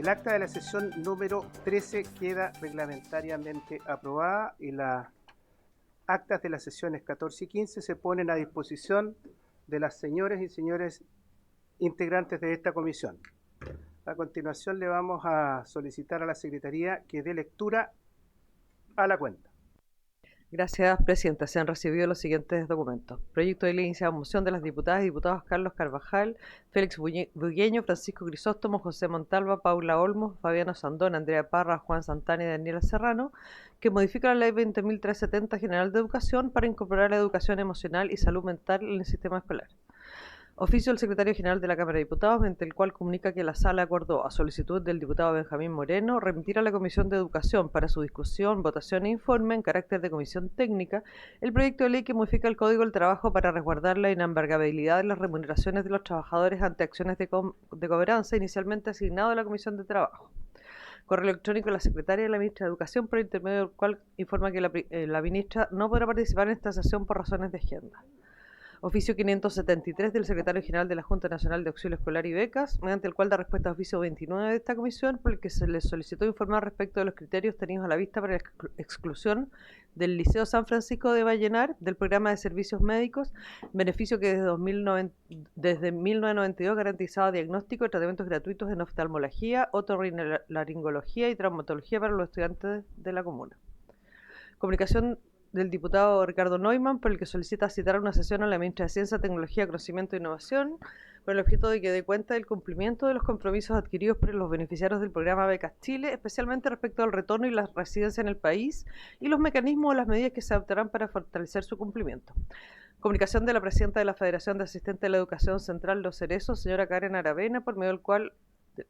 El acta de la sesión número 13 queda reglamentariamente aprobada y las actas de las sesiones 14 y 15 se ponen a disposición de las señoras y señores integrantes de esta comisión. A continuación le vamos a solicitar a la Secretaría que dé lectura a la cuenta. Gracias, Presidenta. Se han recibido los siguientes documentos. Proyecto de ley iniciado en moción de las diputadas y diputados Carlos Carvajal, Félix Bugueño, Francisco Crisóstomo, José Montalva, Paula Olmos, Fabiano Sandón, Andrea Parra, Juan Santana y Daniela Serrano, que modifica la Ley 20.370 General de Educación para incorporar la educación emocional y salud mental en el sistema escolar. Oficio del Secretario General de la Cámara de Diputados, mediante el cual comunica que la Sala acordó, a solicitud del diputado Benjamín Moreno, remitir a la Comisión de Educación para su discusión, votación e informe en carácter de comisión técnica el proyecto de ley que modifica el Código del Trabajo para resguardar la inembargabilidad de las remuneraciones de los trabajadores ante acciones de cobranza inicialmente asignado a la Comisión de Trabajo. Correo electrónico de la Secretaria de la Ministra de Educación, por intermedio del cual informa que la ministra no podrá participar en esta sesión por razones de agenda. Oficio 573 del Secretario General de la Junta Nacional de Auxilio Escolar y Becas, mediante el cual da respuesta a oficio 29 de esta comisión, por el que se le solicitó informar respecto de los criterios tenidos a la vista para la exclusión del Liceo San Francisco de Vallenar del programa de servicios médicos, beneficio que desde 1992 garantizaba diagnóstico y tratamientos gratuitos en oftalmología, otorrinolaringología y traumatología para los estudiantes de la comuna. Comunicación del diputado Ricardo Neumann, por el que solicita citar una sesión a la ministra de Ciencia, Tecnología, Conocimiento e Innovación, con el objeto de que dé cuenta del cumplimiento de los compromisos adquiridos por los beneficiarios del programa Becas Chile, especialmente respecto al retorno y la residencia en el país, y los mecanismos o las medidas que se adoptarán para fortalecer su cumplimiento. Comunicación de la presidenta de la Federación de Asistentes de la Educación Central Los Cerezos, señora Karen Aravena, por medio del cual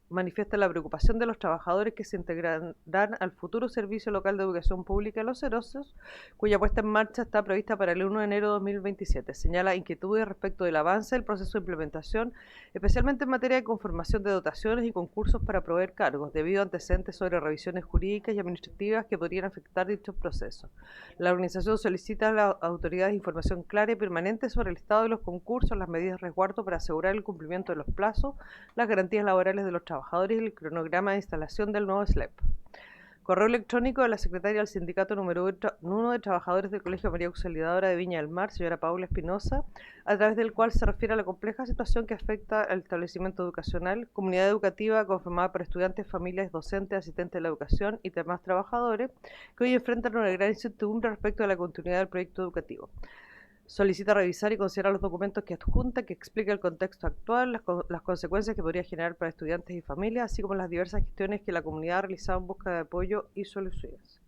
manifiesta la preocupación de los trabajadores que se integrarán al futuro Servicio Local de Educación Pública Los Cerezos, cuya puesta en marcha está prevista para el 1 de enero de 2027. Señala inquietudes respecto del avance del proceso de implementación, especialmente en materia de conformación de dotaciones y concursos para proveer cargos, debido a antecedentes sobre revisiones jurídicas y administrativas que podrían afectar dichos procesos. La organización solicita a las autoridades información clara y permanente sobre el estado de los concursos, las medidas de resguardo para asegurar el cumplimiento de los plazos, las garantías laborales de los trabajadores y el cronograma de instalación del nuevo SLEP. Correo electrónico de la secretaria del sindicato número 1 de trabajadores del Colegio María Auxiliadora de Viña del Mar, señora Paula Espinosa, a través del cual se refiere a la compleja situación que afecta al establecimiento educacional, comunidad educativa conformada por estudiantes, familias, docentes, asistentes de la educación y demás trabajadores que hoy enfrentan una gran incertidumbre respecto a la continuidad del proyecto educativo. Solicita revisar y considerar los documentos que adjunta, que explica el contexto actual, las consecuencias que podría generar para estudiantes y familias, así como las diversas gestiones que la comunidad ha realizado en busca de apoyo y soluciones.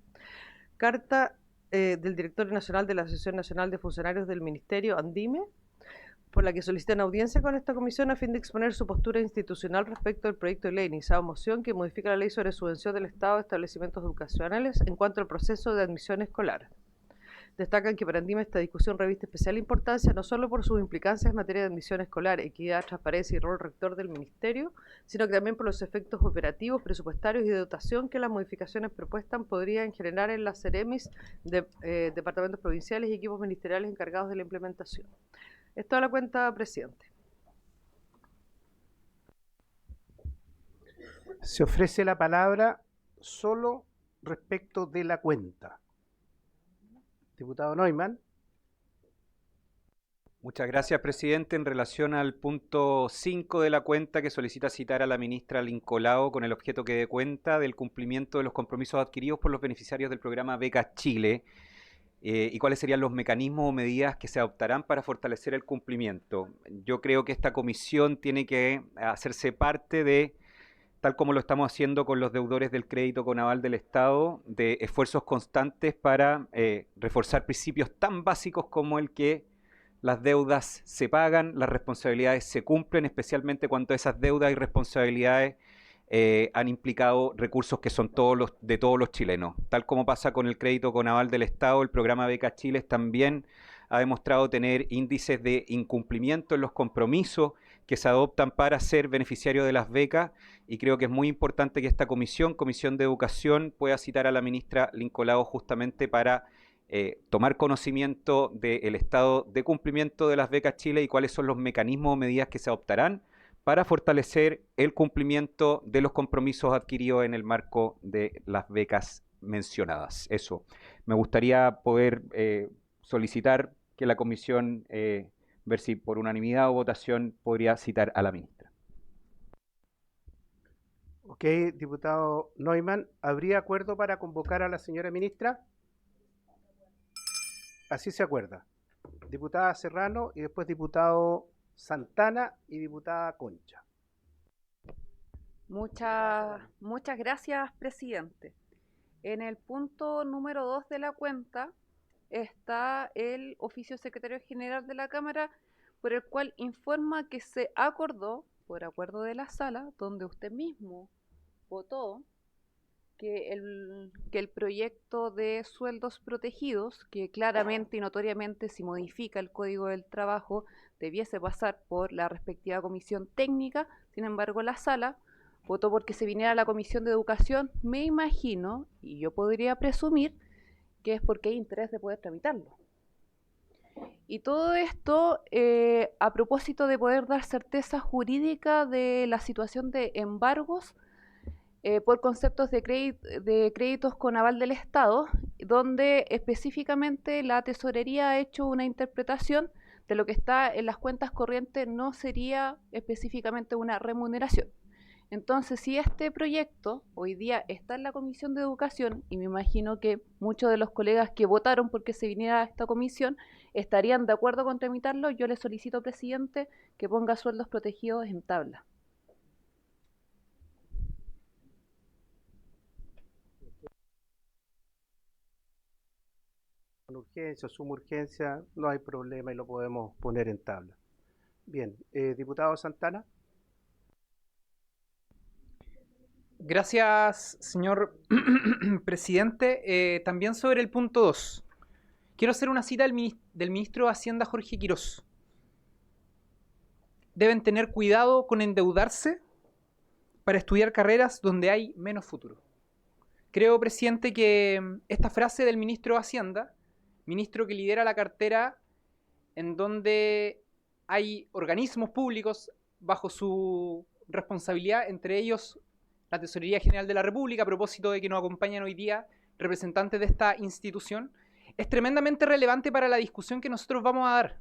Carta del Directorio Nacional de la Asociación Nacional de Funcionarios del Ministerio, ANDIME, por la que solicitan audiencia con esta comisión a fin de exponer su postura institucional respecto al proyecto de ley iniciado en moción que modifica la ley sobre subvención del Estado de establecimientos educacionales en cuanto al proceso de admisión escolar. Destacan que para ANDIME esta discusión reviste especial importancia no solo por sus implicancias en materia de admisión escolar, equidad, transparencia y rol rector del Ministerio, sino que también por los efectos operativos, presupuestarios y de dotación que las modificaciones propuestas podrían generar en las CEREMIS de departamentos provinciales y equipos ministeriales encargados de la implementación. Esto a la cuenta, presidente. Se ofrece la palabra solo respecto de la cuenta. Diputado Neumann. Muchas gracias, presidente. En relación al punto 5 de la cuenta, que solicita citar a la ministra Lincolao con el objeto que dé cuenta del cumplimiento de los compromisos adquiridos por los beneficiarios del programa Becas Chile y cuáles serían los mecanismos o medidas que se adoptarán para fortalecer el cumplimiento. Yo creo que esta comisión tiene que hacerse parte de, tal como lo estamos haciendo con los deudores del crédito con aval del Estado, de esfuerzos constantes para reforzar principios tan básicos como el que las deudas se pagan, las responsabilidades se cumplen, especialmente cuando esas deudas y responsabilidades han implicado recursos que son de todos los chilenos. Tal como pasa con el crédito con aval del Estado, el programa Becas Chile también ha demostrado tener índices de incumplimiento en los compromisos que se adoptan para ser beneficiario de las becas, y creo que es muy importante que esta Comisión de Educación, pueda citar a la ministra Lincolao justamente para tomar conocimiento del estado de cumplimiento de las becas Chile y cuáles son los mecanismos o medidas que se adoptarán para fortalecer el cumplimiento de los compromisos adquiridos en el marco de las becas mencionadas. Eso. Me gustaría poder solicitar que la comisión, ver si por unanimidad o votación podría citar a la ministra. Ok, diputado Neumann, ¿habría acuerdo para convocar a la señora ministra? Así se acuerda. Diputada Serrano y después diputado Santana y diputada Concha. Muchas gracias, presidente. En el punto número 2 de la cuenta está el oficio secretario general de la Cámara, por el cual informa que se acordó, por acuerdo de la sala, donde usted mismo votó, que el proyecto de sueldos protegidos, que claramente y notoriamente si modifica el Código del Trabajo, debiese pasar por la respectiva comisión técnica. Sin embargo, la sala votó porque se viniera a la Comisión de Educación. Me imagino, y yo podría presumir, que es porque hay interés de poder tramitarlo. Y todo esto a propósito de poder dar certeza jurídica de la situación de embargos por conceptos de créditos con aval del Estado, donde específicamente la tesorería ha hecho una interpretación de lo que está en las cuentas corrientes no sería específicamente una remuneración. Entonces, si este proyecto hoy día está en la Comisión de Educación, y me imagino que muchos de los colegas que votaron porque se viniera a esta comisión estarían de acuerdo con tramitarlo, yo le solicito, presidente, que ponga sueldos protegidos en tabla. Con urgencia o suma urgencia, no hay problema y lo podemos poner en tabla. Bien, diputado Santana. Gracias, señor presidente. También sobre el punto 2. Quiero hacer una cita del ministro de Hacienda, Jorge Quirós. Deben tener cuidado con endeudarse para estudiar carreras donde hay menos futuro. Creo, presidente, que esta frase del ministro de Hacienda, ministro que lidera la cartera en donde hay organismos públicos bajo su responsabilidad, entre ellos la Tesorería General de la República, a propósito de que nos acompañan hoy día representantes de esta institución, es tremendamente relevante para la discusión que nosotros vamos a dar,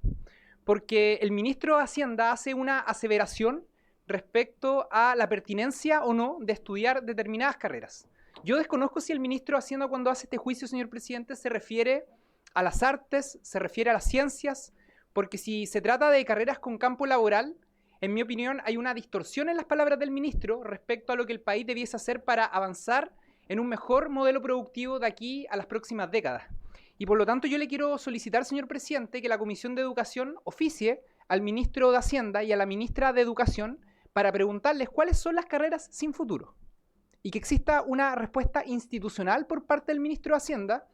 porque el ministro de Hacienda hace una aseveración respecto a la pertinencia o no de estudiar determinadas carreras. Yo desconozco si el ministro de Hacienda, cuando hace este juicio, señor presidente, se refiere a las artes, se refiere a las ciencias, porque si se trata de carreras con campo laboral, en mi opinión hay una distorsión en las palabras del ministro respecto a lo que el país debiese hacer para avanzar en un mejor modelo productivo de aquí a las próximas décadas. Y por lo tanto yo le quiero solicitar, señor presidente, que la Comisión de Educación oficie al ministro de Hacienda y a la ministra de Educación para preguntarles cuáles son las carreras sin futuro y que exista una respuesta institucional por parte del ministro de Hacienda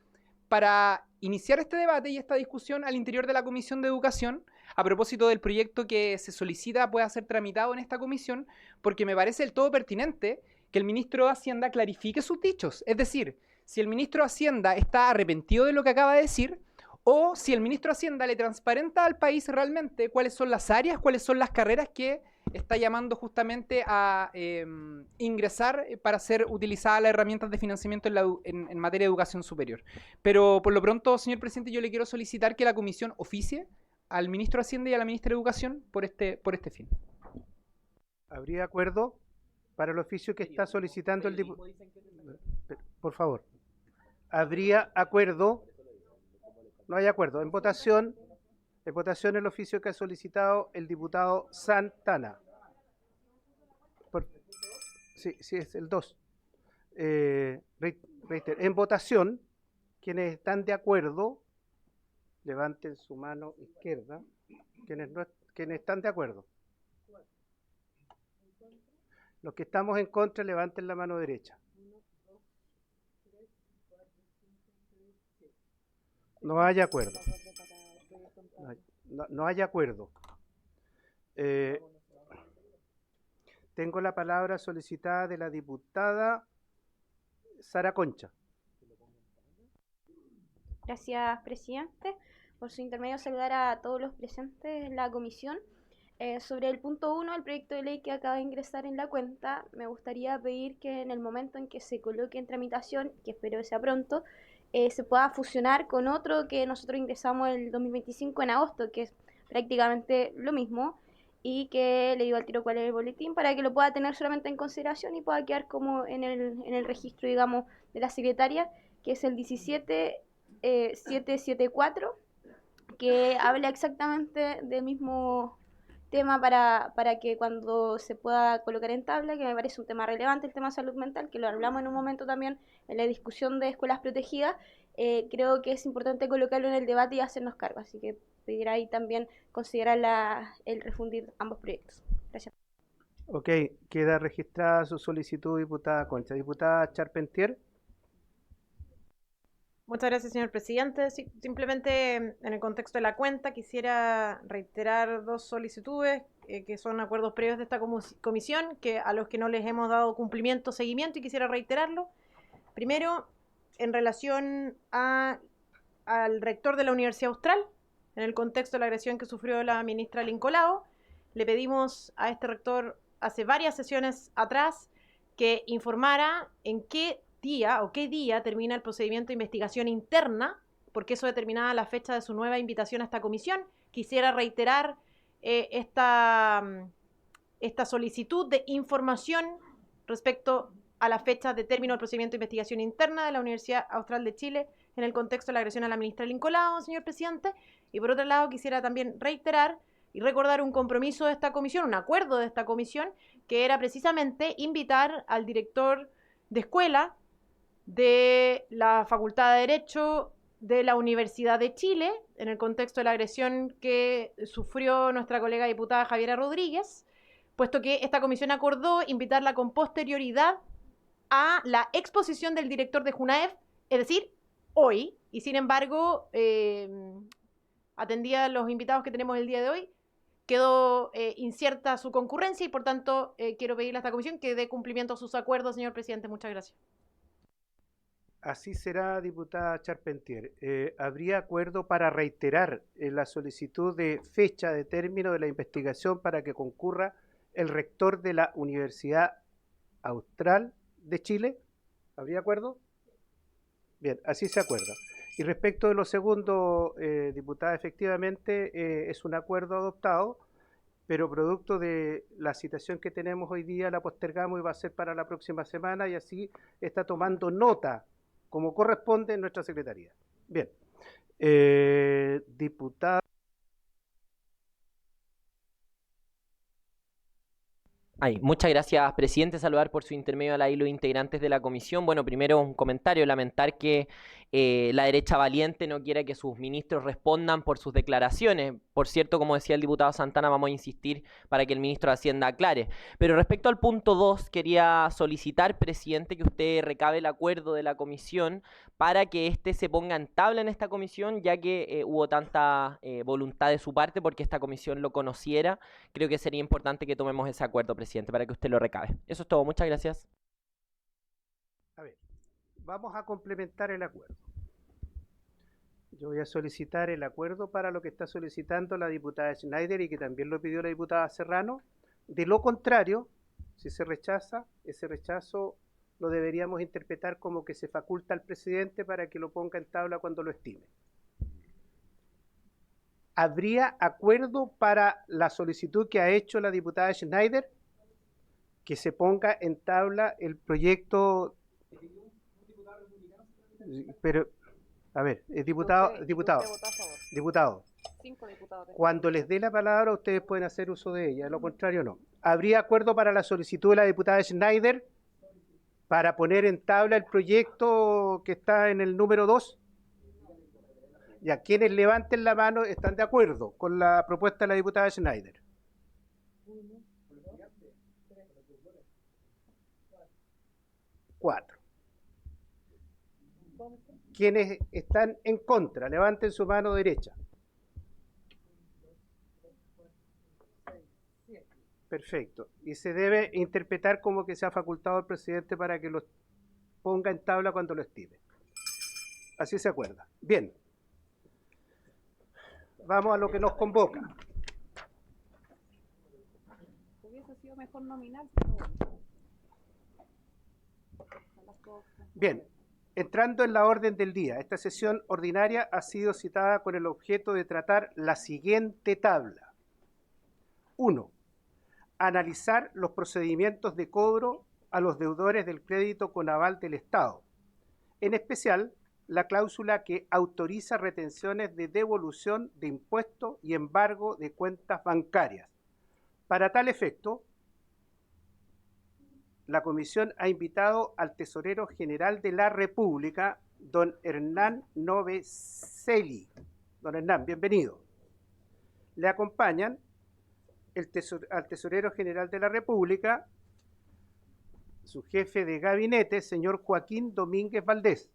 para iniciar este debate y esta discusión al interior de la Comisión de Educación a propósito del proyecto que se solicita pueda ser tramitado en esta comisión, porque me parece del todo pertinente que el ministro de Hacienda clarifique sus dichos. Es decir, si el ministro de Hacienda está arrepentido de lo que acaba de decir, o si el ministro de Hacienda le transparenta al país realmente cuáles son las áreas, cuáles son las carreras que está llamando justamente a ingresar para ser utilizadas las herramientas de financiamiento en materia de educación superior. Pero por lo pronto, señor presidente, yo le quiero solicitar que la comisión oficie al ministro de Hacienda y a la ministra de Educación por este fin. ¿Habría acuerdo para el oficio que está solicitando el diputado? Por favor. ¿Habría acuerdo? No hay acuerdo. En votación el oficio que ha solicitado el diputado Santana. Sí, es el 2. En votación, quienes están de acuerdo, levanten su mano izquierda. Quienes están de acuerdo. Los que estamos en contra, levanten la mano derecha. No hay acuerdo. No hay acuerdo. Tengo la palabra solicitada de la diputada Sara Concha. Gracias, presidente. Por su intermedio, saludar a todos los presentes en la comisión. Sobre el punto 1, el proyecto de ley que acaba de ingresar en la cuenta, me gustaría pedir que en el momento en que se coloque en tramitación, que espero que sea pronto, se pueda fusionar con otro que nosotros ingresamos el 2025 en agosto, que es prácticamente lo mismo, y que le digo al tiro cuál es el boletín para que lo pueda tener solamente en consideración y pueda quedar como en el registro, digamos, de la secretaria, que es el 17774, que habla exactamente del mismo tema para que cuando se pueda colocar en tabla, que me parece un tema relevante, el tema de salud mental, que lo hablamos en un momento también en la discusión de escuelas protegidas, creo que es importante colocarlo en el debate y hacernos cargo, así que pedir ahí también considerar el refundir ambos proyectos. Gracias. Ok, queda registrada su solicitud, diputada Concha. Diputada Charpentier. Muchas gracias, señor presidente. Sí, simplemente en el contexto de la cuenta quisiera reiterar dos solicitudes que son acuerdos previos de esta comisión, a los que no les hemos dado cumplimiento, seguimiento, y quisiera reiterarlo. Primero, en relación al rector de la Universidad Austral, en el contexto de la agresión que sufrió la ministra Lincolao, le pedimos a este rector hace varias sesiones atrás que informara en qué día termina el procedimiento de investigación interna, porque eso determinaba la fecha de su nueva invitación a esta comisión. Quisiera reiterar esta solicitud de información respecto a la fecha de término del procedimiento de investigación interna de la Universidad Austral de Chile en el contexto de la agresión a la ministra Lincolao, señor presidente. Y por otro lado, quisiera también reiterar y recordar un compromiso de esta comisión, un acuerdo de esta comisión, que era precisamente invitar al director de escuela de la Facultad de Derecho de la Universidad de Chile, en el contexto de la agresión que sufrió nuestra colega diputada Javiera Rodríguez, puesto que esta comisión acordó invitarla con posterioridad a la exposición del director de JUNAEF, es decir, hoy, y sin embargo, atendía a los invitados que tenemos el día de hoy, quedó incierta su concurrencia y por tanto quiero pedirle a esta comisión que dé cumplimiento a sus acuerdos, señor presidente. Muchas gracias. Así será, diputada Charpentier. ¿Habría acuerdo para reiterar la solicitud de fecha de término de la investigación para que concurra el rector de la Universidad Austral de Chile? ¿Habría acuerdo? Bien, así se acuerda. Y respecto de lo segundo, diputada, efectivamente es un acuerdo adoptado, pero producto de la situación que tenemos hoy día la postergamos y va a ser para la próxima semana, y así está tomando nota como corresponde en nuestra secretaría. Bien, diputada. Muchas gracias, presidente. Saludar por su intermedio a la y los integrantes de la comisión. Bueno, primero un comentario, lamentar que la derecha valiente no quiera que sus ministros respondan por sus declaraciones. Por cierto, como decía el diputado Santana, vamos a insistir para que el ministro de Hacienda aclare. Pero respecto al punto 2, quería solicitar, presidente, que usted recabe el acuerdo de la comisión para que éste se ponga en tabla en esta comisión, ya que hubo tanta voluntad de su parte porque esta comisión lo conociera. Creo que sería importante que tomemos ese acuerdo, presidente, para que usted lo recabe. Eso es todo. Muchas gracias. A ver, vamos a complementar el acuerdo. Yo voy a solicitar el acuerdo para lo que está solicitando la diputada Schneider y que también lo pidió la diputada Serrano. De lo contrario, si se rechaza, ese rechazo lo deberíamos interpretar como que se faculta al presidente para que lo ponga en tabla cuando lo estime. ¿Habría acuerdo para la solicitud que ha hecho la diputada Schneider? Que se ponga en tabla el proyecto. Pero, a ver, diputado. 5 diputados. Cuando les dé la palabra, ustedes pueden hacer uso de ella, de lo contrario no. ¿Habría acuerdo para la solicitud de la diputada Schneider para poner en tabla el proyecto que está en el número 2? Ya, quienes levanten la mano están de acuerdo con la propuesta de la diputada Schneider. 4. Quienes están en contra, levanten su mano derecha. Perfecto. Y se debe interpretar como que se ha facultado al presidente para que lo ponga en tabla cuando lo estime. Así se acuerda. Bien. Vamos a lo que nos convoca. sido mejor nominal, pero bueno. Bien, entrando en la orden del día, esta sesión ordinaria ha sido citada con el objeto de tratar la siguiente tabla. 1. Analizar los procedimientos de cobro a los deudores del crédito con aval del Estado, en especial la cláusula que autoriza retenciones de devolución de impuestos y embargo de cuentas bancarias. Para tal efecto, la Comisión ha invitado al Tesorero General de la República, don Hernán Noveceli. Don Hernán, bienvenido. Le acompañan al Tesorero General de la República, su jefe de gabinete, señor Joaquín Domínguez Valdés.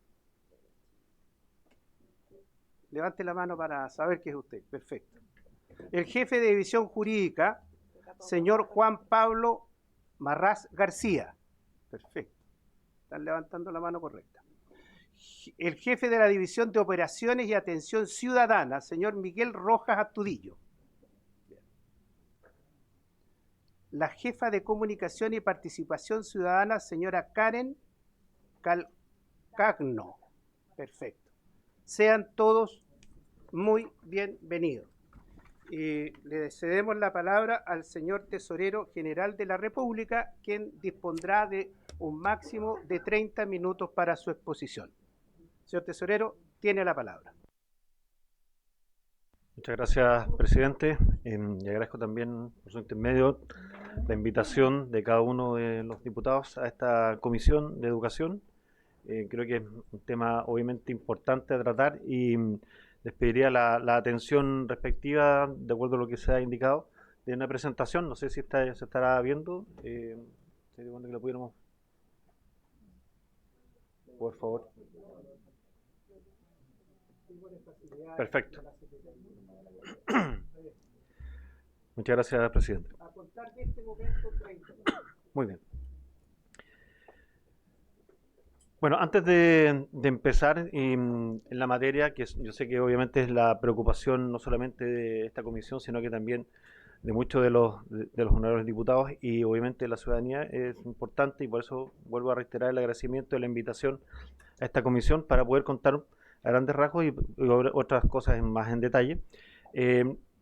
Levante la mano para saber que es usted. Perfecto. El jefe de división jurídica, señor Juan Pablo Marraz García. Perfecto. Están levantando la mano correcta. El jefe de la división de operaciones y atención ciudadana, señor Miguel Rojas Astudillo. La jefa de comunicación y participación ciudadana, señora Karen Calcagno. Perfecto. Sean todos muy bienvenidos. Le cedemos la palabra al señor Tesorero General de la República, quien dispondrá de un máximo de 30 minutos para su exposición. Señor Tesorero, tiene la palabra. Muchas gracias, presidente. Y agradezco también por su intermedio la invitación de cada uno de los diputados a esta comisión de educación. Creo que es un tema obviamente importante a tratar y les pediría la atención respectiva, de acuerdo a lo que se ha indicado, de una presentación. No sé si se estará viendo. Sería bueno que lo pudiéramos. Por favor. Perfecto. Muchas gracias, presidente. A contar de este momento, 30. Muy bien. Bueno, antes de empezar en la materia, que yo sé que obviamente es la preocupación no solamente de esta comisión, sino que también de muchos de los honorables diputados y obviamente de la ciudadanía, es importante y por eso vuelvo a reiterar el agradecimiento de la invitación a esta comisión para poder contar a grandes rasgos y otras cosas más en detalle.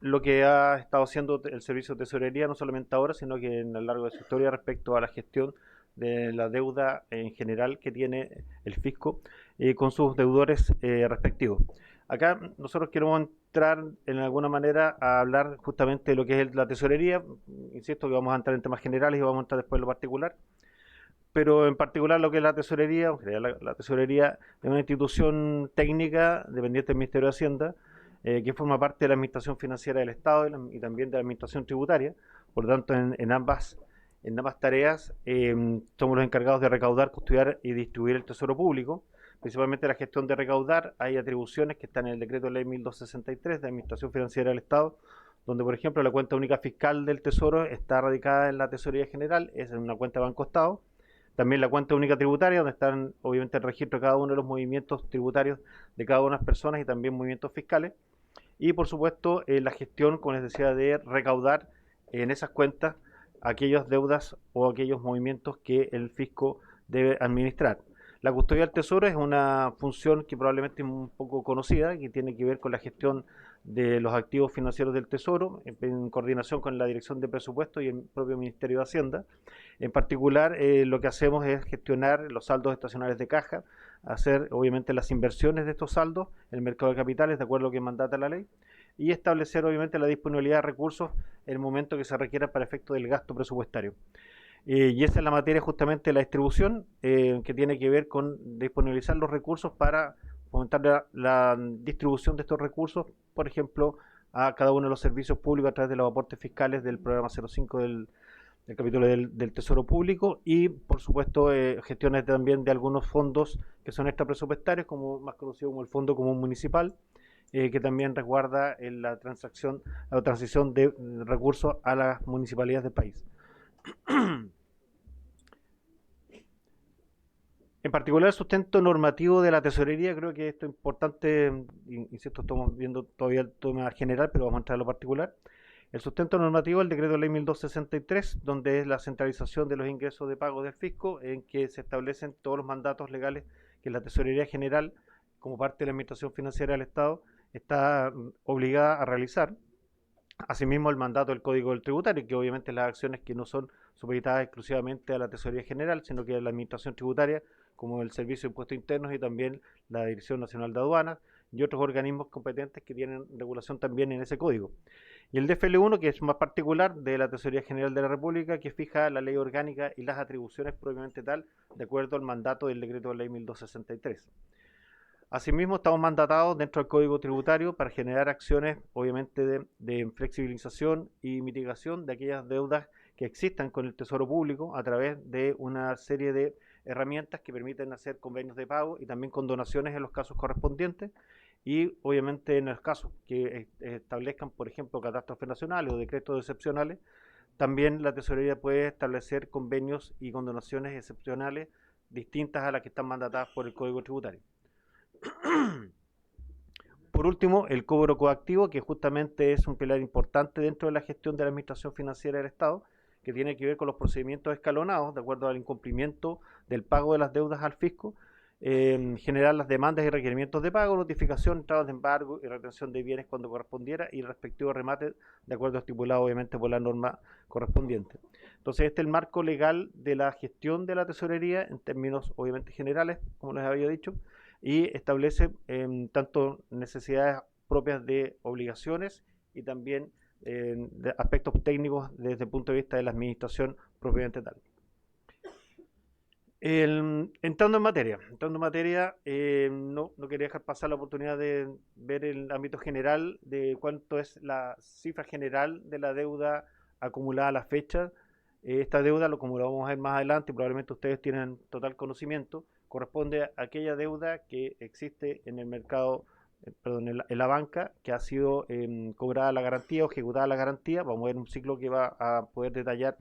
Lo que ha estado haciendo el Servicio de Tesorería, no solamente ahora, sino que en a lo largo de su historia respecto a la gestión de la deuda en general que tiene el fisco con sus deudores respectivos. Acá nosotros queremos entrar en alguna manera a hablar justamente de lo que es la tesorería. Insisto que vamos a entrar en temas generales y vamos a entrar después en lo particular. Pero en particular lo que es la tesorería, la tesorería es una institución técnica dependiente del Ministerio de Hacienda, que forma parte de la Administración Financiera del Estado y también de la Administración Tributaria. Por lo tanto, en ambas tareas somos los encargados de recaudar, custodiar y distribuir el tesoro público. Principalmente la gestión de recaudar, hay atribuciones que están en el decreto de ley 1263 de Administración Financiera del Estado, donde por ejemplo la cuenta única fiscal del tesoro está radicada en la tesorería general, es en una cuenta de Banco Estado. También la cuenta única tributaria, donde están obviamente el registro de cada uno de los movimientos tributarios de cada una de las personas y también movimientos fiscales. Y por supuesto la gestión, como les decía, de recaudar en esas cuentas aquellas deudas o aquellos movimientos que el fisco debe administrar. La custodia del tesoro es una función que probablemente es un poco conocida, que tiene que ver con la gestión de los activos financieros del tesoro, en coordinación con la Dirección de Presupuestos y el propio Ministerio de Hacienda. En particular, lo que hacemos es gestionar los saldos estacionales de caja, hacer obviamente las inversiones de estos saldos en el mercado de capitales, de acuerdo a lo que mandata la ley, y establecer obviamente la disponibilidad de recursos en el momento que se requiera para efecto del gasto presupuestario. Y esa es la materia justamente de la distribución, que tiene que ver con disponibilizar los recursos para fomentar la distribución de estos recursos, por ejemplo, a cada uno de los servicios públicos a través de los aportes fiscales del programa 05 del capítulo del Tesoro Público y, por supuesto, gestiones también de algunos fondos que son extrapresupuestarios, como más conocido como el Fondo Común Municipal, que también resguarda la transición de recursos a las municipalidades del país. En particular, el sustento normativo de la tesorería, creo que esto es importante, insisto, estamos viendo todavía el tema general, pero vamos a entrar a lo particular. El sustento normativo del decreto de ley 1263, donde es la centralización de los ingresos de pago del fisco, en que se establecen todos los mandatos legales que la Tesorería General, como parte de la Administración Financiera del Estado, está obligada a realizar. Asimismo, el mandato del Código del Tributario, que obviamente las acciones que no son supeditadas exclusivamente a la Tesorería General, sino que a la Administración Tributaria, como el Servicio de Impuestos Internos y también la Dirección Nacional de Aduanas y otros organismos competentes que tienen regulación también en ese código. Y el DFL1, que es más particular, de la Tesorería General de la República, que fija la ley orgánica y las atribuciones propiamente tal, de acuerdo al mandato del decreto de ley 1263. Asimismo, estamos mandatados dentro del Código Tributario para generar acciones, obviamente, de flexibilización y mitigación de aquellas deudas que existan con el Tesoro Público a través de una serie de herramientas que permiten hacer convenios de pago y también condonaciones en los casos correspondientes y, obviamente, en los casos que establezcan, por ejemplo, catástrofes nacionales o decretos excepcionales, también la Tesorería puede establecer convenios y condonaciones excepcionales distintas a las que están mandatadas por el Código Tributario. Por último, el cobro coactivo, que justamente es un pilar importante dentro de la gestión de la Administración Financiera del Estado, que tiene que ver con los procedimientos escalonados, de acuerdo al incumplimiento del pago de las deudas al fisco, generar las demandas y requerimientos de pago, notificación, entradas de embargo y retención de bienes cuando correspondiera y el respectivo remate, de acuerdo a estipulado obviamente por la norma correspondiente. Entonces, este es el marco legal de la gestión de la tesorería en términos obviamente generales, como les había dicho, y establece tanto necesidades propias de obligaciones y también de aspectos técnicos desde el punto de vista de la administración propiamente tal. Entrando en materia, no quería dejar pasar la oportunidad de ver el ámbito general de cuánto es la cifra general de la deuda acumulada a la fecha. Esta deuda, como lo vamos a ver más adelante, probablemente ustedes tienen total conocimiento, corresponde a aquella deuda que existe en el mercado, en la banca, que ha sido cobrada la garantía o ejecutada la garantía. Vamos a ver un ciclo que va a poder detallar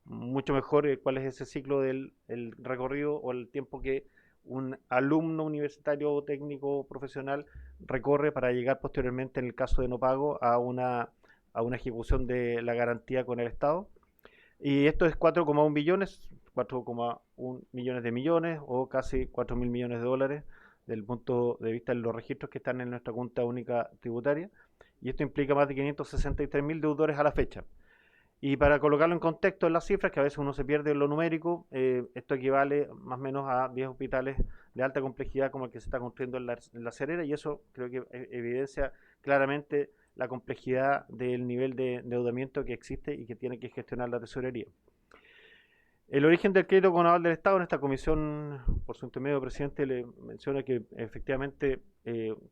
mucho mejor cuál es ese ciclo del el recorrido o el tiempo que un alumno universitario o técnico profesional recorre para llegar posteriormente, en el caso de no pago, a una ejecución de la garantía con el Estado. Y esto es 4,1 billones, 4,1 millones de millones o casi 4.000 millones de dólares desde el punto de vista de los registros que están en nuestra cuenta única tributaria. Y esto implica más de 563.000 deudores a la fecha. Y para colocarlo en contexto en las cifras, que a veces uno se pierde en lo numérico, esto equivale más o menos a 10 hospitales de alta complejidad como el que se está construyendo en la Serena, y eso creo que evidencia claramente la complejidad del nivel de endeudamiento que existe y que tiene que gestionar la tesorería. El origen del crédito con aval del Estado, en esta comisión, por su intermedio, presidente, le menciona que efectivamente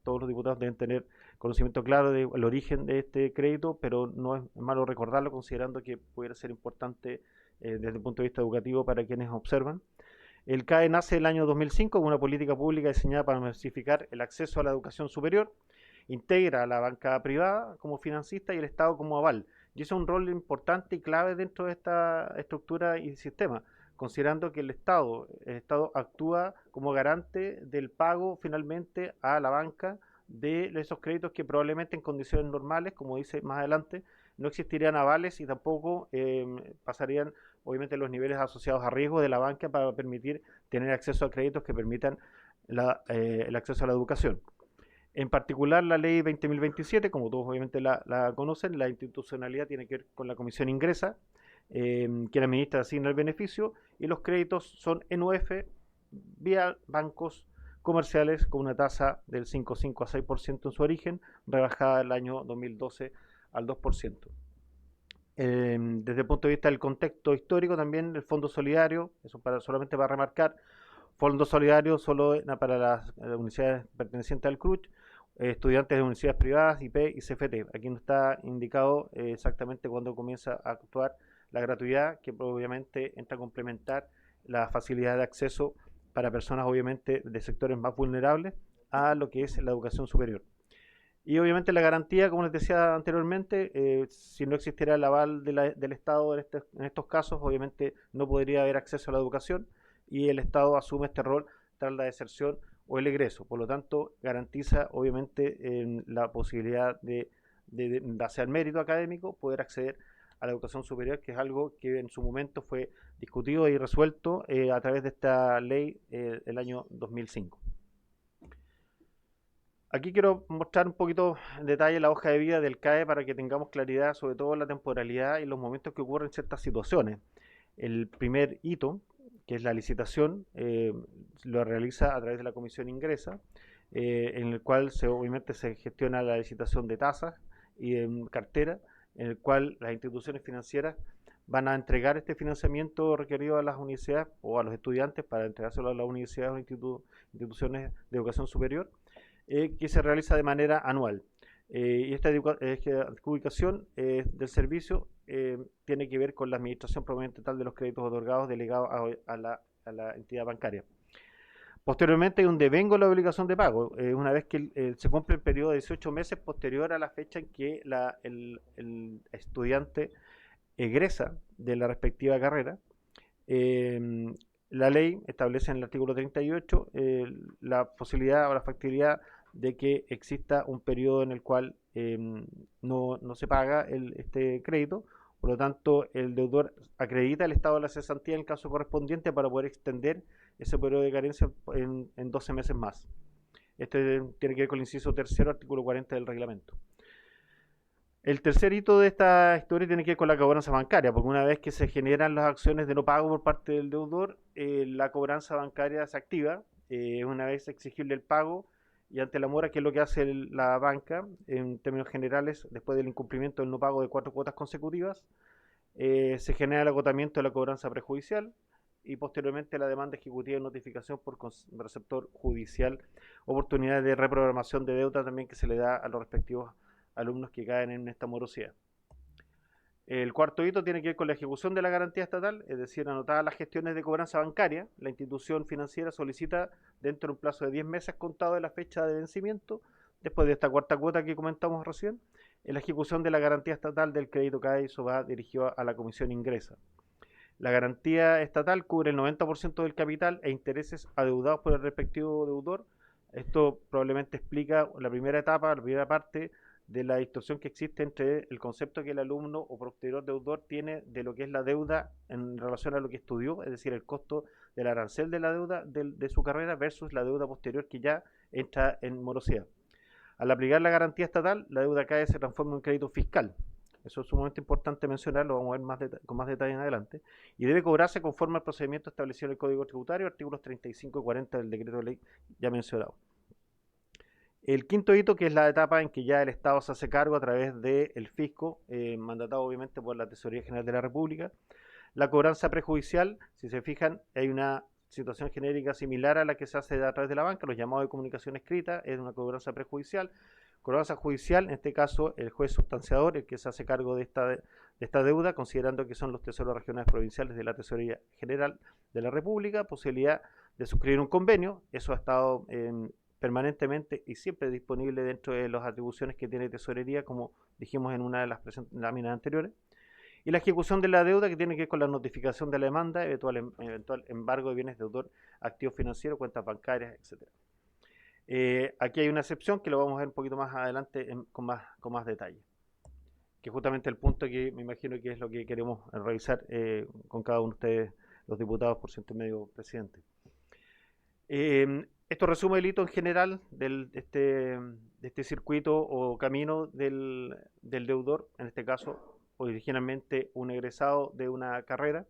todos los diputados deben tener conocimiento claro del origen de este crédito, pero no es malo recordarlo, considerando que pudiera ser importante desde el punto de vista educativo para quienes observan. El CAE nace el año 2005 con una política pública diseñada para masificar el acceso a la educación superior, integra a la banca privada como financista y el Estado como aval. Y eso es un rol importante y clave dentro de esta estructura y sistema, considerando que el Estado actúa como garante del pago finalmente a la banca de esos créditos que probablemente en condiciones normales, como dice más adelante, no existirían avales y tampoco pasarían obviamente los niveles asociados a riesgo de la banca para permitir tener acceso a créditos que permitan el acceso a la educación. En particular, la ley 20.027, como todos obviamente la conocen, la institucionalidad tiene que ver con la comisión ingresa, que la ministra asigna el beneficio, y los créditos son en UF vía bancos comerciales con una tasa del 5,5 a 6% en su origen, rebajada el año 2012 al 2%. Desde el punto de vista del contexto histórico, también el Fondo Solidario, eso solamente para remarcar, Fondo Solidario solo para las universidades pertenecientes al CRUCH, estudiantes de universidades privadas, IP y CFT. Aquí no está indicado exactamente cuándo comienza a actuar la gratuidad, que obviamente entra a complementar la facilidad de acceso para personas obviamente de sectores más vulnerables a lo que es la educación superior. Y obviamente la garantía, como les decía anteriormente, si no existiera el aval del Estado en estos casos, obviamente no podría haber acceso a la educación, y el Estado asume este rol tras la deserción o el egreso. Por lo tanto, garantiza obviamente la posibilidad de de base al mérito académico, poder acceder a la educación superior, que es algo que en su momento fue discutido y resuelto a través de esta ley el año 2005. Aquí quiero mostrar un poquito en detalle la hoja de vida del CAE para que tengamos claridad sobre todo la temporalidad y los momentos que ocurren ciertas situaciones. El primer hito, que es la licitación, lo realiza a través de la Comisión Ingresa, en el cual obviamente se gestiona la licitación de tasas y de cartera, en el cual las instituciones financieras van a entregar este financiamiento requerido a las universidades o a los estudiantes para entregárselo a las universidades o instituciones de educación superior, que se realiza de manera anual. Y esta adjudicación del servicio tiene que ver con la administración propiamente tal de los créditos otorgados delegados a la entidad bancaria. Posteriormente hay un devengo de la obligación de pago, una vez que se cumple el periodo de 18 meses posterior a la fecha en que el estudiante egresa de la respectiva carrera. La ley establece en el artículo 38 la posibilidad o la factibilidad de que exista un periodo en el cual no se paga este crédito. Por lo tanto, el deudor acredita el estado de la cesantía en el caso correspondiente para poder extender ese periodo de carencia en 12 meses más. Este tiene que ver con el inciso tercero, artículo 40 del reglamento. El tercer hito de esta historia tiene que ver con la cobranza bancaria, porque una vez que se generan las acciones de no pago por parte del deudor, la cobranza bancaria se activa, una vez exigible el pago, y ante la mora, que es lo que hace la banca, en términos generales, después del incumplimiento del no pago de 4 cuotas consecutivas, se genera el agotamiento de la cobranza prejudicial y posteriormente la demanda ejecutiva de notificación por receptor judicial, oportunidad de reprogramación de deuda también que se le da a los respectivos alumnos que caen en esta morosidad. El cuarto hito tiene que ver con la ejecución de la garantía estatal, es decir, anotadas las gestiones de cobranza bancaria, la institución financiera solicita dentro de un plazo de 10 meses contado de la fecha de vencimiento, después de esta cuarta cuota que comentamos recién, en la ejecución de la garantía estatal del crédito CAE, eso va dirigido a la Comisión Ingresa. La garantía estatal cubre el 90% del capital e intereses adeudados por el respectivo deudor. Esto probablemente explica la primera etapa, la primera parte de la distorsión que existe entre el concepto que el alumno o posterior deudor tiene de lo que es la deuda en relación a lo que estudió, es decir, el costo del arancel de la deuda de su carrera versus la deuda posterior que ya entra en morosidad. Al aplicar la garantía estatal, la deuda CAE se transforma en un crédito fiscal. Eso es sumamente importante mencionarlo, vamos a ver con más detalle en adelante. Y debe cobrarse conforme al procedimiento establecido en el Código Tributario, artículos 35 y 40 del decreto de ley ya mencionado. El quinto hito, que es la etapa en que ya el Estado se hace cargo a través del fisco, mandatado obviamente por la Tesorería General de la República. La cobranza prejudicial, si se fijan, hay una situación genérica similar a la que se hace a través de la banca, los llamados de comunicación escrita, es una cobranza prejudicial. Cobranza judicial, en este caso, el juez sustanciador, el que se hace cargo de esta deuda, considerando que son los tesoros regionales provinciales de la Tesorería General de la República, posibilidad de suscribir un convenio, eso ha estado permanentemente y siempre disponible dentro de las atribuciones que tiene Tesorería, como dijimos en una de las láminas anteriores. Y la ejecución de la deuda, que tiene que ver con la notificación de la demanda, eventual embargo de bienes deudor, activos financieros, cuentas bancarias, etc. Aquí hay una excepción que lo vamos a ver un poquito más adelante con más detalle, que es justamente el punto que me imagino que es lo que queremos revisar con cada uno de ustedes, los diputados, por su intermedio, presidente. Esto resume el hito en general de este circuito o camino del deudor, en este caso originalmente un egresado de una carrera.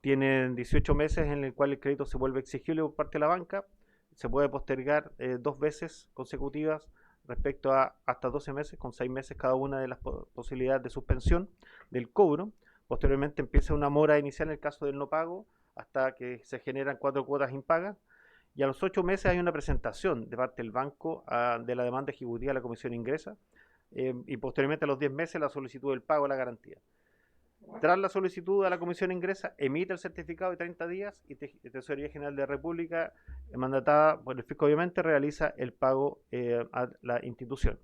Tienen 18 meses en el cual el crédito se vuelve exigible por parte de la banca, se puede postergar 2 veces consecutivas respecto a hasta 12 meses, con 6 meses cada una de las posibilidades de suspensión del cobro. Posteriormente empieza una mora inicial en el caso del no pago, hasta que se generan 4 cuotas impagas. Y a los 8 meses hay una presentación de parte del banco de la demanda ejecutiva a la Comisión Ingresa, y posteriormente a los 10 meses la solicitud del pago de la garantía. Tras la solicitud a la Comisión Ingresa, emite el certificado de 30 días y Tesorería General de la República, mandatada por el fisco obviamente, realiza el pago a la institución.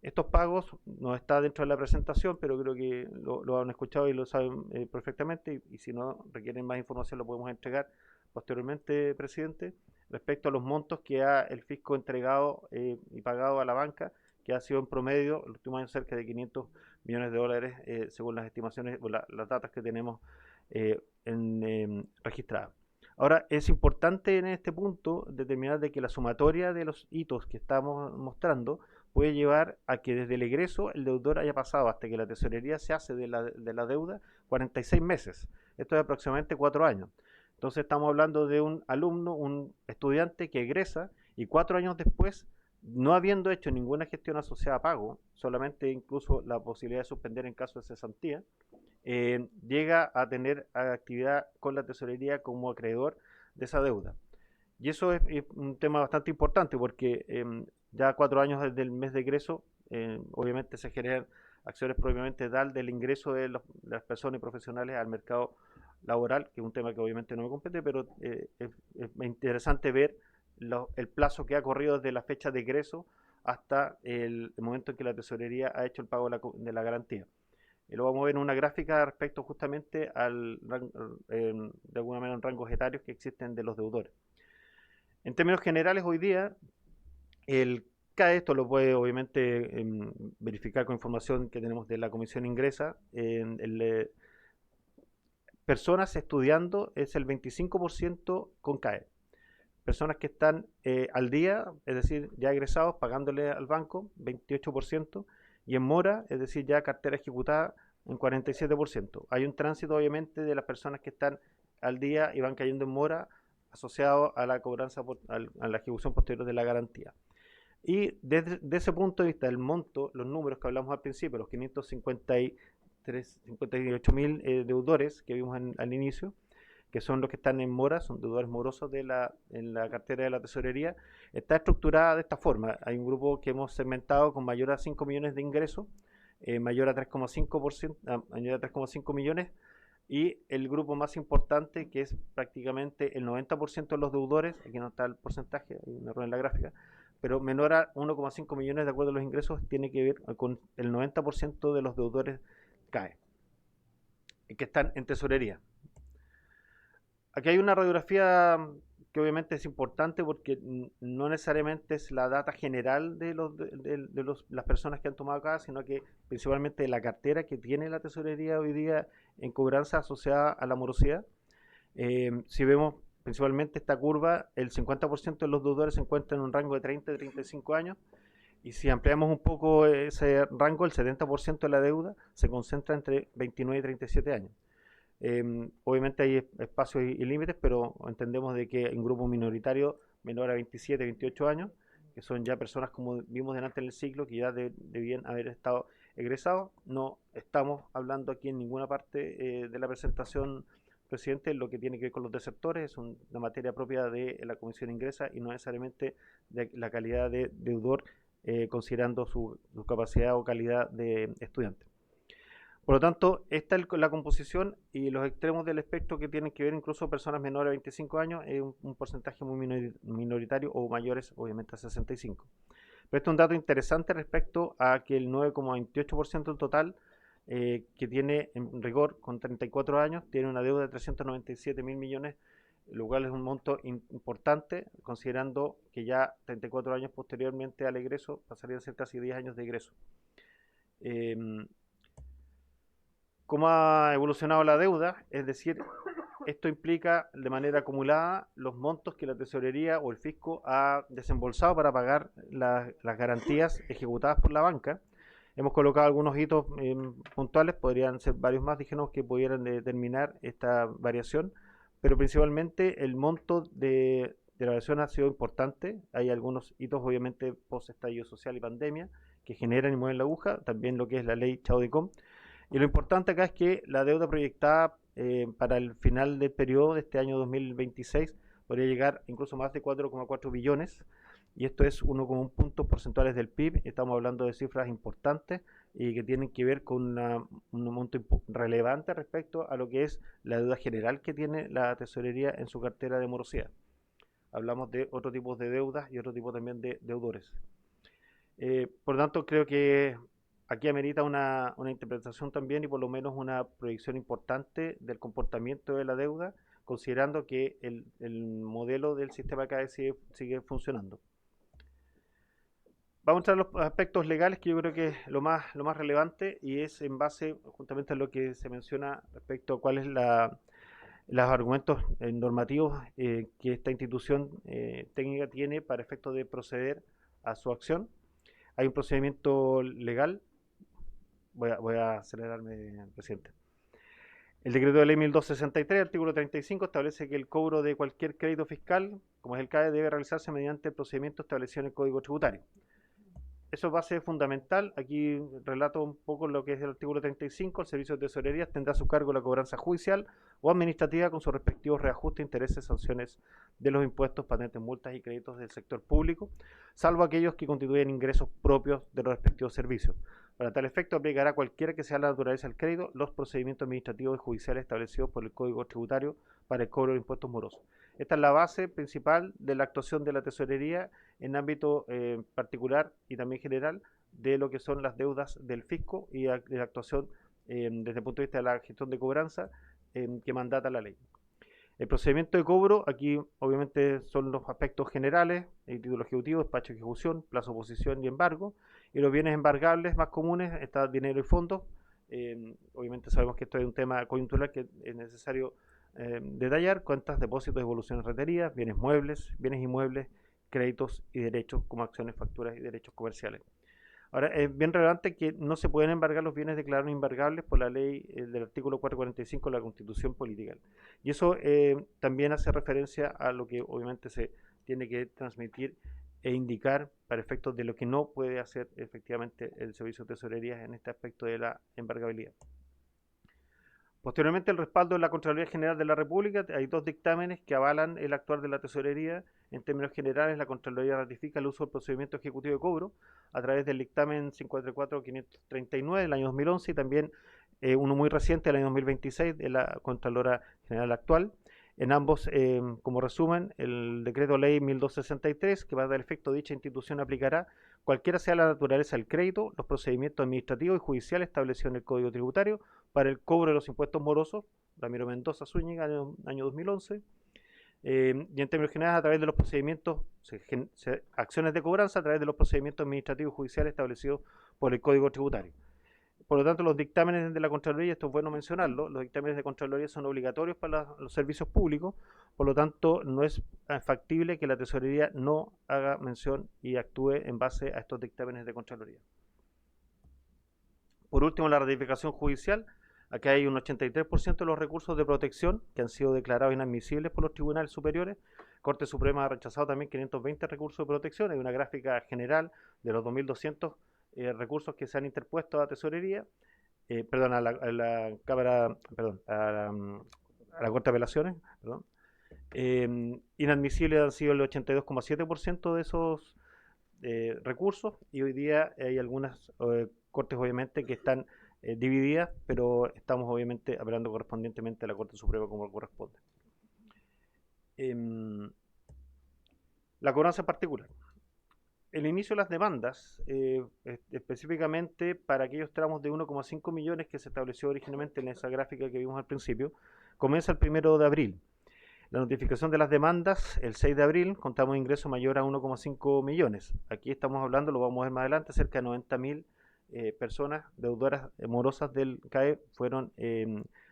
Estos pagos no está dentro de la presentación, pero creo que lo han escuchado y lo saben perfectamente, y si no requieren más información lo podemos entregar posteriormente, presidente, respecto a los montos que ha el fisco entregado y pagado a la banca, que ha sido en promedio el último año cerca de 500 millones de dólares, según las estimaciones o las datas que tenemos registradas. Ahora, es importante en este punto determinar de que la sumatoria de los hitos que estamos mostrando puede llevar a que desde el egreso el deudor haya pasado hasta que la tesorería se hace de la deuda 46 meses. Esto es aproximadamente 4 años. Entonces estamos hablando de un alumno, un estudiante que egresa y 4 años después, no habiendo hecho ninguna gestión asociada a pago, solamente incluso la posibilidad de suspender en caso de cesantía, llega a tener actividad con la tesorería como acreedor de esa deuda. Y eso es un tema bastante importante porque ya 4 años desde el mes de egreso, obviamente se generan acciones propiamente tal del ingreso de las personas y profesionales al mercado laboral, que es un tema que obviamente no me compete, pero es interesante ver el plazo que ha corrido desde la fecha de egreso hasta el momento en que la tesorería ha hecho el pago de la garantía. Lo vamos a ver en una gráfica respecto justamente de alguna manera, en rangos etarios que existen de los deudores. En términos generales, hoy día, el CAE, esto lo puede obviamente verificar con información que tenemos de la Comisión Ingresa, personas estudiando es el 25% con CAE. Personas que están al día, es decir, ya egresados, pagándole al banco, 28%, y en mora, es decir, ya cartera ejecutada, en 47%. Hay un tránsito, obviamente, de las personas que están al día y van cayendo en mora, asociado a la cobranza, a la ejecución posterior de la garantía. Y desde ese punto de vista, el monto, los números que hablamos al principio, los 558.000 deudores que vimos al inicio, que son los que están en mora, son deudores morosos en la cartera de la tesorería, está estructurada de esta forma. Hay un grupo que hemos segmentado con mayor a 5 millones de ingresos, mayor a 3,5 millones, y el grupo más importante, que es prácticamente el 90% de los deudores, aquí no está el porcentaje, hay un error en la gráfica, pero menor a 1,5 millones de acuerdo a los ingresos, tiene que ver con el 90% de los deudores CAE, que están en tesorería. Aquí hay una radiografía que obviamente es importante porque no necesariamente es la data general de las personas que han tomado acá, sino que principalmente la cartera que tiene la tesorería hoy día en cobranza asociada a la morosidad. Si vemos principalmente esta curva, el 50% de los deudores se encuentran en un rango de 30 a 35 años, y si ampliamos un poco ese rango, el 70% de la deuda se concentra entre 29 y 37 años. Obviamente hay espacios y límites, pero entendemos de que en grupo minoritario menor a 27, 28 años, que son ya personas como vimos delante en el ciclo, que ya debían haber estado egresados. No estamos hablando aquí en ninguna parte de la presentación, presidente, lo que tiene que ver con los desertores, es una materia propia de la Comisión Ingresa y no necesariamente de la calidad de deudor, considerando su capacidad o calidad de estudiante. Por lo tanto, esta es la composición y los extremos del espectro que tienen que ver incluso personas menores a 25 años, es un porcentaje muy minoritario o mayores, obviamente, a 65. Pero este es un dato interesante respecto a que el 9,28% del total que tiene en rigor con 34 años tiene una deuda de 397.000 millones, lo cual es un monto importante, considerando que ya 34 años posteriormente al egreso pasarían a ser casi 10 años de egreso. ¿Cómo ha evolucionado la deuda? Es decir, esto implica de manera acumulada los montos que la tesorería o el fisco ha desembolsado para pagar las garantías ejecutadas por la banca. Hemos colocado algunos hitos puntuales, podrían ser varios más, dijimos, que pudieran determinar esta variación, pero principalmente el monto de la variación ha sido importante. Hay algunos hitos, obviamente, post-estallido social y pandemia, que generan y mueven la aguja, también lo que es la ley Chao-Decom. Y lo importante acá es que la deuda proyectada para el final del periodo de este año 2026 podría llegar incluso más de 4,4 billones, y esto es 1,1 puntos porcentuales del PIB. Estamos hablando de cifras importantes y que tienen que ver con un monto relevante respecto a lo que es la deuda general que tiene la tesorería en su cartera de morosidad. Hablamos de otro tipo de deudas y otro tipo también de deudores. Por lo tanto, creo que aquí amerita una interpretación también y por lo menos una proyección importante del comportamiento de la deuda, considerando que el modelo del sistema CAE sigue funcionando. Vamos a entrar a los aspectos legales, que yo creo que es lo más relevante, y es en base justamente a lo que se menciona respecto a cuáles los argumentos normativos que esta institución técnica tiene para efecto de proceder a su acción. Hay un procedimiento legal. Voy a acelerarme, presidente. El decreto de ley 1263, artículo 35, establece que el cobro de cualquier crédito fiscal, como es el CAE, debe realizarse mediante el procedimiento establecido en el Código Tributario. Eso es base fundamental. Aquí relato un poco lo que es el artículo 35. El Servicio de Tesorería tendrá a su cargo la cobranza judicial o administrativa con sus respectivos reajustes, intereses, sanciones de los impuestos, patentes, multas y créditos del sector público, salvo aquellos que constituyen ingresos propios de los respectivos servicios. Para tal efecto, aplicará cualquiera que sea la naturaleza del crédito los procedimientos administrativos y judiciales establecidos por el Código Tributario para el cobro de impuestos morosos. Esta es la base principal de la actuación de la Tesorería en ámbito particular y también general de lo que son las deudas del fisco y de la actuación desde el punto de vista de la gestión de cobranza que mandata la ley. El procedimiento de cobro, aquí obviamente son los aspectos generales, el título ejecutivo, despacho de ejecución, plazo de oposición y embargo, y los bienes embargables más comunes está dinero y fondos. Obviamente sabemos que esto es un tema coyuntural que es necesario detallar: cuentas, depósitos, devoluciones, reterías, bienes muebles, bienes inmuebles, créditos y derechos como acciones, facturas y derechos comerciales. Ahora, es bien relevante que no se pueden embargar los bienes declarados embargables por la ley del artículo 445 de la Constitución Política. Y eso también hace referencia a lo que obviamente se tiene que transmitir e indicar para efectos de lo que no puede hacer efectivamente el Servicio de Tesorería en este aspecto de la embargabilidad. Posteriormente, el respaldo de la Contraloría General de la República. Hay dos dictámenes que avalan el actuar de la Tesorería. En términos generales, la Contraloría ratifica el uso del procedimiento ejecutivo de cobro a través del dictamen 544-539 del año 2011 y también uno muy reciente del año 2026 de la Contralora General actual. En ambos, como resumen, el decreto ley 1263, que va a dar efecto a dicha institución, aplicará, cualquiera sea la naturaleza del crédito, los procedimientos administrativos y judiciales establecidos en el Código Tributario para el cobro de los impuestos morosos, Ramiro Mendoza Zúñiga, año 2011, y en términos generales a través de los procedimientos, acciones de cobranza a través de los procedimientos administrativos y judiciales establecidos por el Código Tributario. Por lo tanto, los dictámenes de la Contraloría, esto es bueno mencionarlo, los dictámenes de Contraloría son obligatorios para los servicios públicos, por lo tanto, no es factible que la Tesorería no haga mención y actúe en base a estos dictámenes de Contraloría. Por último, la ratificación judicial. Aquí hay un 83% de los recursos de protección que han sido declarados inadmisibles por los tribunales superiores. Corte Suprema ha rechazado también 520 recursos de protección. Hay una gráfica general de los 2.200 recursos que se han interpuesto a Tesorería, a la Cámara, a la Corte de Apelaciones, inadmisibles han sido el 82,7% de esos recursos, y hoy día hay algunas cortes obviamente que están divididas, pero estamos obviamente apelando correspondientemente a la Corte Suprema como corresponde. La cobranza en particular. El inicio de las demandas, específicamente para aquellos tramos de 1,5 millones que se estableció originalmente en esa gráfica que vimos al principio, comienza el 1 de abril. La notificación de las demandas, el 6 de abril, contamos ingreso mayor a 1,5 millones. Aquí estamos hablando, lo vamos a ver más adelante, cerca de 90.000 personas deudoras morosas del CAE fueron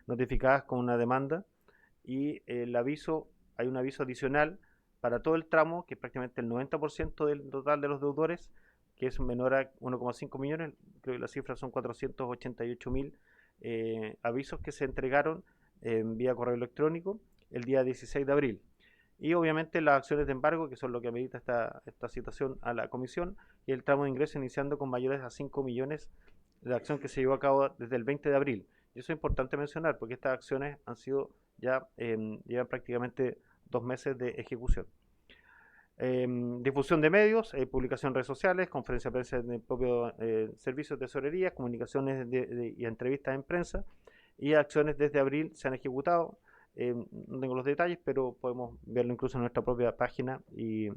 notificadas con una demanda, y el aviso, hay un aviso adicional para todo el tramo, que es prácticamente el 90% del total de los deudores, que es menor a 1,5 millones, creo que las cifras son 488.000 avisos que se entregaron vía correo electrónico el día 16 de abril. Y obviamente las acciones de embargo, que son lo que amerita esta citación a la comisión, y el tramo de ingreso iniciando con mayores a 5 millones de acción que se llevó a cabo desde el 20 de abril. Y eso es importante mencionar porque estas acciones han sido ya, llevan prácticamente 2 meses de ejecución. Difusión de medios, publicación en redes sociales, conferencia de prensa en el propio servicio de tesorería, comunicaciones y entrevistas en prensa, y acciones desde abril se han ejecutado. No tengo los detalles, pero podemos verlo incluso en nuestra propia página y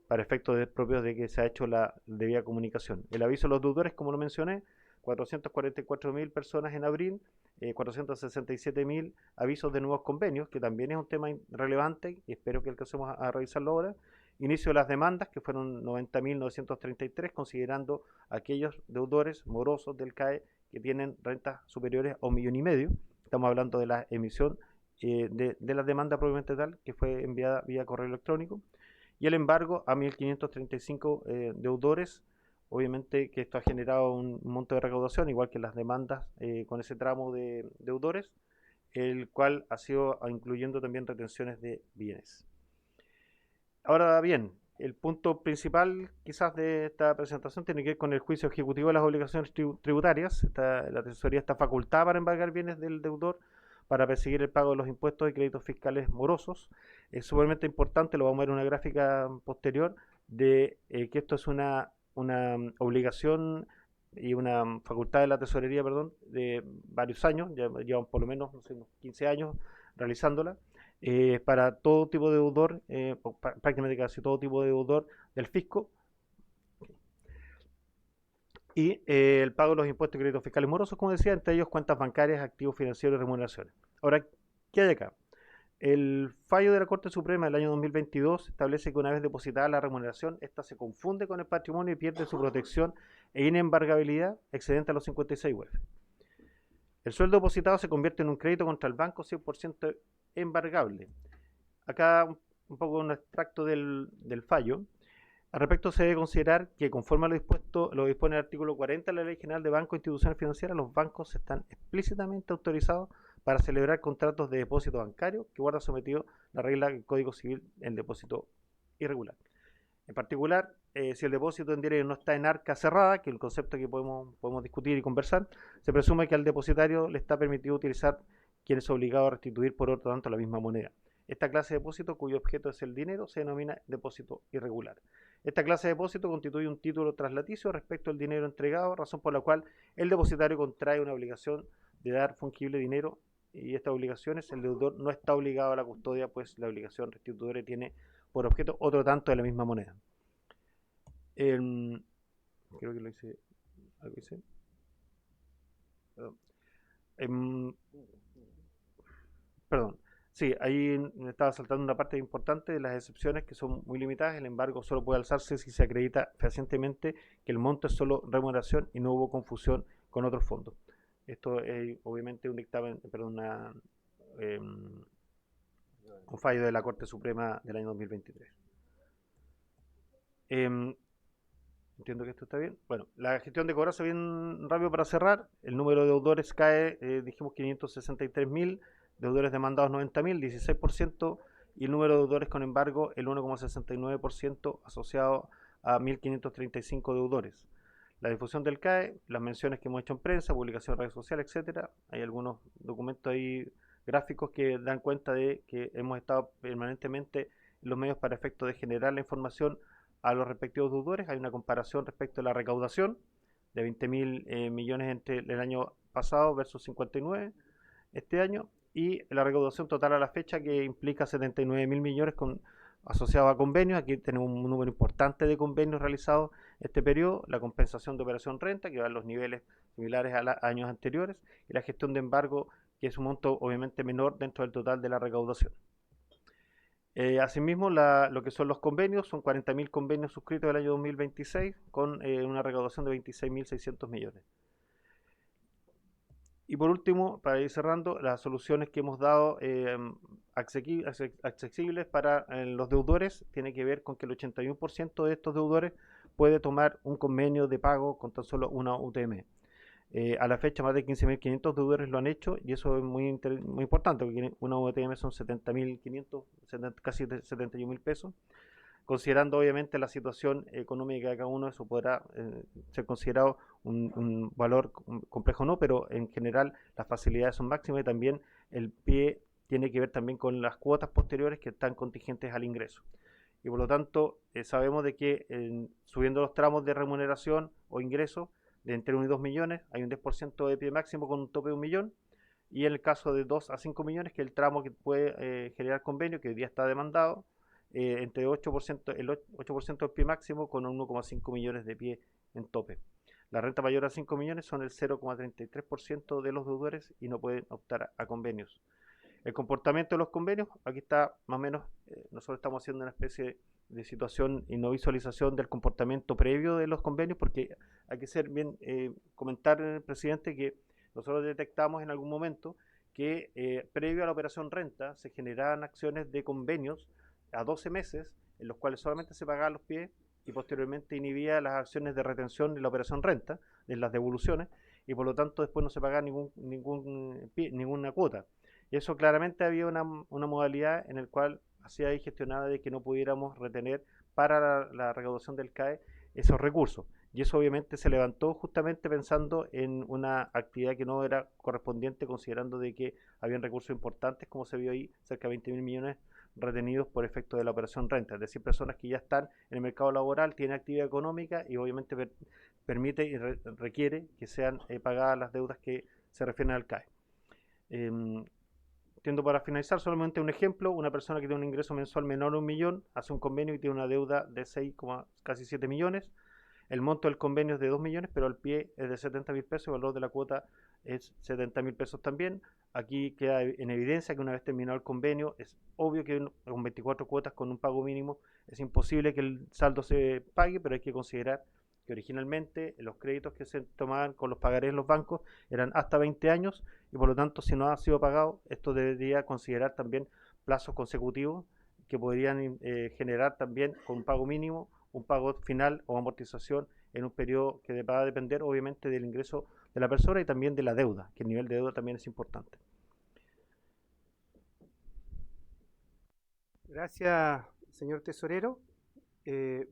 para efectos propios de que se ha hecho la debida comunicación. El aviso a los deudores, como lo mencioné, 444.000 personas en abril, 467.000 avisos de nuevos convenios, que también es un tema relevante y espero que alcancemos a revisarlo ahora, inicio de las demandas, que fueron 90.933, considerando aquellos deudores morosos del CAE que tienen rentas superiores a 1,5 millones. Estamos hablando de la emisión de la demanda propiamente tal, que fue enviada vía correo electrónico, y el embargo a 1.535 deudores. Obviamente que esto ha generado un monto de recaudación, igual que las demandas con ese tramo de deudores, el cual ha sido incluyendo también retenciones de bienes. Ahora bien, el punto principal quizás de esta presentación tiene que ver con el juicio ejecutivo de las obligaciones tributarias. La tesorería está facultada para embargar bienes del deudor para perseguir el pago de los impuestos y créditos fiscales morosos. Es sumamente importante, lo vamos a ver en una gráfica posterior, de que esto es una obligación y una facultad de la tesorería, perdón, de varios años, ya llevan por lo menos, no sé, unos 15 años realizándola, para todo tipo de deudor, prácticamente casi todo tipo de deudor del fisco, y el pago de los impuestos y créditos fiscales morosos, como decía, entre ellos cuentas bancarias, activos financieros y remuneraciones. Ahora, ¿qué hay acá? El fallo de la Corte Suprema del año 2022 establece que una vez depositada la remuneración, esta se confunde con el patrimonio y pierde su protección e inembargabilidad excedente a los 56 UF. El sueldo depositado se convierte en un crédito contra el banco 100% embargable. Acá un poco un extracto del fallo. Al respecto se debe considerar que conforme a lo dispone el artículo 40 de la Ley General de Bancos e Instituciones Financieras, los bancos están explícitamente autorizados para celebrar contratos de depósito bancario que guarda sometido la regla del Código Civil en depósito irregular. En particular, si el depósito en dinero no está en arca cerrada, que es el concepto que podemos discutir y conversar, se presume que al depositario le está permitido utilizar quien es obligado a restituir por otro tanto la misma moneda. Esta clase de depósito, cuyo objeto es el dinero, se denomina depósito irregular. Esta clase de depósito constituye un título traslaticio respecto al dinero entregado, razón por la cual el depositario contrae una obligación de dar fungible dinero, y estas obligaciones el deudor no está obligado a la custodia, pues la obligación restituidora tiene por objeto otro tanto de la misma moneda. Creo que lo hice. ¿Algo hice? Perdón. Sí, ahí me estaba saltando una parte importante de las excepciones que son muy limitadas. El embargo solo puede alzarse si se acredita fehacientemente que el monto es solo remuneración y no hubo confusión con otros fondos. Esto es obviamente un dictamen, perdón, un fallo de la Corte Suprema del año 2023. Entiendo que esto está bien. Bueno, la gestión de cobranza, bien rápido para cerrar. El número de deudores cae, dijimos 563.000, deudores demandados 90.000, 16%, y el número de deudores con embargo el 1,69%, asociado a 1.535 deudores. La difusión del CAE, las menciones que hemos hecho en prensa, publicación en redes sociales, etcétera. Hay algunos documentos ahí gráficos que dan cuenta de que hemos estado permanentemente en los medios para efecto de generar la información a los respectivos deudores. Hay una comparación respecto a la recaudación de 20.000 millones entre el año pasado versus 59 este año, y la recaudación total a la fecha, que implica 79.000 millones asociados a convenios. Aquí tenemos un número importante de convenios realizados este periodo, la compensación de operación renta, que va a los niveles similares a años anteriores, y la gestión de embargo, que es un monto obviamente menor dentro del total de la recaudación. Asimismo, lo que son los convenios, son 40.000 convenios suscritos el año 2026, con una recaudación de 26.600 millones. Y por último, para ir cerrando, las soluciones que hemos dado accesibles para los deudores tiene que ver con que el 81% de estos deudores puede tomar un convenio de pago con tan solo una UTM. A la fecha, más de 15.500 deudores lo han hecho, y eso es muy importante, porque una UTM son 70.500, casi 71.000 pesos. Considerando obviamente la situación económica de cada uno, eso podrá ser considerado un valor complejo o no, pero en general las facilidades son máximas, y también el pie tiene que ver también con las cuotas posteriores que están contingentes al ingreso. Y por lo tanto sabemos de que subiendo los tramos de remuneración o ingreso de entre 1 y 2 millones, hay un 10% de pie máximo con un tope de 1 millón, y en el caso de 2 a 5 millones, que es el tramo que puede generar convenio, que hoy día está demandado, entre 8%, el 8% del pie máximo con 1,5 millones de pie en tope. La renta mayor a 5 millones son el 0,33% de los deudores y no pueden optar a convenios. El comportamiento de los convenios, aquí está más o menos, nosotros estamos haciendo una especie de situación y no visualización del comportamiento previo de los convenios, porque hay que ser bien, comentar, presidente, que nosotros detectamos en algún momento que previo a la operación renta se generaban acciones de convenios a 12 meses en los cuales solamente se pagaban los pies y posteriormente inhibía las acciones de retención de la operación renta, de las devoluciones, y por lo tanto después no se pagaba ninguna cuota. Y eso claramente había una modalidad en la cual hacía ahí gestionada de que no pudiéramos retener para la recaudación del CAE esos recursos. Y eso obviamente se levantó justamente pensando en una actividad que no era correspondiente, considerando de que habían recursos importantes, como se vio ahí, cerca de 20.000 millones retenidos por efecto de la operación renta, es decir, personas que ya están en el mercado laboral, tienen actividad económica y obviamente permite y requiere que sean pagadas las deudas que se refieren al CAE. Entiendo, para finalizar, solamente un ejemplo: una persona que tiene un ingreso mensual menor a 1 millón hace un convenio y tiene una deuda de 6, casi 7 millones. El monto del convenio es de 2 millones, pero el pie es de 70.000 pesos, el valor de la cuota es 70.000 pesos también. Aquí queda en evidencia que una vez terminado el convenio, es obvio que con 24 cuotas con un pago mínimo es imposible que el saldo se pague, pero hay que considerar que originalmente los créditos que se tomaban con los pagarés en los bancos eran hasta 20 años y por lo tanto, si no ha sido pagado, esto debería considerar también plazos consecutivos que podrían generar también con un pago mínimo un pago final o amortización en un periodo que va a depender obviamente del ingreso de la persona y también de la deuda, que el nivel de deuda también es importante. Gracias, señor tesorero.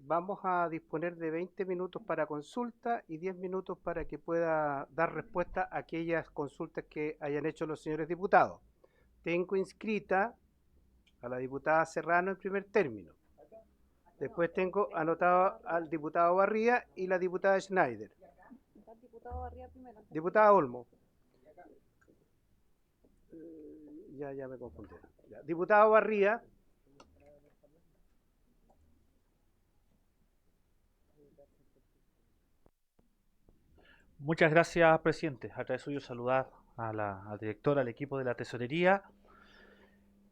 Vamos a disponer de 20 minutos para consulta y 10 minutos para que pueda dar respuesta a aquellas consultas que hayan hecho los señores diputados. Tengo inscrita a la diputada Serrano en primer término. Después tengo anotado al diputado Barría y la diputada Schneider. Diputada Olmo. Ya me confundí. Diputado Barría. Muchas gracias, presidente. A través suyo saludar a la directora, al equipo de la tesorería.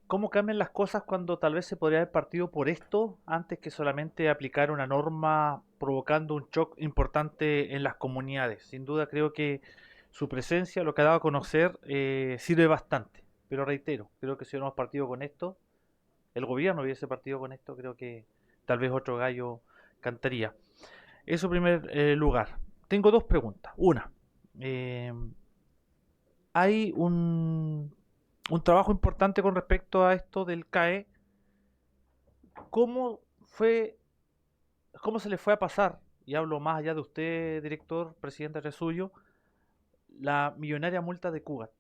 ¿Cómo cambian las cosas cuando tal vez se podría haber partido por esto antes que solamente aplicar una norma provocando un shock importante en las comunidades? Sin duda creo que su presencia, lo que ha dado a conocer, sirve bastante. Pero reitero, creo que si hubiéramos partido con esto, el gobierno hubiese partido con esto, creo que tal vez otro gallo cantaría. Eso en primer lugar. Tengo dos preguntas. Una, hay un trabajo importante con respecto a esto del CAE. ¿Cómo se le fue a pasar, y hablo más allá de usted, director, presidente Resuyo, la millonaria multa de Cugat?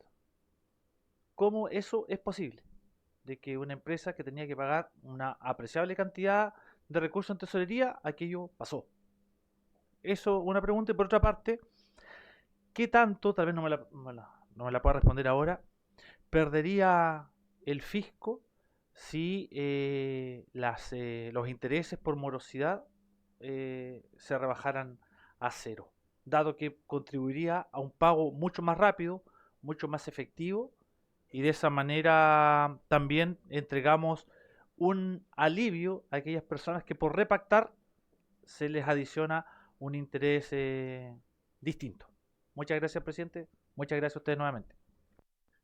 ¿Cómo eso es posible? De que una empresa que tenía que pagar una apreciable cantidad de recursos en tesorería, aquello pasó. Eso una pregunta. Y por otra parte, ¿qué tanto, tal vez no me la pueda responder ahora, perdería el fisco si los intereses por morosidad se rebajaran a cero? Dado que contribuiría a un pago mucho más rápido, mucho más efectivo, y de esa manera también entregamos un alivio a aquellas personas que por repactar se les adiciona un interés distinto. Muchas gracias, presidente. Muchas gracias a ustedes nuevamente.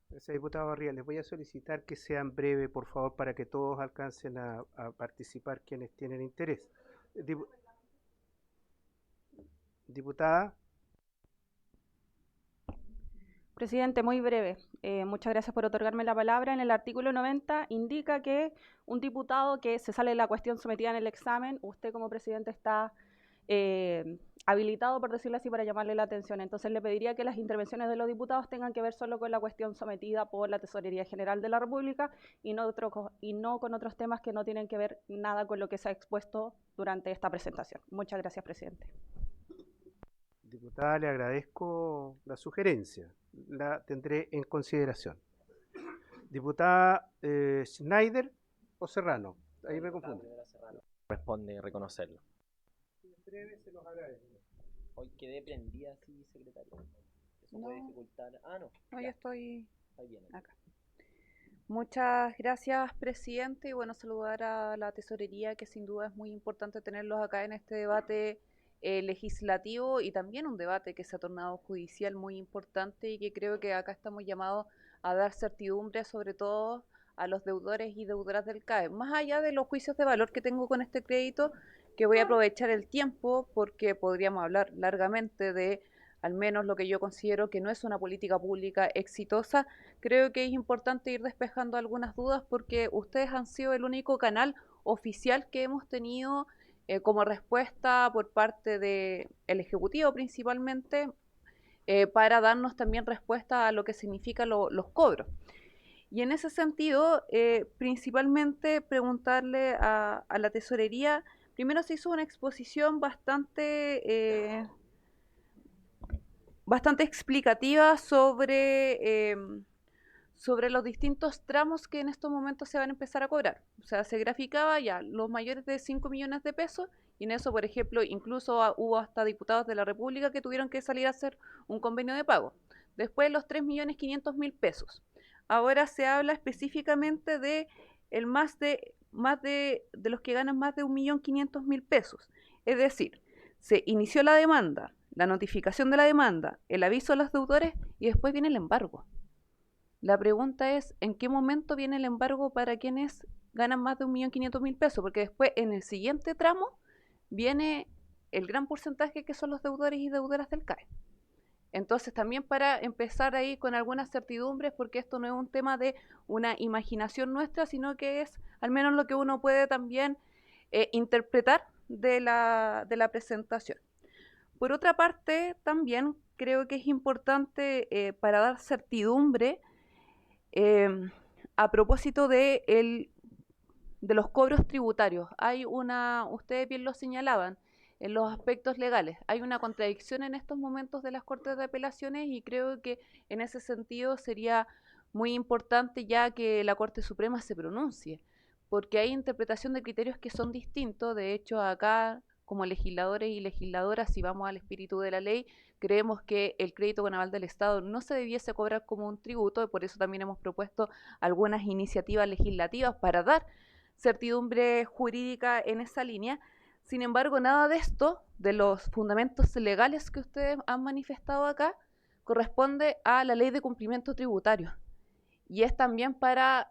Gracias, diputado Barría. Les voy a solicitar que sean breves, por favor, para que todos alcancen a participar quienes tienen interés. Diputada. Presidente, muy breve. Muchas gracias por otorgarme la palabra. En el artículo 90 indica que un diputado que se sale de la cuestión sometida en el examen, usted como presidente está habilitado, por decirlo así, para llamarle la atención. Entonces le pediría que las intervenciones de los diputados tengan que ver solo con la cuestión sometida por la Tesorería General de la República y no con otros temas que no tienen que ver nada con lo que se ha expuesto durante esta presentación. Muchas gracias, presidente. Diputada, le agradezco la sugerencia. La tendré en consideración. Diputada Schneider o Serrano. Ahí me confundo. Responde reconocerlo. Breve, se los agradezco. Hoy quedé prendida, sí, secretario. Eso puede dificultar. Ah, no. No, yo estoy ahí viene. acá. Muchas gracias, presidente. Y bueno, saludar a la tesorería, que sin duda es muy importante tenerlos acá en este debate legislativo y también un debate que se ha tornado judicial muy importante y que creo que acá estamos llamados a dar certidumbre, sobre todo a los deudores y deudoras del CAE. Más allá de los juicios de valor que tengo con este crédito, que voy a aprovechar el tiempo porque podríamos hablar largamente de al menos lo que yo considero que no es una política pública exitosa. Creo que es importante ir despejando algunas dudas porque ustedes han sido el único canal oficial que hemos tenido como respuesta por parte del Ejecutivo principalmente, para darnos también respuesta a lo que significan los cobros. Y en ese sentido, principalmente preguntarle a la tesorería, primero se hizo una exposición bastante explicativa sobre los distintos tramos que en estos momentos se van a empezar a cobrar. O sea, se graficaba ya los mayores de 5 millones de pesos y en eso, por ejemplo, incluso hubo hasta diputados de la República que tuvieron que salir a hacer un convenio de pago. Después los 3.500.000 pesos. Ahora se habla específicamente de el más de los que ganan más de 1.500.000 pesos. Es decir, se inició la demanda, la notificación de la demanda, el aviso a los deudores y después viene el embargo. La pregunta es, ¿en qué momento viene el embargo para quienes ganan más de 1.500.000 pesos? Porque después, en el siguiente tramo, viene el gran porcentaje que son los deudores y deudoras del CAE. Entonces, también para empezar ahí con algunas certidumbres, porque esto no es un tema de una imaginación nuestra, sino que es al menos lo que uno puede también interpretar de la presentación. Por otra parte, también creo que es importante para dar certidumbre a propósito de los cobros tributarios. Ustedes bien lo señalaban, en los aspectos legales. Hay una contradicción en estos momentos de las Cortes de Apelaciones y creo que en ese sentido sería muy importante ya que la Corte Suprema se pronuncie, porque hay interpretación de criterios que son distintos. De hecho, acá, como legisladores y legisladoras, si vamos al espíritu de la ley, creemos que el crédito con aval del Estado no se debiese cobrar como un tributo y por eso también hemos propuesto algunas iniciativas legislativas para dar certidumbre jurídica en esa línea. Sin embargo, nada de esto, de los fundamentos legales que ustedes han manifestado acá, corresponde a la ley de cumplimiento tributario. Y es también para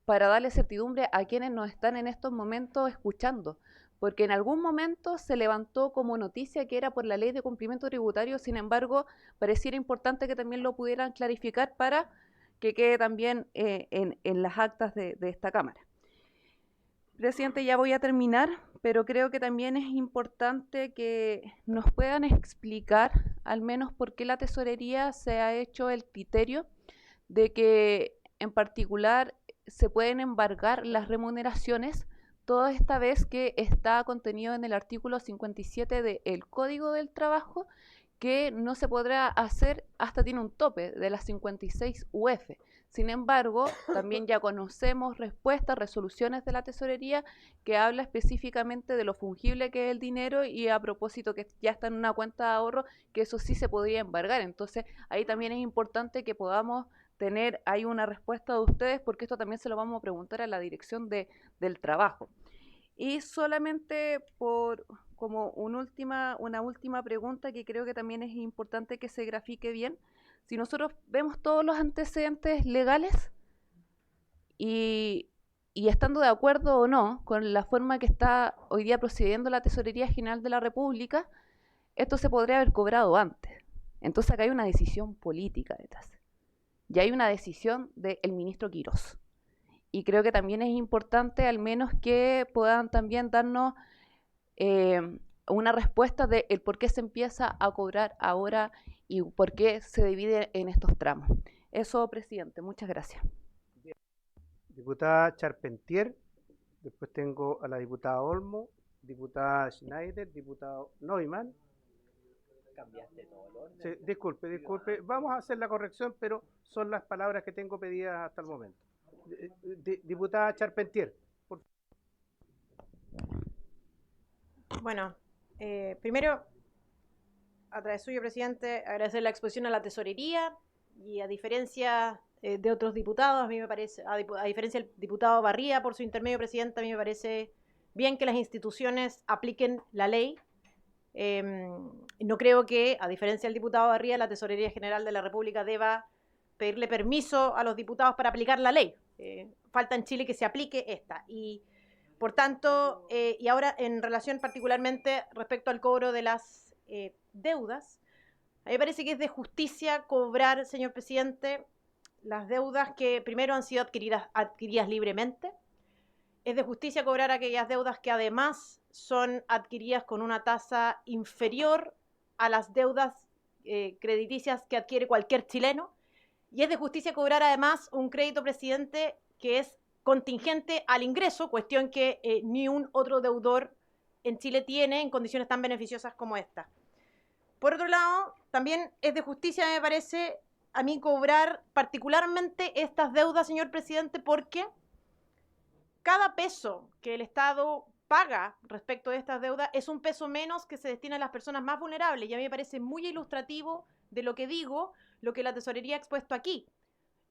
darle certidumbre a quienes nos están en estos momentos escuchando, porque en algún momento se levantó como noticia que era por la ley de cumplimiento tributario. Sin embargo, pareciera importante que también lo pudieran clarificar para que quede también en las actas de esta Cámara. Presidente, ya voy a terminar, pero creo que también es importante que nos puedan explicar al menos por qué la tesorería se ha hecho el criterio de que en particular se pueden embargar las remuneraciones, toda esta vez que está contenido en el artículo 57 del Código del Trabajo, que no se podrá hacer hasta tiene un tope de las 56 UF. Sin embargo, también ya conocemos respuestas, resoluciones de la tesorería que habla específicamente de lo fungible que es el dinero y a propósito que ya está en una cuenta de ahorro, que eso sí se podría embargar. Entonces, ahí también es importante que podamos tener ahí una respuesta de ustedes, porque esto también se lo vamos a preguntar a la Dirección del Trabajo. Y solamente como una última pregunta que creo que también es importante que se grafique bien. Si nosotros vemos todos los antecedentes legales y estando de acuerdo o no con la forma que está hoy día procediendo la Tesorería General de la República, esto se podría haber cobrado antes. Entonces acá hay una decisión política detrás. Y hay una decisión del ministro Quirós. Y creo que también es importante al menos que puedan también darnos una respuesta de el por qué se empieza a cobrar ahora y por qué se divide en estos tramos. Eso, presidente, muchas gracias. Diputada Charpentier, después tengo a la diputada Olmo, diputada Schneider, diputado Neumann. Cambiaste todo el orden. Sí, disculpe, vamos a hacer la corrección, pero son las palabras que tengo pedidas hasta el momento. Diputada Charpentier, por favor. Bueno, primero, a través suyo, presidente, agradecer la exposición a la tesorería y a diferencia de otros diputados. A mí me parece, a diferencia del diputado Barría, por su intermedio, presidente, a mí me parece bien que las instituciones apliquen la ley. No creo que, a diferencia del diputado Barría, la Tesorería General de la República deba pedirle permiso a los diputados para aplicar la ley. Falta en Chile que se aplique esta. Y, por tanto, y ahora en relación particularmente respecto al cobro de las deudas, a mí me parece que es de justicia cobrar, señor presidente, las deudas que primero han sido adquiridas libremente. Es de justicia cobrar aquellas deudas que además son adquiridas con una tasa inferior a las deudas crediticias que adquiere cualquier chileno. Y es de justicia cobrar además un crédito, presidente, que es contingente al ingreso, cuestión que ni un otro deudor en Chile tiene en condiciones tan beneficiosas como esta. Por otro lado, también es de justicia, me parece, a mí cobrar particularmente estas deudas, señor presidente, porque cada peso que el Estado paga respecto de estas deudas es un peso menos que se destina a las personas más vulnerables. Y a mí me parece muy ilustrativo de lo que digo, lo que la Tesorería ha expuesto aquí.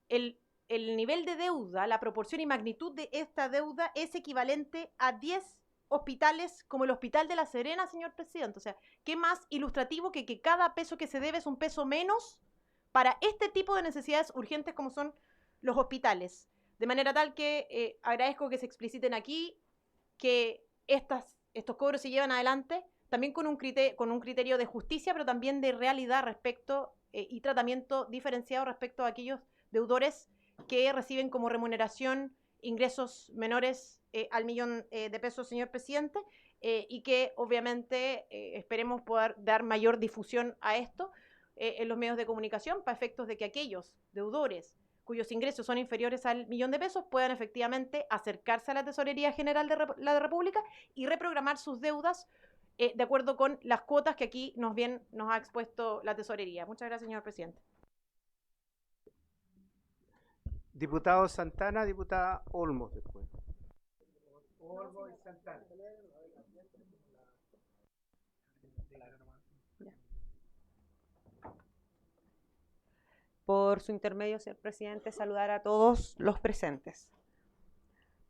El nivel de deuda, la proporción y magnitud de esta deuda es equivalente a 10 hospitales como el Hospital de La Serena, señor presidente. O sea, ¿qué más ilustrativo que cada peso que se debe es un peso menos para este tipo de necesidades urgentes como son los hospitales? De manera tal que agradezco que se expliciten aquí que estos cobros se llevan adelante también con un criterio de justicia, pero también de realidad respecto y tratamiento diferenciado respecto a aquellos deudores que reciben como remuneración ingresos menores al millón de pesos, señor presidente, y que obviamente esperemos poder dar mayor difusión a esto en los medios de comunicación para efectos de que aquellos deudores cuyos ingresos son inferiores al millón de pesos puedan efectivamente acercarse a la Tesorería General de la República y reprogramar sus deudas de acuerdo con las cuotas que aquí nos ha expuesto la Tesorería. Muchas gracias, señor presidente. Diputado Santana, diputada Olmos después. Olmos y Santana. Por su intermedio, señor presidente, saludar a todos los presentes.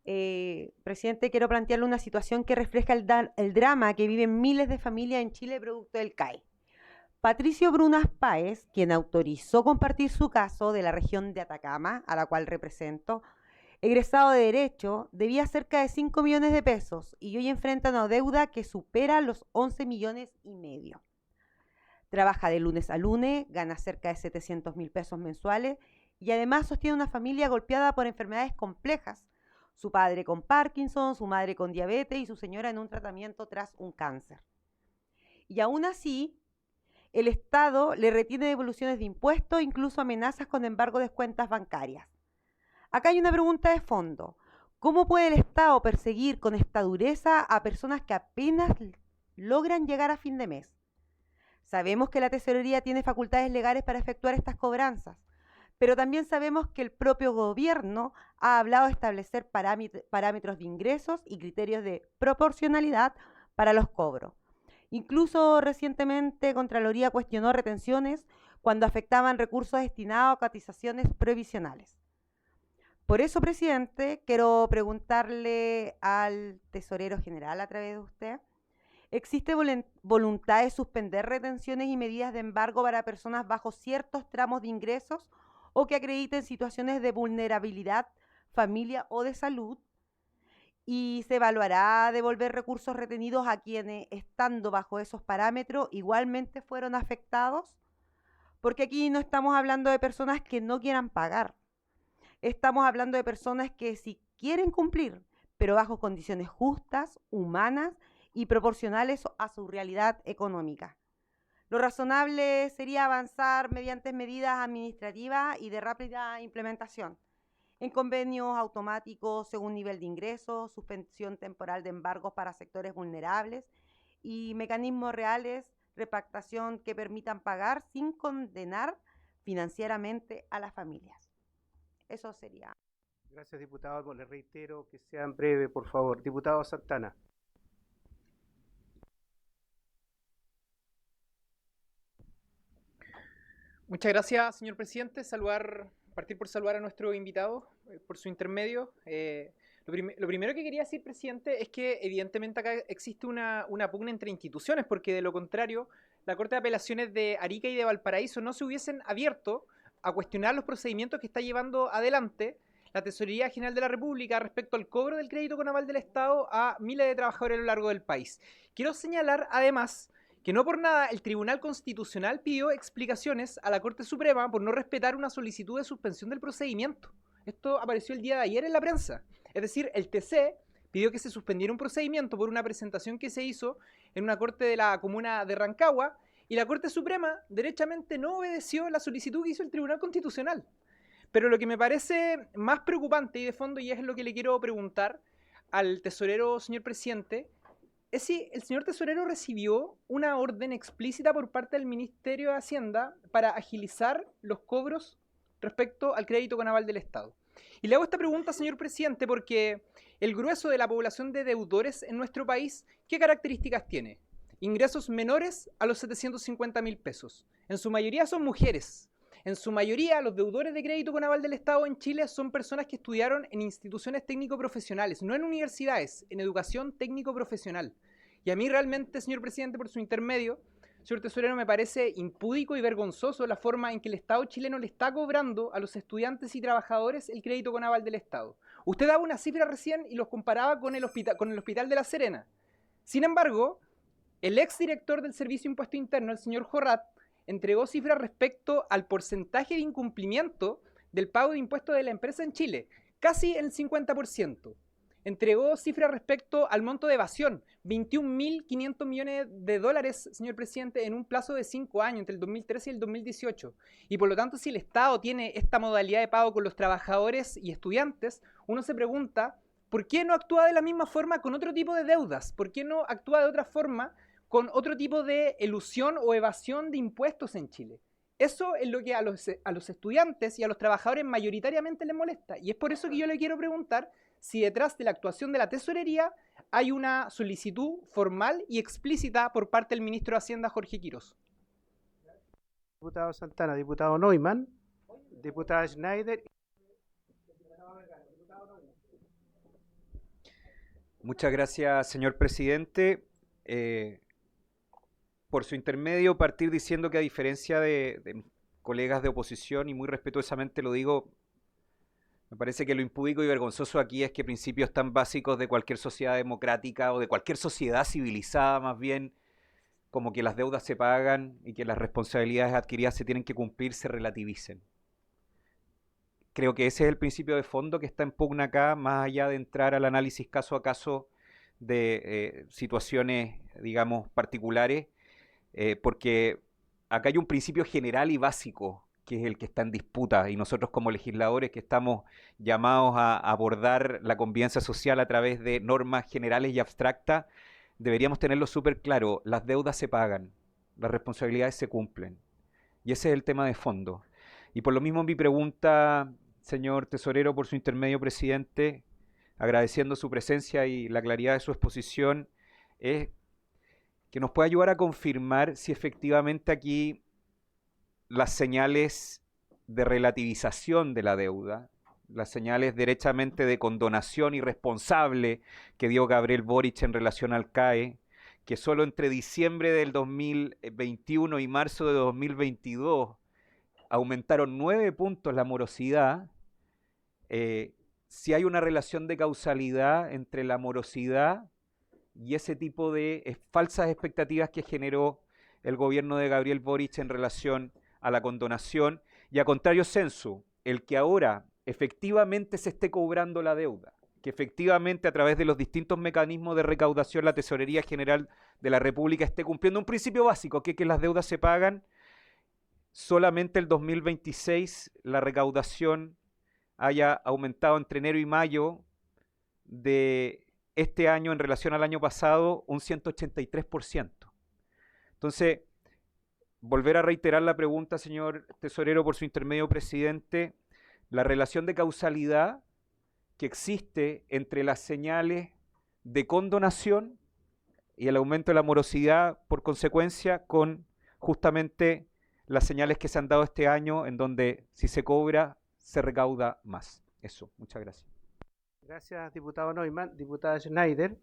Presidente, quiero plantearle una situación que refleja el drama que viven miles de familias en Chile producto del CAE. Patricio Brunas Páez, quien autorizó compartir su caso de la región de Atacama, a la cual represento, egresado de Derecho, debía cerca de 5 millones de pesos y hoy enfrenta una deuda que supera los 11 millones y medio. Trabaja de lunes a lunes, gana cerca de 700.000 pesos mensuales y además sostiene una familia golpeada por enfermedades complejas. Su padre con Parkinson, su madre con diabetes y su señora en un tratamiento tras un cáncer. Y aún así, el Estado le retiene devoluciones de impuestos, incluso amenazas con embargo de cuentas bancarias. Acá hay una pregunta de fondo. ¿Cómo puede el Estado perseguir con esta dureza a personas que apenas logran llegar a fin de mes? Sabemos que la Tesorería tiene facultades legales para efectuar estas cobranzas, pero también sabemos que el propio gobierno ha hablado de establecer parámetros de ingresos y criterios de proporcionalidad para los cobros. Incluso recientemente Contraloría cuestionó retenciones cuando afectaban recursos destinados a cotizaciones previsionales. Por eso, presidente, quiero preguntarle al tesorero general a través de usted, ¿existe voluntad de suspender retenciones y medidas de embargo para personas bajo ciertos tramos de ingresos o que acrediten situaciones de vulnerabilidad, familia o de salud? ¿Y se evaluará devolver recursos retenidos a quienes, estando bajo esos parámetros, igualmente fueron afectados? Porque aquí no estamos hablando de personas que no quieran pagar. Estamos hablando de personas que sí quieren cumplir, pero bajo condiciones justas, humanas y proporcionales a su realidad económica. Lo razonable sería avanzar mediante medidas administrativas y de rápida implementación, en convenios automáticos según nivel de ingresos, suspensión temporal de embargos para sectores vulnerables y mecanismos reales de repactación que permitan pagar sin condenar financieramente a las familias. Eso sería. Gracias, diputado. Le reitero que sean breves, por favor. Diputado Santana. Muchas gracias, señor presidente. Saludar partir por saludar a nuestro invitado por su intermedio. Lo primero que quería decir, presidente, es que evidentemente acá existe una pugna entre instituciones, porque de lo contrario, la Corte de Apelaciones de Arica y de Valparaíso no se hubiesen abierto a cuestionar los procedimientos que está llevando adelante la Tesorería General de la República respecto al cobro del crédito con aval del Estado a miles de trabajadores a lo largo del país. Quiero señalar, además, que no por nada el Tribunal Constitucional pidió explicaciones a la Corte Suprema por no respetar una solicitud de suspensión del procedimiento. Esto apareció el día de ayer en la prensa. Es decir, el TC pidió que se suspendiera un procedimiento por una presentación que se hizo en una corte de la comuna de Rancagua, y la Corte Suprema derechamente no obedeció la solicitud que hizo el Tribunal Constitucional. Pero lo que me parece más preocupante y de fondo, y es lo que le quiero preguntar al tesorero, señor presidente, es si el señor tesorero recibió una orden explícita por parte del Ministerio de Hacienda para agilizar los cobros respecto al crédito con aval del Estado. Y le hago esta pregunta, señor presidente, porque el grueso de la población de deudores en nuestro país, ¿qué características tiene? Ingresos menores a los 750.000 pesos. En su mayoría son mujeres. En su mayoría, los deudores de crédito con aval del Estado en Chile son personas que estudiaron en instituciones técnico-profesionales, no en universidades, en educación técnico-profesional. Y a mí realmente, señor presidente, por su intermedio, señor tesorero, me parece impúdico y vergonzoso la forma en que el Estado chileno le está cobrando a los estudiantes y trabajadores el crédito con aval del Estado. Usted daba una cifra recién y los comparaba con el Hospital de La Serena. Sin embargo, el exdirector del Servicio de Impuesto Interno, el señor Jorrat, entregó cifras respecto al porcentaje de incumplimiento del pago de impuestos de la empresa en Chile, casi el 50%. Entregó cifras respecto al monto de evasión, 21.500 millones de dólares, señor presidente, en un plazo de 5 años, entre el 2013 y el 2018. Y por lo tanto, si el Estado tiene esta modalidad de pago con los trabajadores y estudiantes, uno se pregunta, ¿por qué no actúa de la misma forma con otro tipo de deudas? ¿Por qué no actúa de otra forma con otro tipo de elusión o evasión de impuestos en Chile? Eso es lo que a los estudiantes y a los trabajadores mayoritariamente les molesta. Y es por eso que yo le quiero preguntar si detrás de la actuación de la Tesorería hay una solicitud formal y explícita por parte del ministro de Hacienda, Jorge Quiroz. Diputado Santana, diputado Neumann, diputada Schneider. Muchas gracias, señor presidente. Por su intermedio, partir diciendo que a diferencia de colegas de oposición, y muy respetuosamente lo digo, me parece que lo impúdico y vergonzoso aquí es que principios tan básicos de cualquier sociedad democrática o de cualquier sociedad civilizada más bien, como que las deudas se pagan y que las responsabilidades adquiridas se tienen que cumplir, se relativicen. Creo que ese es el principio de fondo que está en pugna acá, más allá de entrar al análisis caso a caso de situaciones, digamos, particulares, porque acá hay un principio general y básico que es el que está en disputa, y nosotros como legisladores que estamos llamados a abordar la convivencia social a través de normas generales y abstractas, deberíamos tenerlo súper claro: las deudas se pagan, las responsabilidades se cumplen, y ese es el tema de fondo. Y por lo mismo mi pregunta, señor tesorero, por su intermedio, presidente, agradeciendo su presencia y la claridad de su exposición, es que nos pueda ayudar a confirmar si efectivamente aquí las señales de relativización de la deuda, las señales derechamente de condonación irresponsable que dio Gabriel Boric en relación al CAE, que solo entre diciembre del 2021 y marzo de 2022 aumentaron 9 puntos la morosidad, si hay una relación de causalidad entre la morosidad y ese tipo de falsas expectativas que generó el gobierno de Gabriel Boric en relación a la condonación, y a contrario sensu, el que ahora efectivamente se esté cobrando la deuda, que efectivamente a través de los distintos mecanismos de recaudación la Tesorería General de la República esté cumpliendo un principio básico, que las deudas se pagan. Solamente el 2026 la recaudación haya aumentado entre enero y mayo de este año en relación al año pasado un 183%. Entonces, volver a reiterar la pregunta, señor tesorero, por su intermedio, presidente, la relación de causalidad que existe entre las señales de condonación y el aumento de la morosidad por consecuencia con justamente las señales que se han dado este año, en donde si se cobra, se recauda más. Eso, muchas gracias. Gracias, diputado Neumann. Diputada Schneider.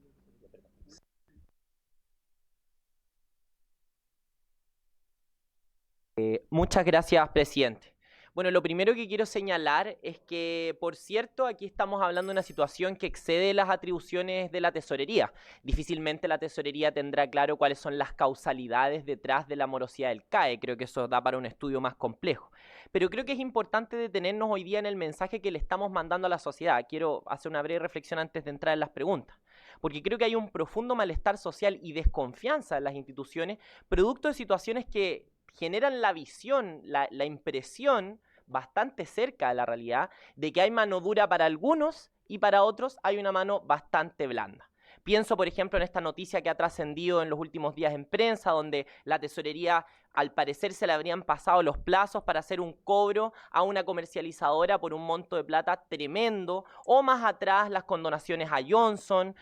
Muchas gracias, presidente. Bueno, lo primero que quiero señalar es que, por cierto, aquí estamos hablando de una situación que excede las atribuciones de la tesorería. Difícilmente la tesorería tendrá claro cuáles son las causalidades detrás de la morosidad del CAE. Creo que eso da para un estudio más complejo. Pero creo que es importante detenernos hoy día en el mensaje que le estamos mandando a la sociedad. Quiero hacer una breve reflexión antes de entrar en las preguntas. Porque creo que hay un profundo malestar social y desconfianza en las instituciones, producto de situaciones que generan la visión, la impresión bastante cerca de la realidad de que hay mano dura para algunos y para otros hay una mano bastante blanda. Pienso, por ejemplo, en esta noticia que ha trascendido en los últimos días en prensa, donde la tesorería, al parecer, se le habrían pasado los plazos para hacer un cobro a una comercializadora por un monto de plata tremendo, o más atrás las condonaciones a Johnson.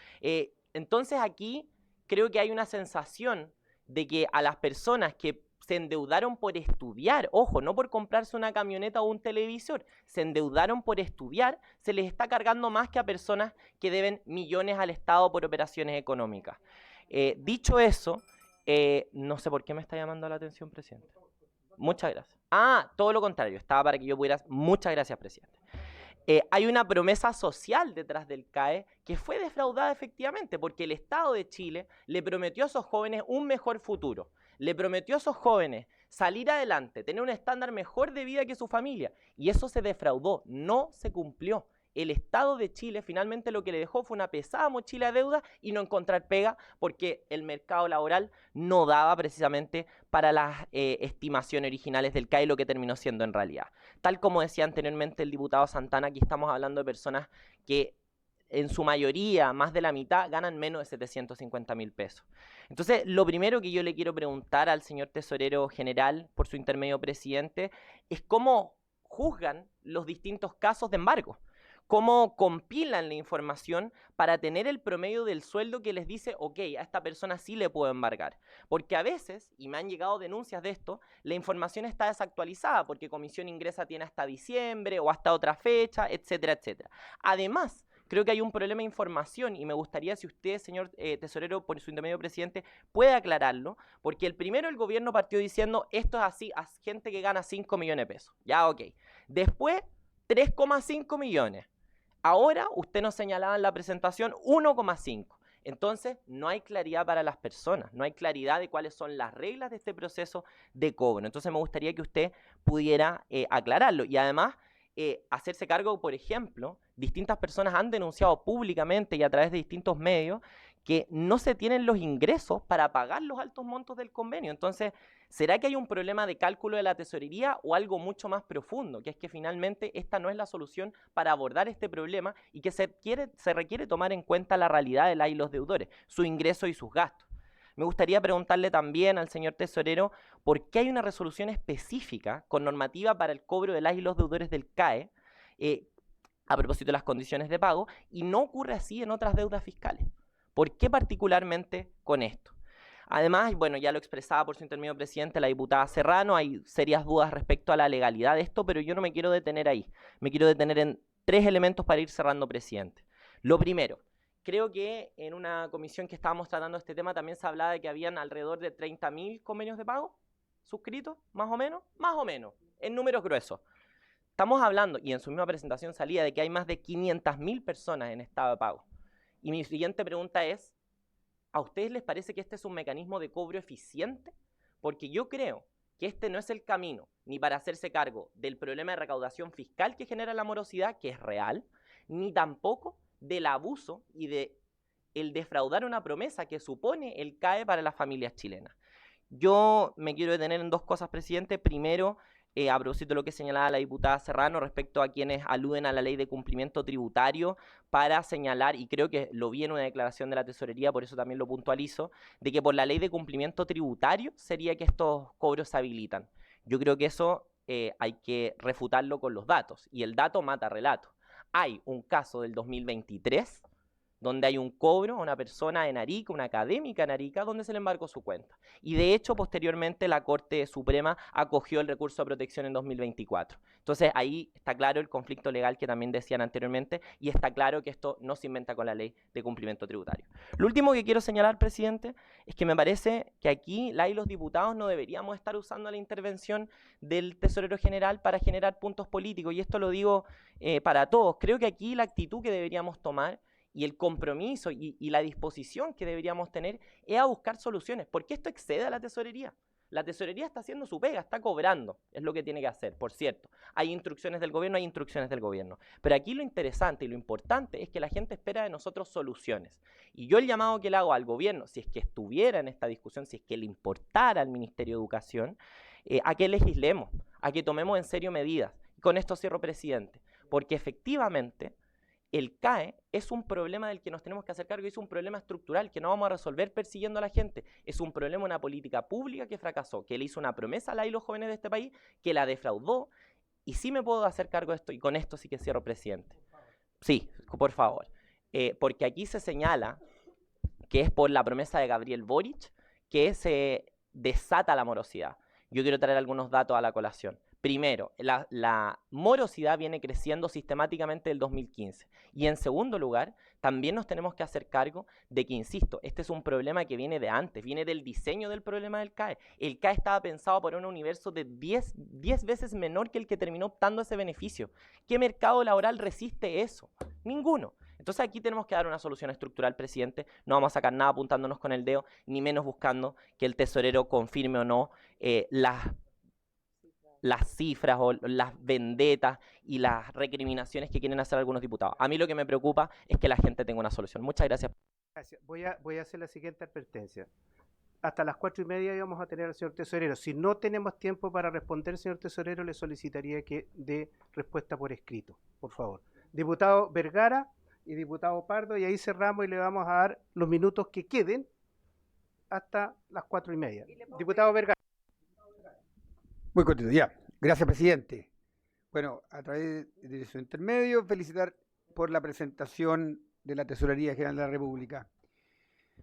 Entonces aquí creo que hay una sensación de que a las personas que se endeudaron por estudiar, ojo, no por comprarse una camioneta o un televisor, se endeudaron por estudiar, se les está cargando más que a personas que deben millones al Estado por operaciones económicas. Dicho eso, no sé por qué me está llamando la atención, presidente. Muchas gracias. Todo lo contrario, estaba para que yo pudiera... Muchas gracias, presidente. Hay una promesa social detrás del CAE que fue defraudada efectivamente, porque el Estado de Chile le prometió a esos jóvenes un mejor futuro. Le prometió a esos jóvenes salir adelante, tener un estándar mejor de vida que su familia. Y eso se defraudó, no se cumplió. El Estado de Chile finalmente lo que le dejó fue una pesada mochila de deuda y no encontrar pega porque el mercado laboral no daba precisamente para las estimaciones originales del CAE, lo que terminó siendo en realidad. Tal como decía anteriormente el diputado Santana, aquí estamos hablando de personas que en su mayoría, más de la mitad, ganan menos de 750.000 pesos. Entonces, lo primero que yo le quiero preguntar al señor tesorero general, por su intermedio presidente, es cómo juzgan los distintos casos de embargo. Cómo compilan la información para tener el promedio del sueldo que les dice, ok, a esta persona sí le puedo embargar. Porque a veces, y me han llegado denuncias de esto, la información está desactualizada porque Comisión Ingresa tiene hasta diciembre o hasta otra fecha, etcétera, etcétera. Además, creo que hay un problema de información y me gustaría si usted, señor tesorero, por su intermedio presidente, puede aclararlo, porque el primero el gobierno partió diciendo esto es así, a gente que gana 5 millones de pesos. Ya, ok. Después, 3,5 millones. Ahora, usted nos señalaba en la presentación 1,5. Entonces, no hay claridad para las personas, no hay claridad de cuáles son las reglas de este proceso de cobro. Entonces, me gustaría que usted pudiera aclararlo y además hacerse cargo, por ejemplo, distintas personas han denunciado públicamente y a través de distintos medios que no se tienen los ingresos para pagar los altos montos del convenio. Entonces, ¿será que hay un problema de cálculo de la tesorería o algo mucho más profundo? Que es que finalmente esta no es la solución para abordar este problema y que se requiere tomar en cuenta la realidad de las y los deudores, su ingreso y sus gastos. Me gustaría preguntarle también al señor tesorero por qué hay una resolución específica con normativa para el cobro de las y los deudores del CAE a propósito de las condiciones de pago y no ocurre así en otras deudas fiscales. ¿Por qué particularmente con esto? Además, bueno, ya lo expresaba por su intermedio presidente la diputada Serrano, hay serias dudas respecto a la legalidad de esto, pero yo no me quiero detener ahí. Me quiero detener en 3 elementos para ir cerrando, presidente. Lo primero, creo que en una comisión que estábamos tratando este tema también se hablaba de que habían alrededor de 30.000 convenios de pago suscritos, más o menos, en números gruesos. Estamos hablando, y en su misma presentación salía, de que hay más de 500.000 personas en estado de pago. Y mi siguiente pregunta es, ¿a ustedes les parece que este es un mecanismo de cobro eficiente? Porque yo creo que este no es el camino ni para hacerse cargo del problema de recaudación fiscal que genera la morosidad, que es real, ni tampoco del abuso y de el defraudar una promesa que supone el CAE para las familias chilenas. Yo me quiero detener en 2 cosas, presidente. Primero, a propósito de lo que señalaba la diputada Serrano respecto a quienes aluden a la ley de cumplimiento tributario para señalar, y creo que lo vi en una declaración de la tesorería, por eso también lo puntualizo, de que por la ley de cumplimiento tributario sería que estos cobros se habilitan. Yo creo que eso hay que refutarlo con los datos, y el dato mata relato. Hay un caso del 2023 donde hay un cobro a una persona en Arica, una académica en Arica, donde se le embargó su cuenta. Y de hecho, posteriormente, la Corte Suprema acogió el recurso de protección en 2024. Entonces, ahí está claro el conflicto legal que también decían anteriormente, y está claro que esto no se inventa con la ley de cumplimiento tributario. Lo último que quiero señalar, presidente, es que me parece que aquí la y los diputados no deberíamos estar usando la intervención del tesorero general para generar puntos políticos, y esto lo digo para todos. Creo que aquí la actitud que deberíamos tomar y el compromiso y la disposición que deberíamos tener es a buscar soluciones, porque esto excede a la tesorería. La tesorería está haciendo su pega, está cobrando, es lo que tiene que hacer, por cierto. Hay instrucciones del gobierno, hay instrucciones del gobierno. Pero aquí lo interesante y lo importante es que la gente espera de nosotros soluciones. Y yo el llamado que le hago al gobierno, si es que estuviera en esta discusión, si es que le importara al Ministerio de Educación, a que legislemos, a que tomemos en serio medidas. Y con esto cierro, presidente, porque efectivamente el CAE es un problema del que nos tenemos que hacer cargo y es un problema estructural que no vamos a resolver persiguiendo a la gente. Es un problema, una política pública que fracasó, que le hizo una promesa a la y los jóvenes de este país, que la defraudó, y sí me puedo hacer cargo de esto, y con esto sí que cierro, presidente. Sí, por favor. Porque aquí se señala que es por la promesa de Gabriel Boric que se desata la morosidad. Yo quiero traer algunos datos a la colación. Primero, la morosidad viene creciendo sistemáticamente del 2015. Y en segundo lugar, también nos tenemos que hacer cargo de que, insisto, este es un problema que viene de antes, viene del diseño del problema del CAE. El CAE estaba pensado para un universo de 10 veces menor que el que terminó optando ese beneficio. ¿Qué mercado laboral resiste eso? Ninguno. Entonces aquí tenemos que dar una solución estructural, presidente. No vamos a sacar nada apuntándonos con el dedo, ni menos buscando que el tesorero confirme o no las cifras o las vendetas y las recriminaciones que quieren hacer algunos diputados. A mí lo que me preocupa es que la gente tenga una solución. Muchas gracias. Gracias. Voy a hacer la siguiente advertencia. Hasta las 4:30 íbamos a tener al señor tesorero. Si no tenemos tiempo para responder, señor tesorero, le solicitaría que dé respuesta por escrito, por favor. Diputado Vergara y diputado Pardo, y ahí cerramos y le vamos a dar los minutos que queden hasta las 4:30. Diputado Vergara. Muy cortito, ya. Gracias, presidente. Bueno, a través de su intermedio, felicitar por la presentación de la Tesorería General de la República.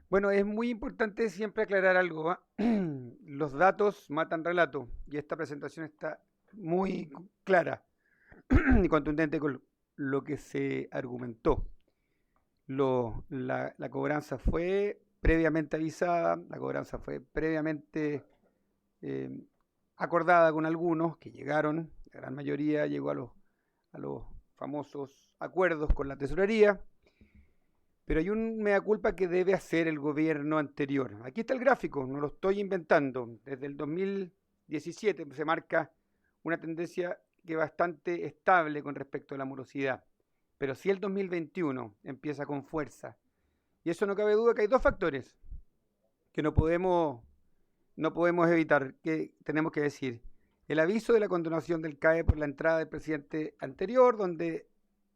Bueno, es muy importante siempre aclarar algo, ¿eh? Los datos matan relato, y esta presentación está muy clara y contundente con lo que se argumentó. La cobranza fue previamente avisada, la cobranza fue previamente acordada con algunos que llegaron, la gran mayoría llegó a los famosos acuerdos con la tesorería, pero hay un mea culpa que debe hacer el gobierno anterior. Aquí está el gráfico, no lo estoy inventando. Desde el 2017 se marca una tendencia que es bastante estable con respecto a la morosidad, pero si el 2021 empieza con fuerza, y eso no cabe duda que hay dos factores que no podemos evitar, que tenemos que decir. El aviso de la condonación del CAE por la entrada del presidente anterior, donde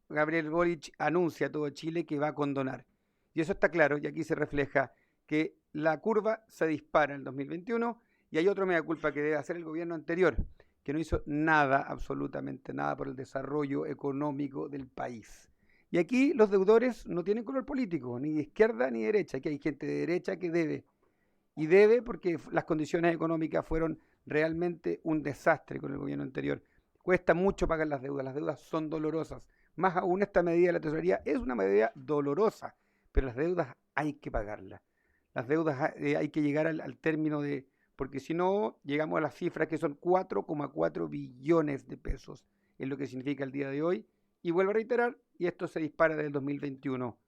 Gabriel Boric anuncia a todo Chile que va a condonar. Y eso está claro, y aquí se refleja que la curva se dispara en el 2021, y hay otro mea culpa que debe hacer el gobierno anterior, que no hizo nada, absolutamente nada, por el desarrollo económico del país. Y aquí los deudores no tienen color político, ni de izquierda ni de derecha. Aquí hay gente de derecha que debe. Y debe porque las condiciones económicas fueron realmente un desastre con el gobierno anterior. Cuesta mucho pagar las deudas son dolorosas. Más aún esta medida de la tesorería es una medida dolorosa, pero las deudas hay que pagarlas. Las deudas hay que llegar al término de, porque si no llegamos a las cifras que son 4,4 billones de pesos, es lo que significa el día de hoy. Y vuelvo a reiterar, y esto se dispara desde el 2021.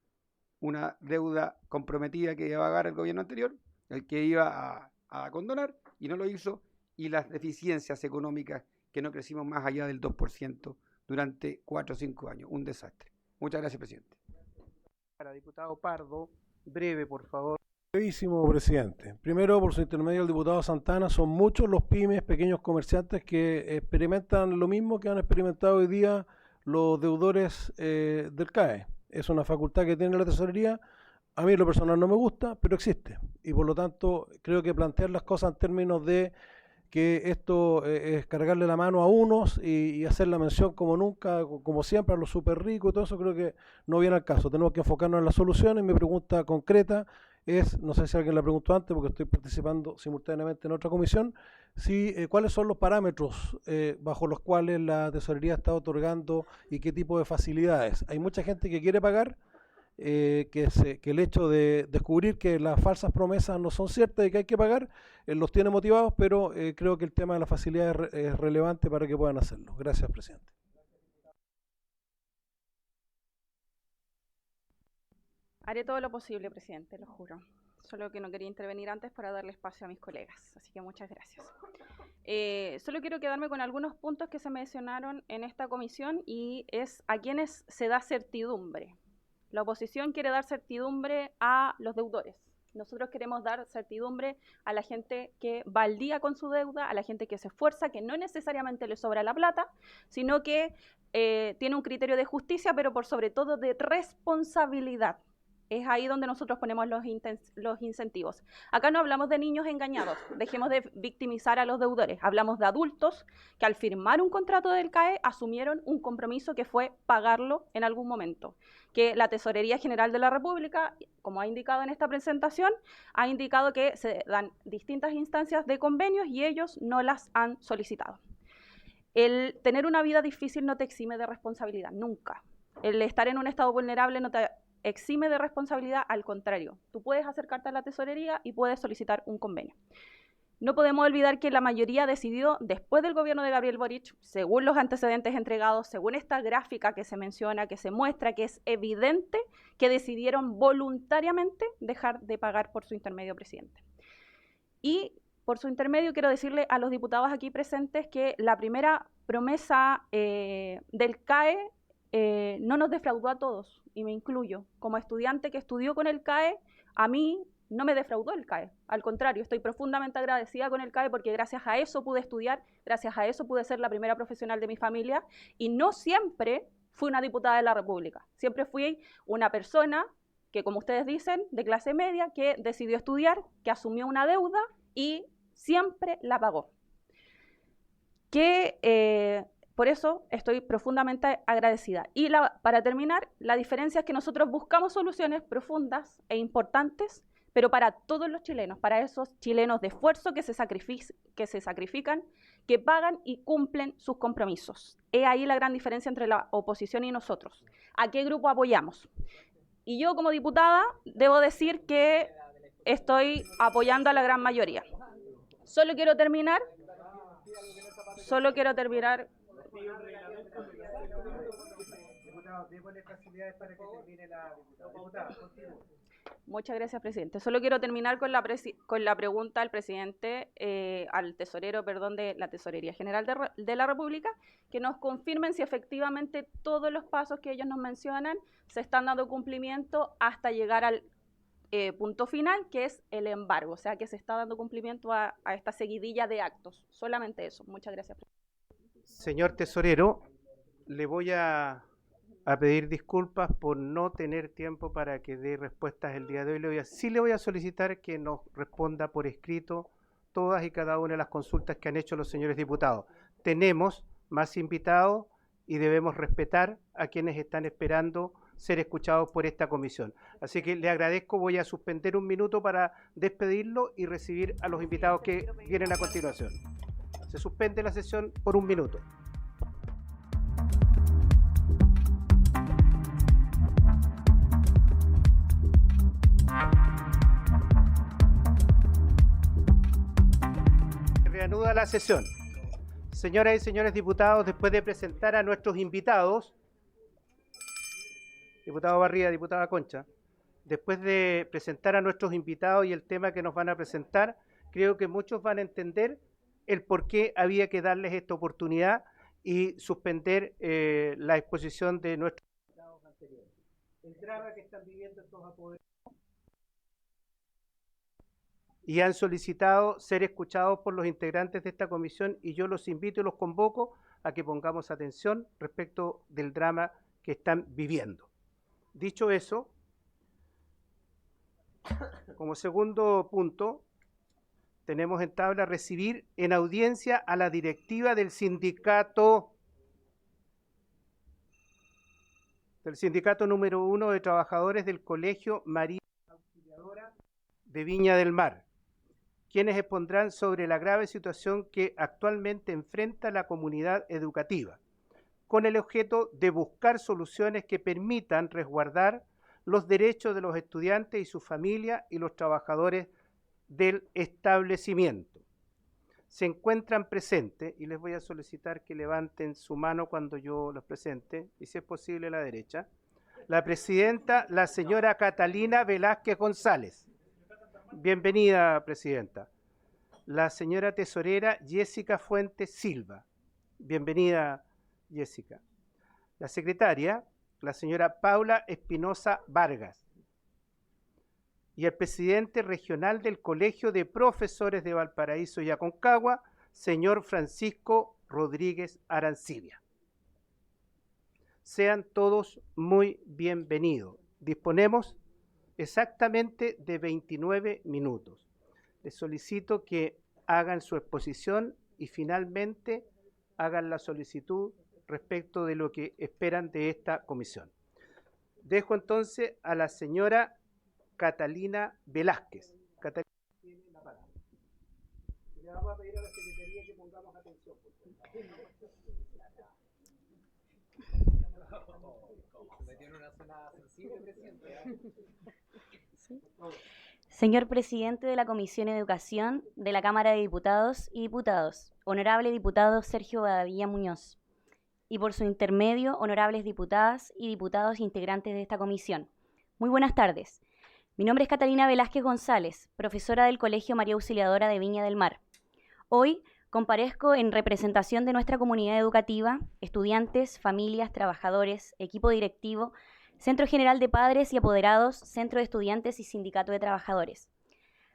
Una deuda comprometida que iba a pagar el gobierno anterior, el que iba a condonar, y no lo hizo, y las deficiencias económicas que no crecimos más allá del 2% durante 4 o 5 años. Un desastre. Muchas gracias, presidente. Para diputado Pardo, breve, por favor. Brevísimo, presidente. Primero, por su intermedio, el diputado Santana, son muchos los pymes, pequeños comerciantes que experimentan lo mismo que han experimentado hoy día los deudores del CAE. Es una facultad que tiene la tesorería. A mí en lo personal no me gusta, pero existe. Y por lo tanto, creo que plantear las cosas en términos de que esto es cargarle la mano a unos y hacer la mención como nunca, como siempre, a los súper ricos y todo eso, creo que no viene al caso. Tenemos que enfocarnos en las soluciones. Mi pregunta concreta es, no sé si alguien la preguntó antes porque estoy participando simultáneamente en otra comisión, cuáles son los parámetros bajo los cuales la tesorería está otorgando y qué tipo de facilidades. Hay mucha gente que quiere pagar, que el hecho de descubrir que las falsas promesas no son ciertas y que hay que pagar, los tiene motivados, pero creo que el tema de la facilidad es relevante para que puedan hacerlo. Gracias, presidente. Haré todo lo posible, presidente, lo juro. Solo que no quería intervenir antes para darle espacio a mis colegas. Así que muchas gracias. Solo quiero quedarme con algunos puntos que se mencionaron en esta comisión y es a quienes se da certidumbre. La oposición quiere dar certidumbre a los deudores. Nosotros queremos dar certidumbre a la gente que va al día con su deuda, a la gente que se esfuerza, que no necesariamente le sobra la plata, sino que tiene un criterio de justicia, pero por sobre todo de responsabilidad. Es ahí donde nosotros ponemos los incentivos. Acá no hablamos de niños engañados, dejemos de victimizar a los deudores. Hablamos de adultos que al firmar un contrato del CAE asumieron un compromiso que fue pagarlo en algún momento. Que la Tesorería General de la República, como ha indicado en esta presentación, ha indicado que se dan distintas instancias de convenios y ellos no las han solicitado. El tener una vida difícil no te exime de responsabilidad, nunca. El estar en un estado vulnerable no te exime de responsabilidad, al contrario. Tú puedes acercarte a la tesorería y puedes solicitar un convenio. No podemos olvidar que la mayoría decidió, después del gobierno de Gabriel Boric, según los antecedentes entregados, según esta gráfica que se menciona, que se muestra, que es evidente que decidieron voluntariamente dejar de pagar por su intermedio, presidente. Y por su intermedio quiero decirle a los diputados aquí presentes que la primera promesa del CAE no nos defraudó a todos, y me incluyo. Como estudiante que estudió con el CAE, a mí no me defraudó el CAE. Al contrario, estoy profundamente agradecida con el CAE porque gracias a eso pude estudiar, gracias a eso pude ser la primera profesional de mi familia, y no siempre fui una diputada de la República. Siempre fui una persona que, como ustedes dicen, de clase media, que decidió estudiar, que asumió una deuda y siempre la pagó. Por eso estoy profundamente agradecida. Y para terminar, la diferencia es que nosotros buscamos soluciones profundas e importantes, pero para todos los chilenos, para esos chilenos de esfuerzo que se sacrifican, que pagan y cumplen sus compromisos. Es ahí la gran diferencia entre la oposición y nosotros. ¿A qué grupo apoyamos? Y yo, como diputada, debo decir que estoy apoyando a la gran mayoría. Solo quiero terminar. Muchas gracias, presidente. Solo quiero terminar con la pregunta al presidente, al tesorero, perdón, de la Tesorería General de la República, que nos confirmen si efectivamente todos los pasos que ellos nos mencionan se están dando cumplimiento hasta llegar al punto final, que es el embargo, o sea, que se está dando cumplimiento a esta seguidilla de actos. Solamente eso. Muchas gracias, presidente. Señor tesorero, le voy a pedir disculpas por no tener tiempo para que dé respuestas el día de hoy. Sí le voy a solicitar que nos responda por escrito todas y cada una de las consultas que han hecho los señores diputados. Tenemos más invitados y debemos respetar a quienes están esperando ser escuchados por esta comisión. Así que le agradezco, voy a suspender un minuto para despedirlo y recibir a los invitados que vienen a continuación. Se suspende la sesión por un minuto. Reanuda la sesión. Señoras y señores diputados, después de presentar a nuestros invitados, diputado Barría, diputada Concha, después de presentar a nuestros invitados y el tema que nos van a presentar, creo que muchos van a entender el por qué había que darles esta oportunidad y suspender la exposición de nuestros invitados anteriores. El drama que están viviendo estos apoderados y han solicitado ser escuchados por los integrantes de esta comisión, y yo los invito y los convoco a que pongamos atención respecto del drama que están viviendo. Dicho eso, como segundo punto, tenemos en tabla recibir en audiencia a la directiva del sindicato número 1 de trabajadores del Colegio María Auxiliadora de Viña del Mar, quienes expondrán sobre la grave situación que actualmente enfrenta la comunidad educativa, con el objeto de buscar soluciones que permitan resguardar los derechos de los estudiantes y sus familias y los trabajadores del establecimiento. Se encuentran presentes, y les voy a solicitar que levanten su mano cuando yo los presente, y si es posible a la derecha, la presidenta, la señora Catalina Velázquez González. Bienvenida, presidenta. La señora tesorera Jessica Fuentes Silva. Bienvenida, Jessica. La secretaria, la señora Paula Espinosa Vargas. Y el presidente regional del Colegio de Profesores de Valparaíso y Aconcagua, señor Francisco Rodríguez Arancibia. Sean todos muy bienvenidos. Disponemos exactamente de 29 minutos. Les solicito que hagan su exposición y finalmente hagan la solicitud respecto de lo que esperan de esta comisión. Dejo entonces a la señora Catalina Velázquez. Catalina tiene la palabra. Le vamos a pedir a la Secretaría que pongamos atención. Señor presidente de la Comisión de Educación de la Cámara de Diputados y Diputados, honorable diputado Sergio Badavilla Muñoz, y por su intermedio, honorables diputadas y diputados integrantes de esta comisión. Muy buenas tardes. Mi nombre es Catalina Velázquez González, profesora del Colegio María Auxiliadora de Viña del Mar. Hoy comparezco en representación de nuestra comunidad educativa, estudiantes, familias, trabajadores, equipo directivo, Centro General de Padres y Apoderados, Centro de Estudiantes y Sindicato de Trabajadores.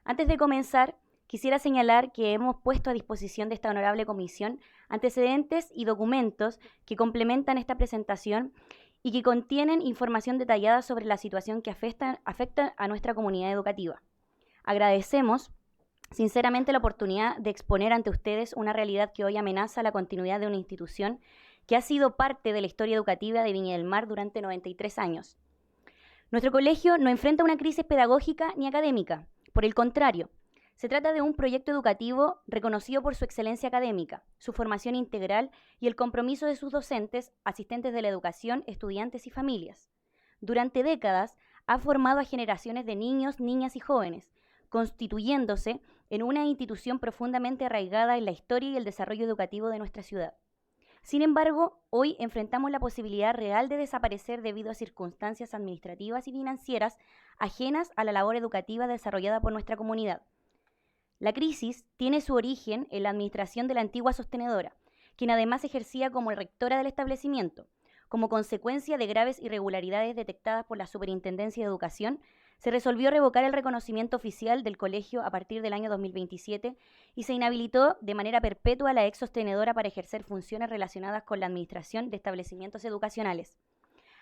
Antes de comenzar, quisiera señalar que hemos puesto a disposición de esta honorable comisión antecedentes y documentos que complementan esta presentación y que contienen información detallada sobre la situación que afecta a nuestra comunidad educativa. Agradecemos sinceramente la oportunidad de exponer ante ustedes una realidad que hoy amenaza la continuidad de una institución que ha sido parte de la historia educativa de Viña del Mar durante 93 años. Nuestro colegio no enfrenta una crisis pedagógica ni académica, por el contrario, se trata de un proyecto educativo reconocido por su excelencia académica, su formación integral y el compromiso de sus docentes, asistentes de la educación, estudiantes y familias. Durante décadas ha formado a generaciones de niños, niñas y jóvenes, constituyéndose en una institución profundamente arraigada en la historia y el desarrollo educativo de nuestra ciudad. Sin embargo, hoy enfrentamos la posibilidad real de desaparecer debido a circunstancias administrativas y financieras ajenas a la labor educativa desarrollada por nuestra comunidad. La crisis tiene su origen en la administración de la antigua sostenedora, quien además ejercía como rectora del establecimiento. Como consecuencia de graves irregularidades detectadas por la Superintendencia de Educación, se resolvió revocar el reconocimiento oficial del colegio a partir del año 2027 y se inhabilitó de manera perpetua a la ex sostenedora para ejercer funciones relacionadas con la administración de establecimientos educacionales.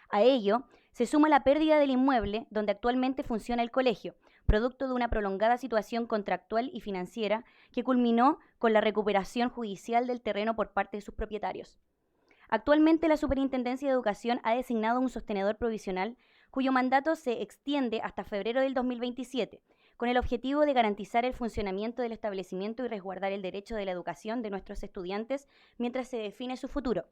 A ello se suma la pérdida del inmueble donde actualmente funciona el colegio, producto de una prolongada situación contractual y financiera que culminó con la recuperación judicial del terreno por parte de sus propietarios. Actualmente la Superintendencia de Educación ha designado un sostenedor provisional cuyo mandato se extiende hasta febrero del 2027, con el objetivo de garantizar el funcionamiento del establecimiento y resguardar el derecho de la educación de nuestros estudiantes mientras se define su futuro.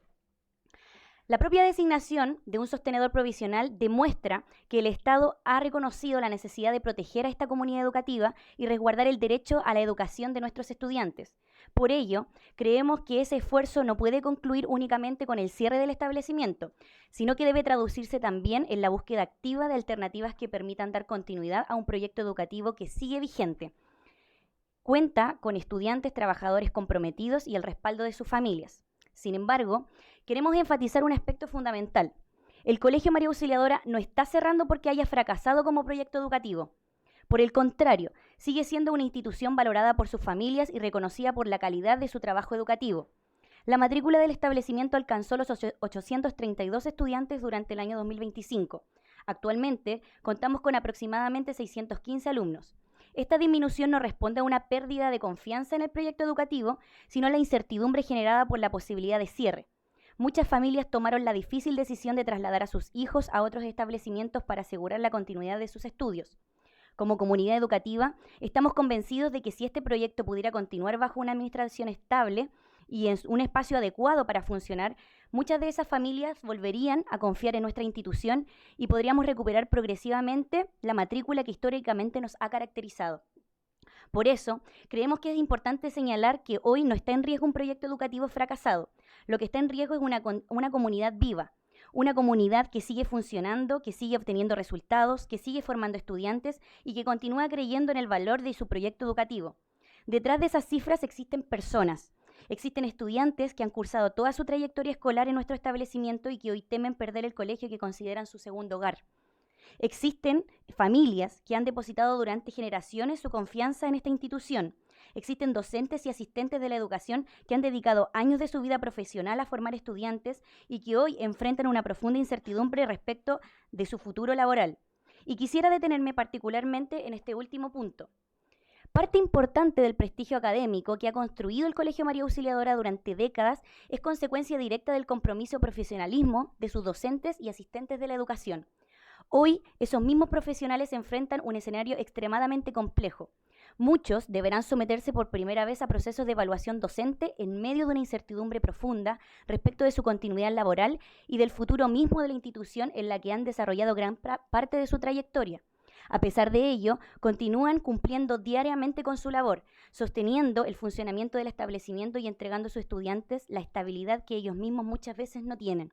La propia designación de un sostenedor provisional demuestra que el Estado ha reconocido la necesidad de proteger a esta comunidad educativa y resguardar el derecho a la educación de nuestros estudiantes. Por ello, creemos que ese esfuerzo no puede concluir únicamente con el cierre del establecimiento, sino que debe traducirse también en la búsqueda activa de alternativas que permitan dar continuidad a un proyecto educativo que sigue vigente. Cuenta con estudiantes, trabajadores comprometidos y el respaldo de sus familias. Sin embargo, queremos enfatizar un aspecto fundamental. El Colegio María Auxiliadora no está cerrando porque haya fracasado como proyecto educativo. Por el contrario, sigue siendo una institución valorada por sus familias y reconocida por la calidad de su trabajo educativo. La matrícula del establecimiento alcanzó los 832 estudiantes durante el año 2025. Actualmente, contamos con aproximadamente 615 alumnos. Esta disminución no responde a una pérdida de confianza en el proyecto educativo, sino a la incertidumbre generada por la posibilidad de cierre. Muchas familias tomaron la difícil decisión de trasladar a sus hijos a otros establecimientos para asegurar la continuidad de sus estudios. Como comunidad educativa, estamos convencidos de que si este proyecto pudiera continuar bajo una administración estable y en un espacio adecuado para funcionar, muchas de esas familias volverían a confiar en nuestra institución y podríamos recuperar progresivamente la matrícula que históricamente nos ha caracterizado. Por eso, creemos que es importante señalar que hoy no está en riesgo un proyecto educativo fracasado. Lo que está en riesgo es una comunidad viva, una comunidad que sigue funcionando, que sigue obteniendo resultados, que sigue formando estudiantes y que continúa creyendo en el valor de su proyecto educativo. Detrás de esas cifras existen personas. Existen estudiantes que han cursado toda su trayectoria escolar en nuestro establecimiento y que hoy temen perder el colegio que consideran su segundo hogar. Existen familias que han depositado durante generaciones su confianza en esta institución. Existen docentes y asistentes de la educación que han dedicado años de su vida profesional a formar estudiantes y que hoy enfrentan una profunda incertidumbre respecto de su futuro laboral. Y quisiera detenerme particularmente en este último punto. Parte importante del prestigio académico que ha construido el Colegio María Auxiliadora durante décadas es consecuencia directa del compromiso profesionalismo de sus docentes y asistentes de la educación. Hoy, esos mismos profesionales enfrentan un escenario extremadamente complejo. Muchos deberán someterse por primera vez a procesos de evaluación docente en medio de una incertidumbre profunda respecto de su continuidad laboral y del futuro mismo de la institución en la que han desarrollado gran parte de su trayectoria. A pesar de ello, continúan cumpliendo diariamente con su labor, sosteniendo el funcionamiento del establecimiento y entregando a sus estudiantes la estabilidad que ellos mismos muchas veces no tienen.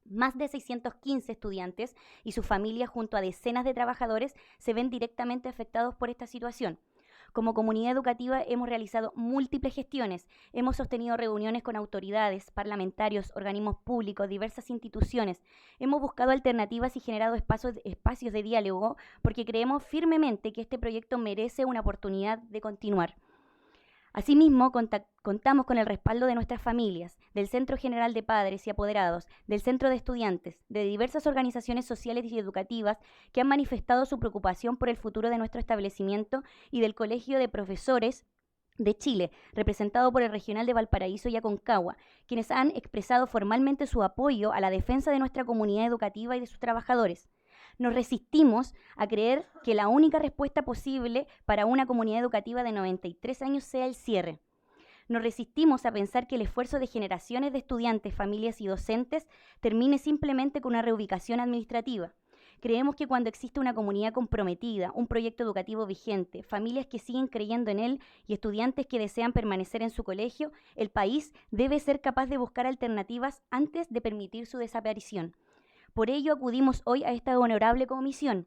Más de 615 estudiantes y sus familias junto a decenas de trabajadores se ven directamente afectados por esta situación. Como comunidad educativa hemos realizado múltiples gestiones, hemos sostenido reuniones con autoridades, parlamentarios, organismos públicos, diversas instituciones, hemos buscado alternativas y generado espacios de diálogo porque creemos firmemente que este proyecto merece una oportunidad de continuar. Asimismo, contamos con el respaldo de nuestras familias, del Centro General de Padres y Apoderados, del Centro de Estudiantes, de diversas organizaciones sociales y educativas que han manifestado su preocupación por el futuro de nuestro establecimiento y del Colegio de Profesores de Chile, representado por el Regional de Valparaíso y Aconcagua, quienes han expresado formalmente su apoyo a la defensa de nuestra comunidad educativa y de sus trabajadores. Nos resistimos a creer que la única respuesta posible para una comunidad educativa de 93 años sea el cierre. Nos resistimos a pensar que el esfuerzo de generaciones de estudiantes, familias y docentes termine simplemente con una reubicación administrativa. Creemos que cuando existe una comunidad comprometida, un proyecto educativo vigente, familias que siguen creyendo en él y estudiantes que desean permanecer en su colegio, el país debe ser capaz de buscar alternativas antes de permitir su desaparición. Por ello acudimos hoy a esta honorable comisión.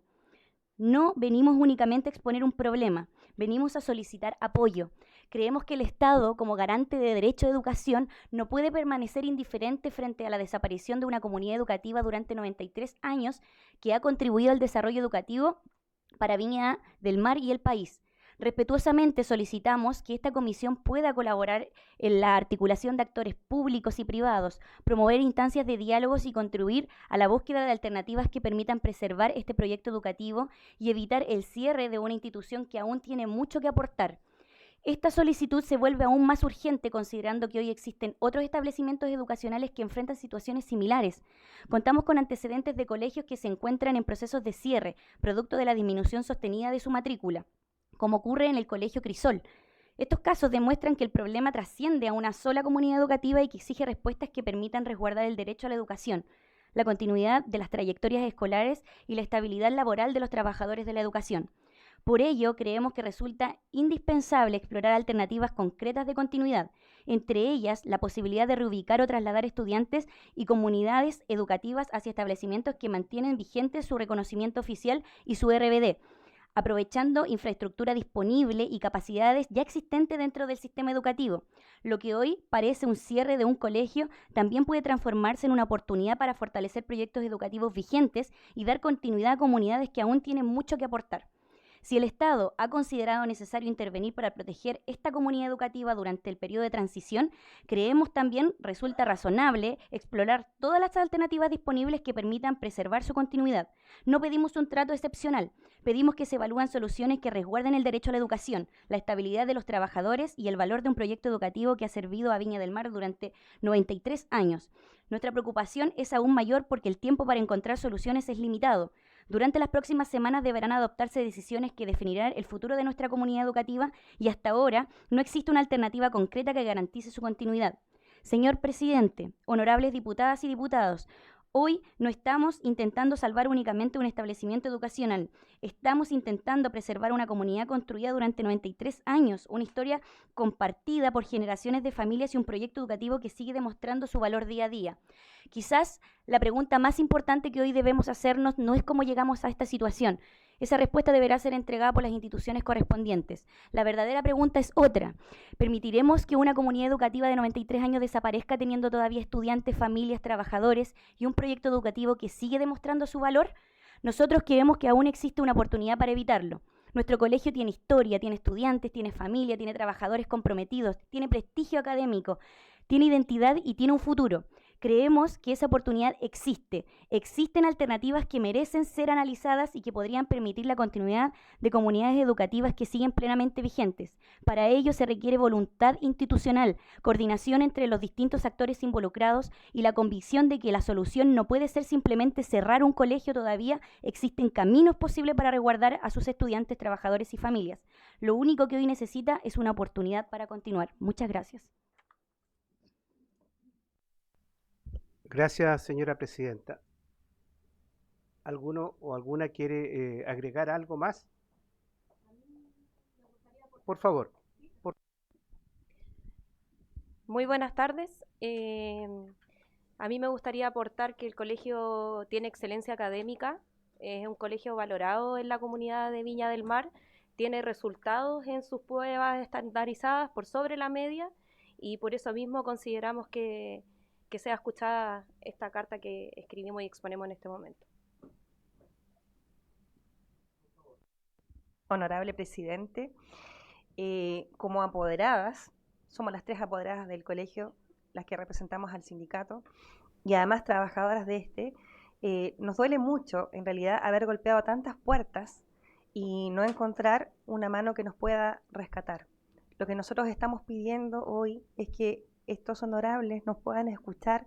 No venimos únicamente a exponer un problema, venimos a solicitar apoyo. Creemos que el Estado, como garante de derecho de educación, no puede permanecer indiferente frente a la desaparición de una comunidad educativa durante 93 años que ha contribuido al desarrollo educativo para Viña del Mar y el país. Respetuosamente solicitamos que esta comisión pueda colaborar en la articulación de actores públicos y privados, promover instancias de diálogos y contribuir a la búsqueda de alternativas que permitan preservar este proyecto educativo y evitar el cierre de una institución que aún tiene mucho que aportar. Esta solicitud se vuelve aún más urgente considerando que hoy existen otros establecimientos educacionales que enfrentan situaciones similares. Contamos con antecedentes de colegios que se encuentran en procesos de cierre, producto de la disminución sostenida de su matrícula, como ocurre en el Colegio Crisol. Estos casos demuestran que el problema trasciende a una sola comunidad educativa y que exige respuestas que permitan resguardar el derecho a la educación, la continuidad de las trayectorias escolares y la estabilidad laboral de los trabajadores de la educación. Por ello, creemos que resulta indispensable explorar alternativas concretas de continuidad, entre ellas la posibilidad de reubicar o trasladar estudiantes y comunidades educativas hacia establecimientos que mantienen vigente su reconocimiento oficial y su RBD, aprovechando infraestructura disponible y capacidades ya existentes dentro del sistema educativo. Lo que hoy parece un cierre de un colegio también puede transformarse en una oportunidad para fortalecer proyectos educativos vigentes y dar continuidad a comunidades que aún tienen mucho que aportar. Si el Estado ha considerado necesario intervenir para proteger esta comunidad educativa durante el periodo de transición, creemos también resulta razonable explorar todas las alternativas disponibles que permitan preservar su continuidad. No pedimos un trato excepcional, pedimos que se evalúen soluciones que resguarden el derecho a la educación, la estabilidad de los trabajadores y el valor de un proyecto educativo que ha servido a Viña del Mar durante 93 años. Nuestra preocupación es aún mayor porque el tiempo para encontrar soluciones es limitado. Durante las próximas semanas deberán adoptarse decisiones que definirán el futuro de nuestra comunidad educativa y hasta ahora no existe una alternativa concreta que garantice su continuidad. Señor presidente, honorables diputadas y diputados, hoy no estamos intentando salvar únicamente un establecimiento educacional, estamos intentando preservar una comunidad construida durante 93 años, una historia compartida por generaciones de familias y un proyecto educativo que sigue demostrando su valor día a día. Quizás la pregunta más importante que hoy debemos hacernos no es cómo llegamos a esta situación. Esa respuesta deberá ser entregada por las instituciones correspondientes. La verdadera pregunta es otra. ¿Permitiremos que una comunidad educativa de 93 años desaparezca teniendo todavía estudiantes, familias, trabajadores y un proyecto educativo que sigue demostrando su valor? Nosotros creemos que aún existe una oportunidad para evitarlo. Nuestro colegio tiene historia, tiene estudiantes, tiene familia, tiene trabajadores comprometidos, tiene prestigio académico, tiene identidad y tiene un futuro. Creemos que esa oportunidad existe. Existen alternativas que merecen ser analizadas y que podrían permitir la continuidad de comunidades educativas que siguen plenamente vigentes. Para ello se requiere voluntad institucional, coordinación entre los distintos actores involucrados y la convicción de que la solución no puede ser simplemente cerrar un colegio. Todavía existen caminos posibles para resguardar a sus estudiantes, trabajadores y familias. Lo único que hoy necesita es una oportunidad para continuar. Muchas gracias. Gracias, señora presidenta. ¿Alguno o alguna quiere agregar algo más? Por favor. Muy buenas tardes. A mí me gustaría aportar que el colegio tiene excelencia académica, es un colegio valorado en la comunidad de Viña del Mar, tiene resultados en sus pruebas estandarizadas por sobre la media y por eso mismo consideramos que sea escuchada esta carta que escribimos y exponemos en este momento. Honorable presidente, como apoderadas, somos las 3 apoderadas del colegio, las que representamos al sindicato, y además trabajadoras de este, nos duele mucho, en realidad, haber golpeado tantas puertas y no encontrar una mano que nos pueda rescatar. Lo que nosotros estamos pidiendo hoy es que estos honorables nos puedan escuchar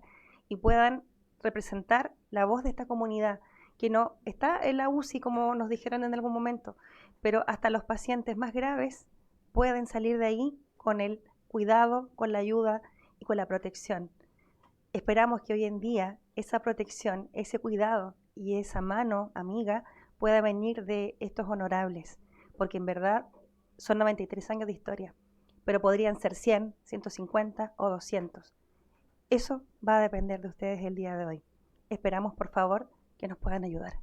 y puedan representar la voz de esta comunidad, que no está en la UCI, como nos dijeron en algún momento, pero hasta los pacientes más graves pueden salir de ahí con el cuidado, con la ayuda y con la protección. Esperamos que hoy en día esa protección, ese cuidado y esa mano amiga pueda venir de estos honorables, porque en verdad son 93 años de historia, pero podrían ser 100, 150 o 200. Eso va a depender de ustedes el día de hoy. Esperamos, por favor, que nos puedan ayudar.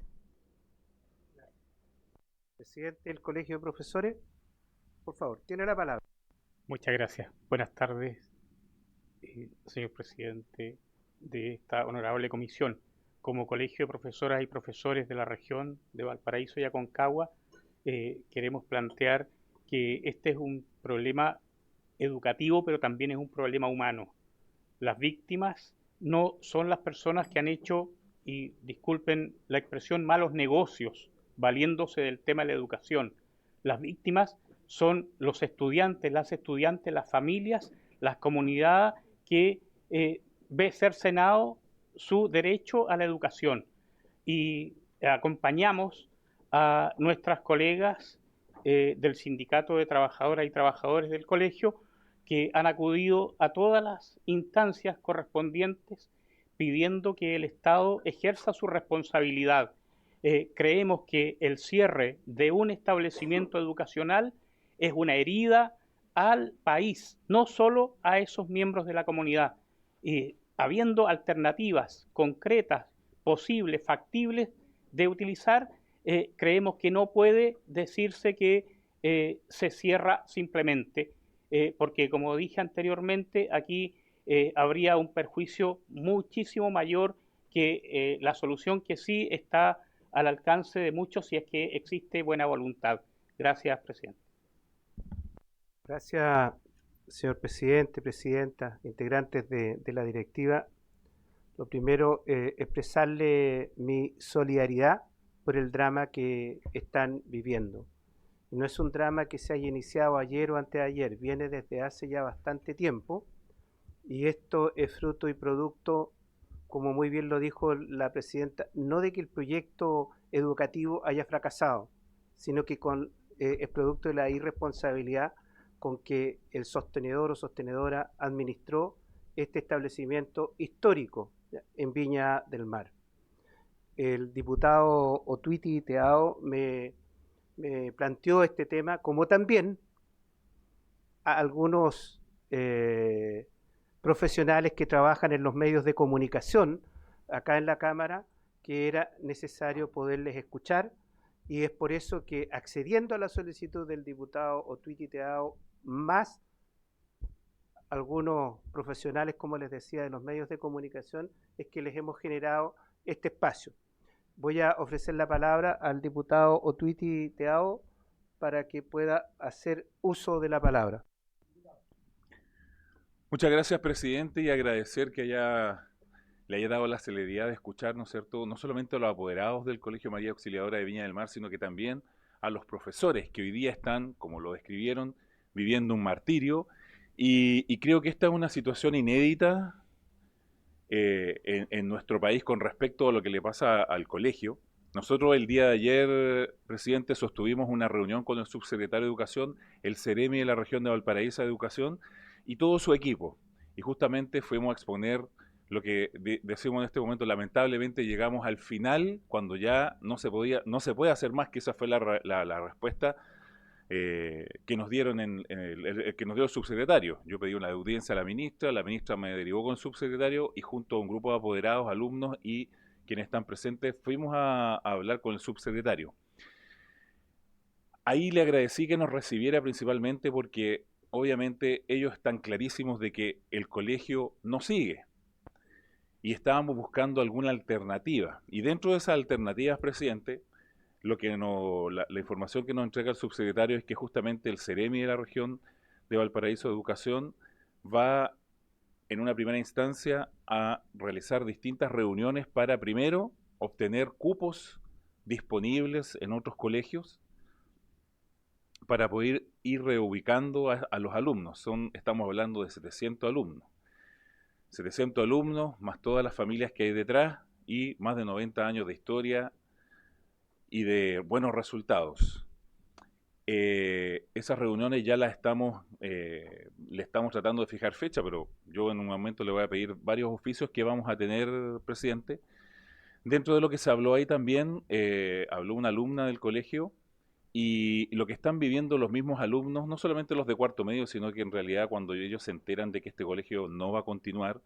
Presidente del Colegio de Profesores, por favor, tiene la palabra. Muchas gracias. Buenas tardes, señor presidente de esta honorable comisión. Como Colegio de Profesoras y Profesores de la región de Valparaíso y Aconcagua, queremos plantear que este es un problema educativo, pero también es un problema humano. Las víctimas no son las personas que han hecho, y disculpen la expresión, malos negocios, valiéndose del tema de la educación. Las víctimas son los estudiantes, las familias, las comunidades que ve cercenado su derecho a la educación. Y acompañamos a nuestras colegas del Sindicato de Trabajadoras y Trabajadores del colegio, que han acudido a todas las instancias correspondientes pidiendo que el Estado ejerza su responsabilidad. Creemos que el cierre de un establecimiento educacional es una herida al país, no solo a esos miembros de la comunidad. Habiendo alternativas concretas, posibles, factibles de utilizar, creemos que no puede decirse que se cierra simplemente, porque como dije anteriormente, aquí habría un perjuicio muchísimo mayor que la solución que sí está al alcance de muchos si es que existe buena voluntad. Gracias, presidente. Gracias, señor presidente, presidenta, integrantes de la directiva. Lo primero, expresarle mi solidaridad por el drama que están viviendo. No es un drama que se haya iniciado ayer o antes de ayer, viene desde hace ya bastante tiempo, y esto es fruto y producto, como muy bien lo dijo la presidenta, no de que el proyecto educativo haya fracasado, sino que es producto de la irresponsabilidad con que el sostenedor o sostenedora administró este establecimiento histórico en Viña del Mar. El diputado Otuiti Teao me planteó este tema, como también a algunos profesionales que trabajan en los medios de comunicación acá en la Cámara, que era necesario poderles escuchar, y es por eso que, accediendo a la solicitud del diputado Otuiti Teao, más algunos profesionales, como les decía, de los medios de comunicación, es que les hemos generado este espacio. Voy a ofrecer la palabra al diputado Otuiti Teao para que pueda hacer uso de la palabra. Muchas gracias, presidente, y agradecer que le haya dado la celeridad de escuchar, ¿no es cierto?, no solamente a los apoderados del Colegio María Auxiliadora de Viña del Mar, sino que también a los profesores que hoy día están, como lo describieron, viviendo un martirio, y creo que esta es una situación inédita en nuestro país con respecto a lo que le pasa al colegio. Nosotros el día de ayer, presidente, sostuvimos una reunión con el subsecretario de Educación, el CEREMI de la región de Valparaíso de Educación y todo su equipo. Y justamente fuimos a exponer lo que decimos en este momento. Lamentablemente llegamos al final, cuando ya no se puede hacer más, que esa fue la respuesta que nos dieron que nos dio el subsecretario. Yo pedí una audiencia a la ministra me derivó con el subsecretario y junto a un grupo de apoderados, alumnos y quienes están presentes, fuimos a hablar con el subsecretario. Ahí le agradecí que nos recibiera principalmente porque obviamente ellos están clarísimos de que el colegio no sigue y estábamos buscando alguna alternativa. Y dentro de esas alternativas, presidente, la información que nos entrega el subsecretario es que justamente el CEREMI de la región de Valparaíso de Educación va en una primera instancia a realizar distintas reuniones para primero obtener cupos disponibles en otros colegios para poder ir reubicando a los alumnos. Estamos hablando de 700 alumnos. 700 alumnos más todas las familias que hay detrás y más de 90 años de historia y de buenos resultados. Esas reuniones ya le estamos tratando de fijar fecha, pero yo en un momento le voy a pedir varios oficios que vamos a tener, presidente. Dentro de lo que se habló ahí también, habló una alumna del colegio y lo que están viviendo los mismos alumnos, no solamente los de cuarto medio, sino que en realidad cuando ellos se enteran de que este colegio no va a continuar,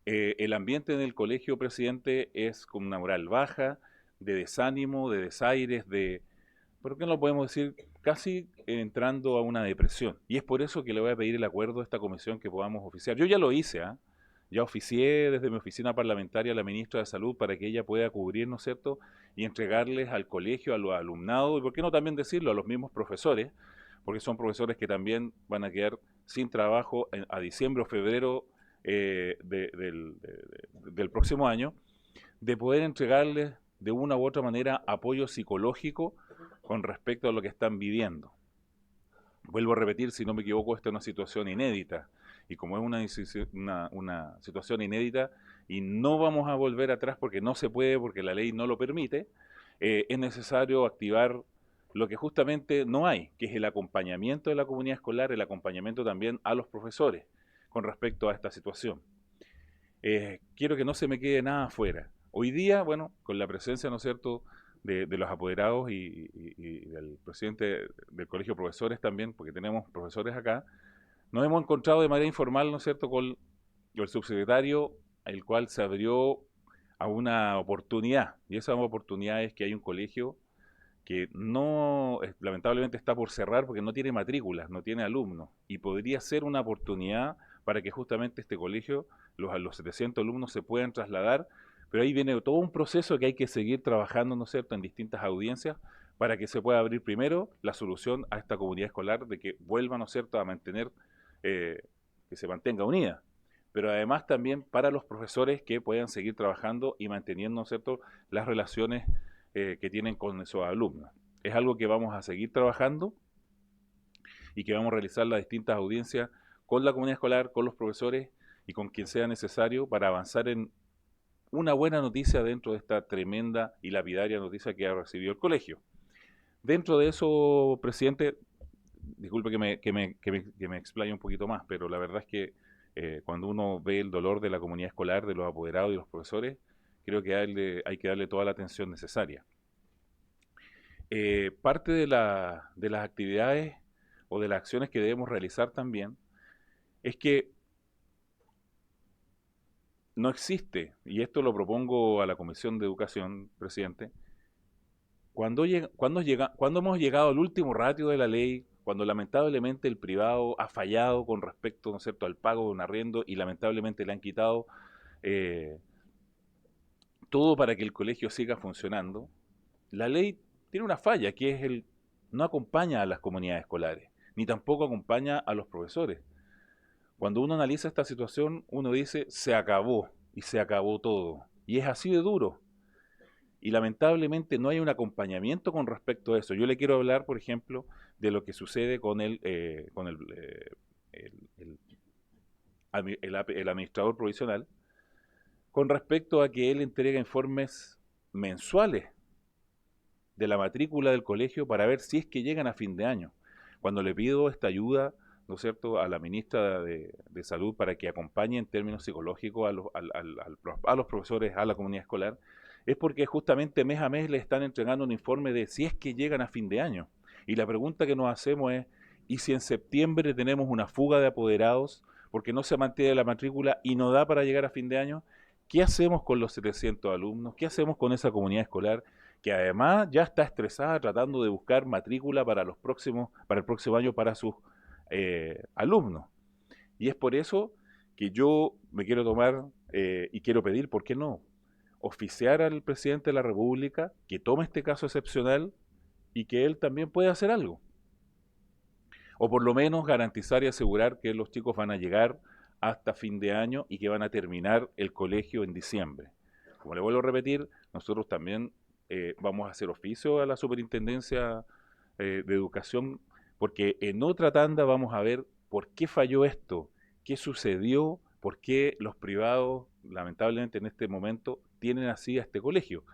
el ambiente en el colegio, presidente, es con una moral baja, de desánimo, de desaires, ¿por qué no lo podemos decir? Casi entrando a una depresión. Y es por eso que le voy a pedir el acuerdo a esta comisión que podamos oficiar. Yo ya lo hice, ya oficié desde mi oficina parlamentaria a la ministra de Salud para que ella pueda cubrir, ¿no es cierto?, y entregarles al colegio, a los alumnados, y por qué no también decirlo, a los mismos profesores, porque son profesores que también van a quedar sin trabajo a diciembre o febrero del próximo año, de poder entregarles de una u otra manera apoyo psicológico con respecto a lo que están viviendo. Vuelvo a repetir, si no me equivoco, esta es una situación inédita, y como es una situación inédita y no vamos a volver atrás porque no se puede, porque la ley no lo permite, es necesario activar lo que justamente no hay, que es el acompañamiento de la comunidad escolar, el acompañamiento también a los profesores con respecto a esta situación. Quiero que no se me quede nada afuera. Hoy día, bueno, con la presencia, ¿no es cierto?, de los apoderados y del presidente del Colegio de Profesores también, porque tenemos profesores acá, nos hemos encontrado de manera informal, ¿no es cierto?, con el subsecretario, el cual se abrió a una oportunidad, y esa oportunidad es que hay un colegio que no, lamentablemente está por cerrar porque no tiene matrículas, no tiene alumnos, y podría ser una oportunidad para que justamente este colegio, los 700 alumnos se puedan trasladar, pero ahí viene todo un proceso que hay que seguir trabajando, ¿no es cierto?, en distintas audiencias para que se pueda abrir primero la solución a esta comunidad escolar de que vuelva, ¿no es cierto?, a mantener, que se mantenga unida, pero además también para los profesores que puedan seguir trabajando y manteniendo, ¿no es cierto?, las relaciones que tienen con esos alumnos. Es algo que vamos a seguir trabajando y que vamos a realizar las distintas audiencias con la comunidad escolar, con los profesores y con quien sea necesario para avanzar en una buena noticia dentro de esta tremenda y lapidaria noticia que ha recibido el colegio. Dentro de eso, presidente, disculpe que me explaye un poquito más, pero la verdad es que cuando uno ve el dolor de la comunidad escolar, de los apoderados y los profesores, creo que hay que darle toda la atención necesaria. Parte de las actividades o de las acciones que debemos realizar también es que no existe, y esto lo propongo a la Comisión de Educación, presidente, cuando hemos llegado al último ratio de la ley, cuando lamentablemente el privado ha fallado con respecto, ¿no es cierto?, al pago de un arriendo y lamentablemente le han quitado todo para que el colegio siga funcionando, la ley tiene una falla, que es no acompaña a las comunidades escolares, ni tampoco acompaña a los profesores. Cuando uno analiza esta situación, uno dice, se acabó, y se acabó todo. Y es así de duro. Y lamentablemente no hay un acompañamiento con respecto a eso. Yo le quiero hablar, por ejemplo, de lo que sucede con el administrador provisional, con respecto a que él entrega informes mensuales de la matrícula del colegio para ver si es que llegan a fin de año. Cuando le pido esta ayuda, ¿no es cierto?, a la ministra de Salud para que acompañe en términos psicológicos a los profesores, a la comunidad escolar, es porque justamente mes a mes le están entregando un informe de si es que llegan a fin de año. Y la pregunta que nos hacemos es, ¿y si en septiembre tenemos una fuga de apoderados porque no se mantiene la matrícula y no da para llegar a fin de año? ¿Qué hacemos con los 700 alumnos? ¿Qué hacemos con esa comunidad escolar que además ya está estresada tratando de buscar matrícula para el próximo año para sus alumnos? Y es por eso que yo me quiero tomar y quiero pedir, ¿por qué no?, oficiar al presidente de la República que tome este caso excepcional y que él también pueda hacer algo. O por lo menos garantizar y asegurar que los chicos van a llegar hasta fin de año y que van a terminar el colegio en diciembre. Como le vuelvo a repetir, nosotros también vamos a hacer oficio a la Superintendencia de Educación, porque en otra tanda vamos a ver por qué falló esto, qué sucedió, por qué los privados, lamentablemente en este momento, tienen así a este colegio.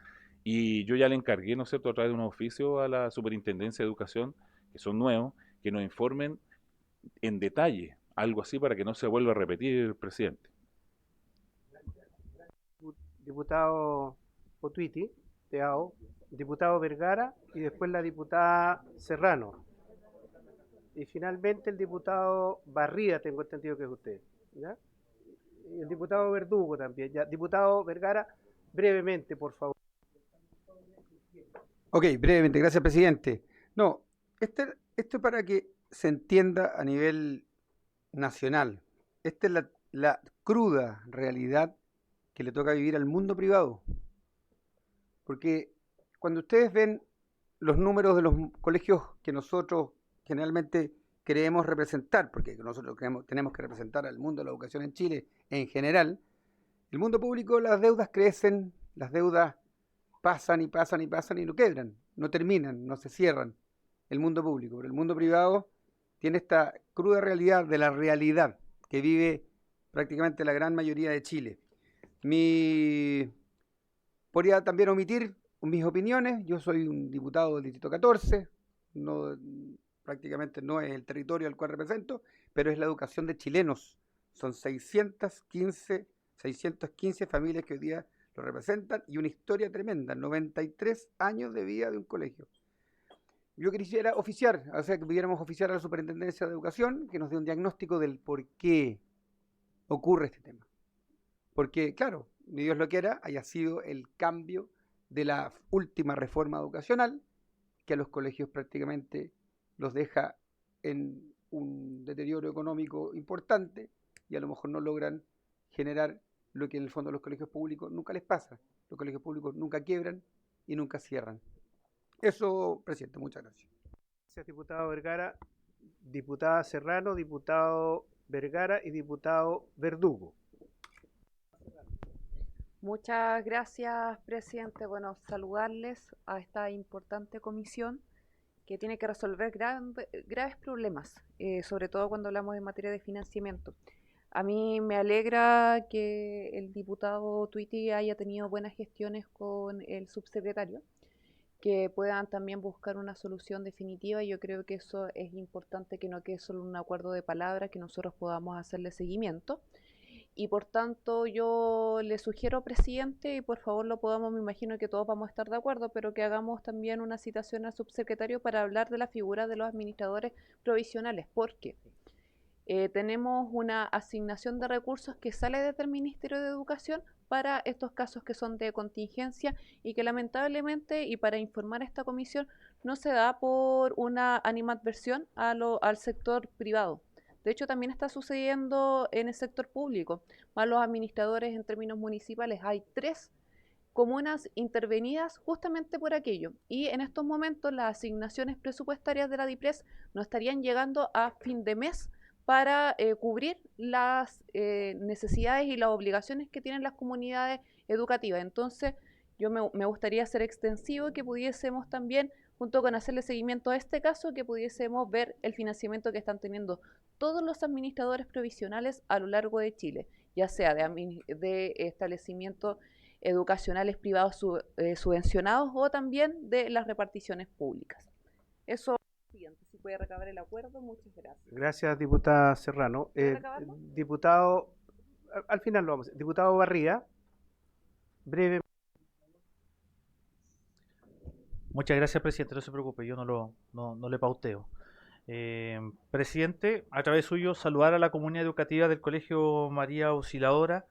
Y yo ya le encargué, ¿no es cierto?, a través de un oficio a la Superintendencia de Educación, que son nuevos, que nos informen en detalle, algo así para que no se vuelva a repetir, presidente. Diputado Otuiti, Teao, diputado Vergara y después la diputada Serrano. Y finalmente el diputado Barría, tengo entendido que es usted, ¿ya? Y el diputado Verdugo también, ¿ya? Diputado Vergara, brevemente, por favor. Ok, brevemente, gracias, presidente. No, esto es para que se entienda a nivel nacional. Esta es la cruda realidad que le toca vivir al mundo privado. Porque cuando ustedes ven los números de los colegios que nosotros generalmente queremos representar, porque nosotros tenemos que representar al mundo de la educación en Chile en general, el mundo público, las deudas crecen, las deudas pasan y pasan y pasan y no quebran, no terminan, no se cierran. El mundo público, pero el mundo privado tiene esta cruda realidad de la realidad que vive prácticamente la gran mayoría de Chile. Podría también omitir mis opiniones. Yo soy un diputado del Distrito 14, prácticamente no es el territorio al cual represento, pero es la educación de chilenos. Son 615 familias que hoy día lo representan y una historia tremenda, 93 años de vida de un colegio. Yo quisiera oficiar, o sea, que pudiéramos oficiar a la Superintendencia de Educación, que nos dé un diagnóstico del por qué ocurre este tema. Porque, claro, ni Dios lo quiera, haya sido el cambio de la última reforma educacional, que a los colegios prácticamente los deja en un deterioro económico importante y a lo mejor no logran generar lo que en el fondo a los colegios públicos nunca les pasa. Los colegios públicos nunca quiebran y nunca cierran. Eso, presidente, muchas gracias. Gracias, diputado Vergara. Diputada Serrano, diputado Vergara y diputado Verdugo. Muchas gracias, presidente. Bueno, saludarles a esta importante comisión que tiene que resolver graves problemas, sobre todo cuando hablamos en materia de financiamiento. A mí me alegra que el diputado Twitty haya tenido buenas gestiones con el subsecretario, que puedan también buscar una solución definitiva. Yo creo que eso es importante, que no quede solo un acuerdo de palabra, que nosotros podamos hacerle seguimiento. Y por tanto yo le sugiero, presidente, y por favor lo podamos, me imagino que todos vamos a estar de acuerdo, pero que hagamos también una citación al subsecretario para hablar de la figura de los administradores provisionales, porque tenemos una asignación de recursos que sale desde el Ministerio de Educación para estos casos que son de contingencia y que lamentablemente, y para informar a esta comisión, no se da por una animadversión al sector privado. De hecho, también está sucediendo en el sector público. Más los administradores en términos municipales. Hay 3 comunas intervenidas justamente por aquello. Y en estos momentos las asignaciones presupuestarias de la DIPRES no estarían llegando a fin de mes para cubrir las necesidades y las obligaciones que tienen las comunidades educativas. Entonces, yo me gustaría ser extensivo, que pudiésemos también, junto con hacerle seguimiento a este caso, que pudiésemos ver el financiamiento que están teniendo todos los administradores provisionales a lo largo de Chile, ya sea de establecimientos educacionales privados subvencionados o también de las reparticiones públicas. Eso, siguiente, si puede recabar el acuerdo, muchas gracias. Gracias, diputada Serrano. Diputado, al final lo vamos a hacer. Diputado Barría, breve. Muchas gracias, presidente. No se preocupe, yo no le pauteo. Presidente, a través suyo, saludar a la comunidad educativa del Colegio María Auxiliadora,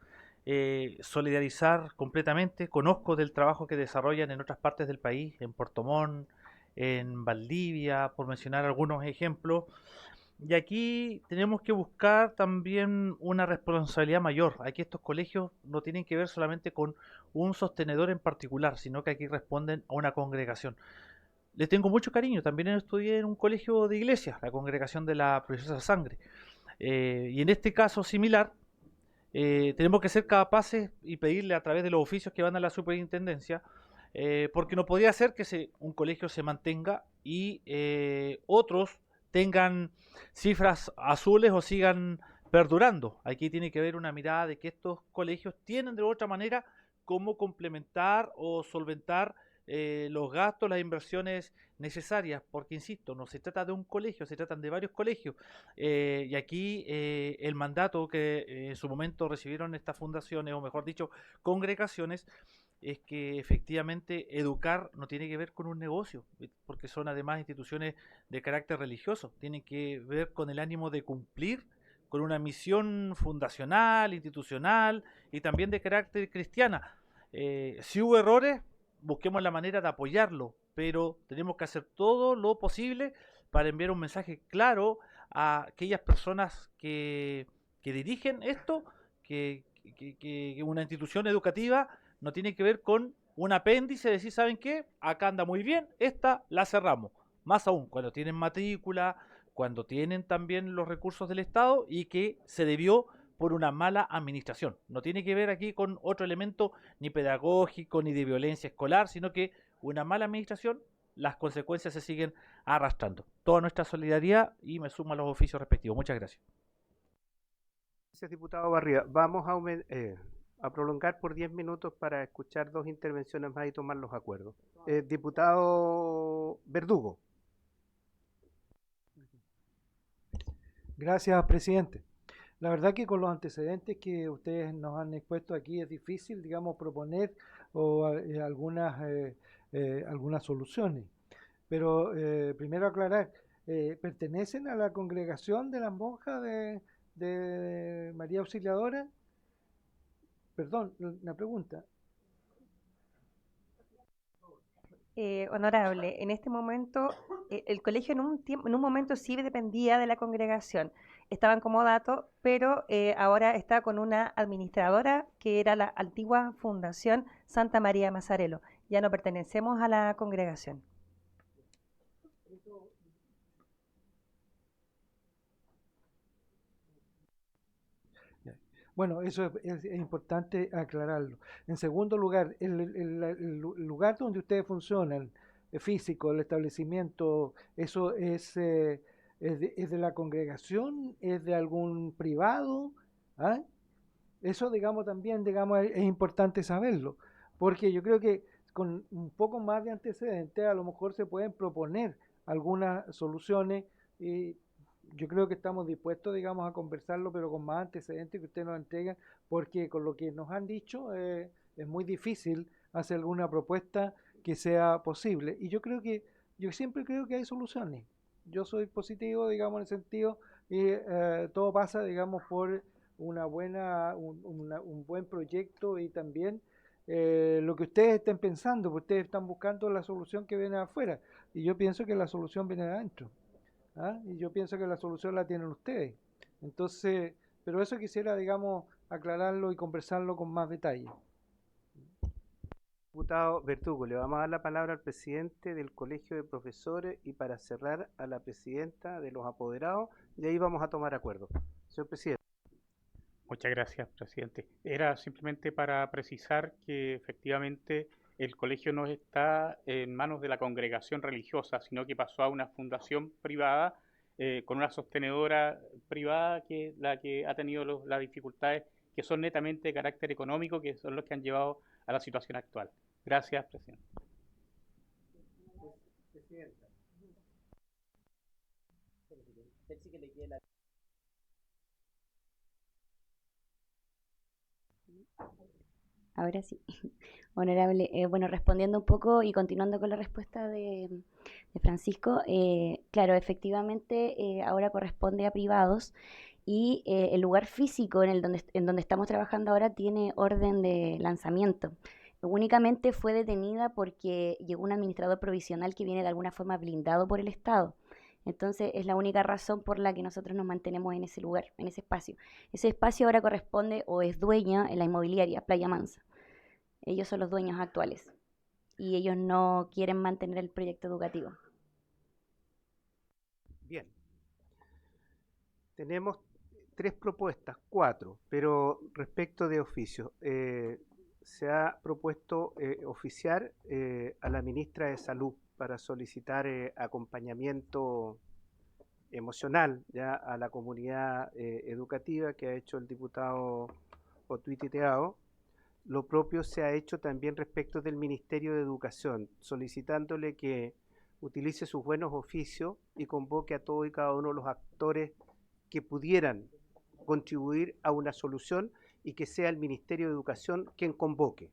solidarizar completamente. Conozco del trabajo que desarrollan en otras partes del país, en Puerto Montt, en Valdivia, por mencionar algunos ejemplos. Y aquí tenemos que buscar también una responsabilidad mayor. Aquí estos colegios no tienen que ver solamente con un sostenedor en particular, sino que aquí responden a una congregación. Les tengo mucho cariño. También estudié en un colegio de iglesia, la congregación de la Preciosa Sangre. Y en este caso similar, tenemos que ser capaces y pedirle a través de los oficios que van a la superintendencia, porque no podría ser que un colegio se mantenga y otros tengan cifras azules o sigan perdurando. Aquí tiene que haber una mirada de que estos colegios tienen de otra manera cómo complementar o solventar los gastos, las inversiones necesarias, porque insisto, no se trata de un colegio, se tratan de varios colegios, y aquí el mandato que en su momento recibieron estas fundaciones, o mejor dicho, congregaciones, es que efectivamente educar no tiene que ver con un negocio, porque son además instituciones de carácter religioso, tienen que ver con el ánimo de cumplir con una misión fundacional, institucional y también de carácter cristiana. Si hubo errores, busquemos la manera de apoyarlo, pero tenemos que hacer todo lo posible para enviar un mensaje claro a aquellas personas que dirigen esto, que una institución educativa no tiene que ver con un apéndice de decir, ¿saben qué? Acá anda muy bien, esta la cerramos. Más aún, cuando tienen matrícula, cuando tienen también los recursos del Estado y que se debió por una mala administración. No tiene que ver aquí con otro elemento ni pedagógico ni de violencia escolar, sino que una mala administración, las consecuencias se siguen arrastrando. Toda nuestra solidaridad y me sumo a los oficios respectivos. Muchas gracias. Gracias, diputado Barría. Vamos a prolongar por 10 minutos para escuchar 2 intervenciones más y tomar los acuerdos. Diputado Verdugo. Gracias, presidente. La verdad que con los antecedentes que ustedes nos han expuesto aquí es difícil, digamos, proponer algunas soluciones. Pero primero aclarar, ¿pertenecen a la congregación de las monjas de María Auxiliadora? Perdón, una pregunta. Honorable, en este momento el colegio en un momento sí dependía de la congregación, estaba en comodato, pero ahora está con una administradora que era la antigua Fundación Santa María Mazzarello. Ya no pertenecemos a la congregación. Bueno, eso es importante aclararlo. En segundo lugar, el lugar donde ustedes funcionan, físico, el establecimiento, ¿eso es de la congregación? ¿Es de algún privado? ¿Ah? Eso, digamos, también, digamos, es importante saberlo, porque yo creo que con un poco más de antecedentes a lo mejor se pueden proponer algunas soluciones y yo creo que estamos dispuestos, digamos, a conversarlo, pero con más antecedentes que ustedes nos entreguen, porque con lo que nos han dicho es muy difícil hacer alguna propuesta que sea posible. Y yo siempre creo que hay soluciones. Yo soy positivo, digamos, en el sentido, y todo pasa, digamos, por un buen proyecto y también lo que ustedes estén pensando, porque ustedes están buscando la solución que viene de afuera. Y yo pienso que la solución viene de adentro. ¿Ah? Y yo pienso que la solución la tienen ustedes. Entonces, pero eso quisiera, digamos, aclararlo y conversarlo con más detalle. Diputado Verdugo, le vamos a dar la palabra al presidente del Colegio de Profesores y para cerrar a la presidenta de los apoderados, y ahí vamos a tomar acuerdo. Señor presidente. Muchas gracias, presidente. Era simplemente para precisar que efectivamente el colegio no está en manos de la congregación religiosa, sino que pasó a una fundación privada con una sostenedora privada que es la que ha tenido las dificultades que son netamente de carácter económico, que son los que han llevado a la situación actual. Gracias, presidente. Ahora sí. Honorable, bueno, respondiendo un poco y continuando con la respuesta de Francisco, claro, efectivamente ahora corresponde a privados y el lugar físico en donde estamos trabajando ahora tiene orden de lanzamiento. Únicamente fue detenida porque llegó un administrador provisional que viene de alguna forma blindado por el Estado. Entonces es la única razón por la que nosotros nos mantenemos en ese lugar, en ese espacio. Ese espacio ahora corresponde o es dueña en la inmobiliaria Playa Mansa. Ellos son los dueños actuales y ellos no quieren mantener el proyecto educativo. Bien. Tenemos 3 propuestas, 4, pero respecto de oficio, se ha propuesto oficiar a la ministra de Salud para solicitar acompañamiento emocional ya a la comunidad educativa que ha hecho el diputado Otuiti-Teao. Lo propio se ha hecho también respecto del Ministerio de Educación, solicitándole que utilice sus buenos oficios y convoque a todos y cada uno de los actores que pudieran contribuir a una solución y que sea el Ministerio de Educación quien convoque.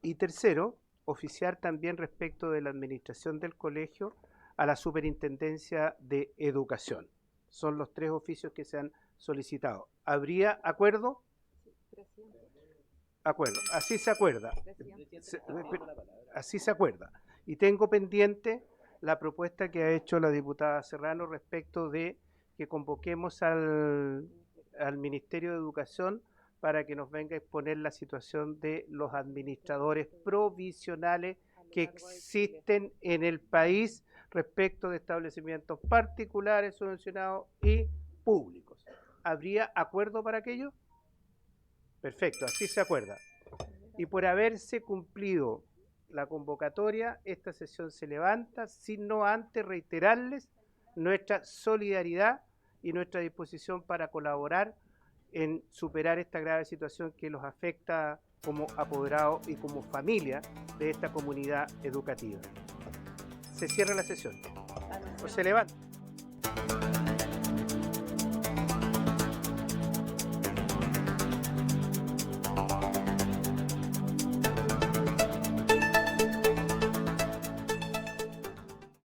Y tercero, oficiar también respecto de la administración del colegio a la Superintendencia de Educación. Son los 3 oficios que se han solicitado. ¿Habría acuerdo? Acuerdo, así se acuerda. Así se acuerda. Y tengo pendiente la propuesta que ha hecho la diputada Serrano respecto de que convoquemos al Ministerio de Educación para que nos venga a exponer la situación de los administradores provisionales que existen en el país respecto de establecimientos particulares, subvencionados y públicos. ¿Habría acuerdo para aquello? Perfecto, así se acuerda. Y por haberse cumplido la convocatoria, esta sesión se levanta, sin no antes reiterarles nuestra solidaridad y nuestra disposición para colaborar en superar esta grave situación que los afecta como apoderados y como familia de esta comunidad educativa. Se cierra la sesión. O se levanta.